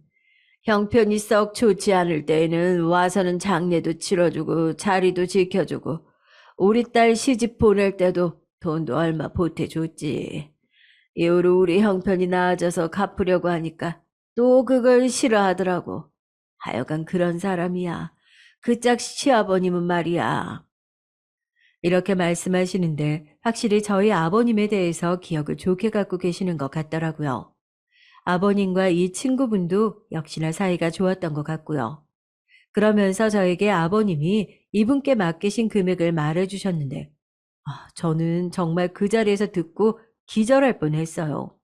A: 형편이 썩 좋지 않을 때에는 와서는 장례도 치러주고 자리도 지켜주고 우리 딸 시집 보낼 때도 돈도 얼마 보태줬지. 이후로 우리 형편이 나아져서 갚으려고 하니까 또 그걸 싫어하더라고. 하여간 그런 사람이야. 그 짝 시아버님은 말이야. 이렇게 말씀하시는데 확실히 저희 아버님에 대해서 기억을 좋게 갖고 계시는 것 같더라고요. 아버님과 이 친구분도 역시나 사이가 좋았던 것 같고요. 그러면서 저에게 아버님이 이분께 맡기신 금액을 말해주셨는데, 저는 정말 그 자리에서 듣고 기절할 뻔했어요.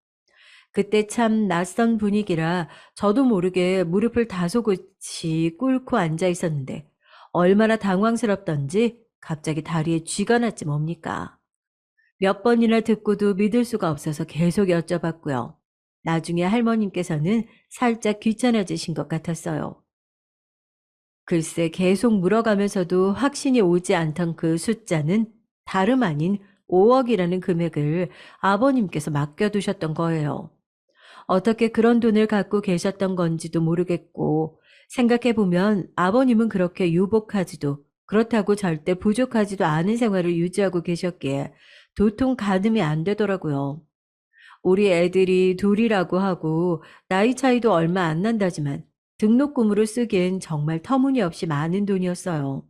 A: 그때 참 낯선 분위기라 저도 모르게 무릎을 다소곳이 꿇고 앉아 있었는데, 얼마나 당황스럽던지 갑자기 다리에 쥐가 났지 뭡니까. 몇 번이나 듣고도 믿을 수가 없어서 계속 여쭤봤고요. 나중에 할머님께서는 살짝 귀찮아지신 것 같았어요. 글쎄 계속 물어가면서도 확신이 오지 않던 그 숫자는 다름 아닌 5억이라는 금액을 아버님께서 맡겨두셨던 거예요. 어떻게 그런 돈을 갖고 계셨던 건지도 모르겠고, 생각해보면 아버님은 그렇게 유복하지도, 그렇다고 절대 부족하지도 않은 생활을 유지하고 계셨기에 도통 가늠이 안 되더라고요. 우리 애들이 둘이라고 하고 나이 차이도 얼마 안 난다지만 등록금으로 쓰기엔 정말 터무니없이 많은 돈이었어요.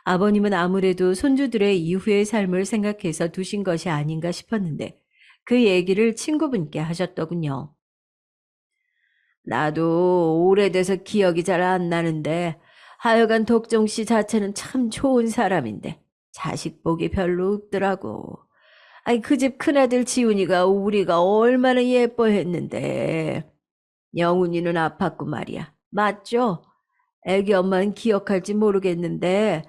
A: 아버님은 아무래도 손주들의 이후의 삶을 생각해서 두신 것이 아닌가 싶었는데 그 얘기를 친구분께 하셨더군요. 나도 오래돼서 기억이 잘 안 나는데 하여간 독종 씨 자체는 참 좋은 사람인데 자식 복이 별로 없더라고. 아니 그 집 큰아들 지훈이가 우리가 얼마나 예뻐했는데. 영훈이는 아팠고 말이야. 맞죠? 애기 엄마는 기억할지 모르겠는데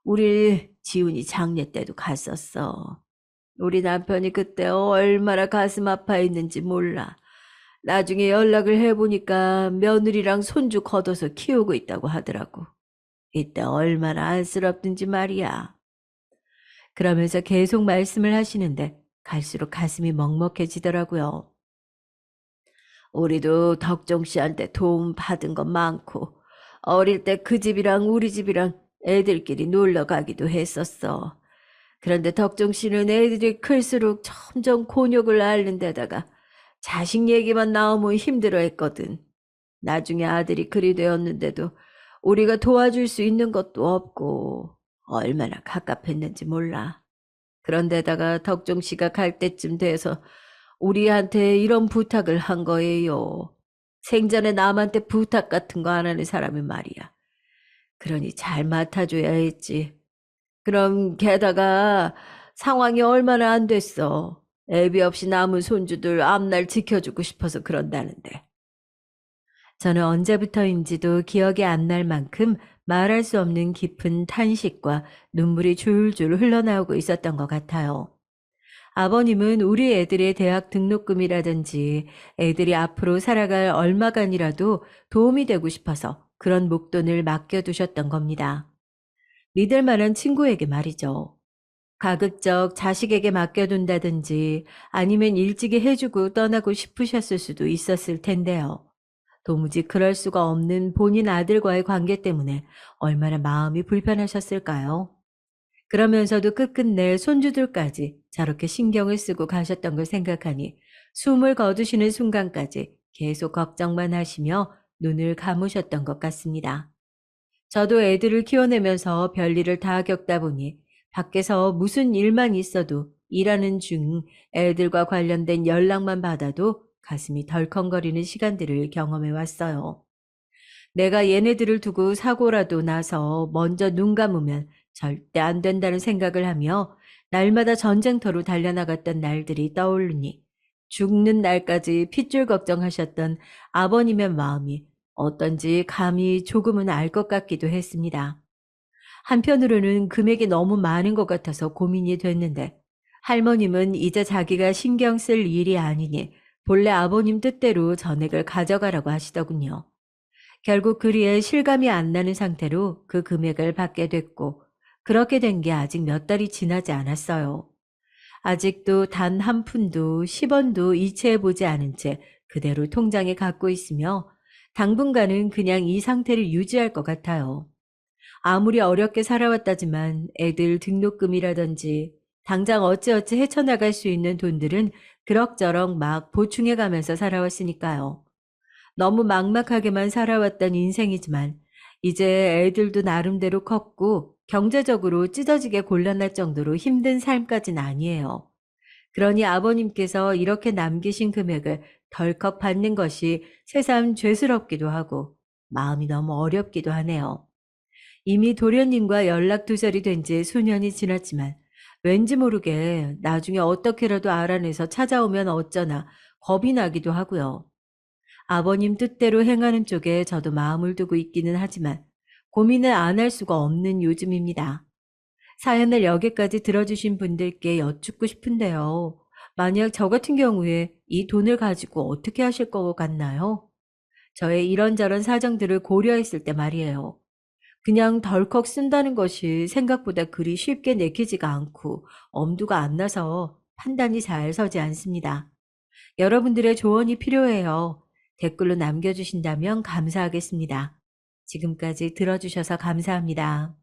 A: 우리 지훈이 장례 때도 갔었어. 우리 남편이 그때 얼마나 가슴 아파했는지 몰라. 나중에 연락을 해보니까 며느리랑 손주 걷어서 키우고 있다고 하더라고. 이때 얼마나 안쓰럽든지 말이야. 그러면서 계속 말씀을 하시는데 갈수록 가슴이 먹먹해지더라고요. 우리도 덕종 씨한테 도움 받은 거 많고 어릴 때 그 집이랑 우리 집이랑 애들끼리 놀러 가기도 했었어. 그런데 덕종 씨는 애들이 클수록 점점 곤욕을 앓는 데다가 자식 얘기만 나오면 힘들어했거든. 나중에 아들이 그리 되었는데도 우리가 도와줄 수 있는 것도 없고 얼마나 갑갑했는지 몰라. 그런데다가 덕종 씨가 갈 때쯤 돼서 우리한테 이런 부탁을 한 거예요. 생전에 남한테 부탁 같은 거 안 하는 사람이 말이야. 그러니 잘 맡아줘야 했지. 그럼 게다가 상황이 얼마나 안 됐어. 애비 없이 남은 손주들 앞날 지켜주고 싶어서 그런다는데. 저는 언제부터인지도 기억이 안 날 만큼 말할 수 없는 깊은 탄식과 눈물이 줄줄 흘러나오고 있었던 것 같아요. 아버님은 우리 애들의 대학 등록금이라든지 애들이 앞으로 살아갈 얼마간이라도 도움이 되고 싶어서 그런 목돈을 맡겨두셨던 겁니다. 믿을 만한 친구에게 말이죠. 가급적 자식에게 맡겨둔다든지 아니면 일찍이 해주고 떠나고 싶으셨을 수도 있었을 텐데요. 도무지 그럴 수가 없는 본인 아들과의 관계 때문에 얼마나 마음이 불편하셨을까요? 그러면서도 끝끝내 손주들까지 저렇게 신경을 쓰고 가셨던 걸 생각하니 숨을 거두시는 순간까지 계속 걱정만 하시며 눈을 감으셨던 것 같습니다. 저도 애들을 키워내면서 별일을 다 겪다 보니 밖에서 무슨 일만 있어도 일하는 중 애들과 관련된 연락만 받아도 가슴이 덜컹거리는 시간들을 경험해 왔어요. 내가 얘네들을 두고 사고라도 나서 먼저 눈 감으면 절대 안 된다는 생각을 하며 날마다 전쟁터로 달려나갔던 날들이 떠오르니 죽는 날까지 핏줄 걱정하셨던 아버님의 마음이 어떤지 감히 조금은 알 것 같기도 했습니다. 한편으로는 금액이 너무 많은 것 같아서 고민이 됐는데 할머님은 이제 자기가 신경 쓸 일이 아니니 본래 아버님 뜻대로 전액을 가져가라고 하시더군요. 결국 그리에 실감이 안 나는 상태로 그 금액을 받게 됐고 그렇게 된 게 아직 몇 달이 지나지 않았어요. 아직도 단 한 푼도 10원도 이체해 보지 않은 채 그대로 통장에 갖고 있으며 당분간은 그냥 이 상태를 유지할 것 같아요. 아무리 어렵게 살아왔다지만 애들 등록금이라든지 당장 어찌어찌 헤쳐나갈 수 있는 돈들은 그럭저럭 막 보충해 가면서 살아왔으니까요. 너무 막막하게만 살아왔던 인생이지만 이제 애들도 나름대로 컸고 경제적으로 찢어지게 곤란할 정도로 힘든 삶까진 아니에요. 그러니 아버님께서 이렇게 남기신 금액을 덜컥 받는 것이 새삼 죄스럽기도 하고 마음이 너무 어렵기도 하네요. 이미 도련님과 연락 두절이 된 지 수년이 지났지만 왠지 모르게 나중에 어떻게라도 알아내서 찾아오면 어쩌나 겁이 나기도 하고요. 아버님 뜻대로 행하는 쪽에 저도 마음을 두고 있기는 하지만 고민을 안 할 수가 없는 요즘입니다. 사연을 여기까지 들어주신 분들께 여쭙고 싶은데요. 만약 저 같은 경우에 이 돈을 가지고 어떻게 하실 것 같나요? 저의 이런저런 사정들을 고려했을 때 말이에요. 그냥 덜컥 쓴다는 것이 생각보다 그리 쉽게 내키지가 않고 엄두가 안 나서 판단이 잘 서지 않습니다. 여러분들의 조언이 필요해요. 댓글로 남겨주신다면 감사하겠습니다. 지금까지 들어주셔서 감사합니다.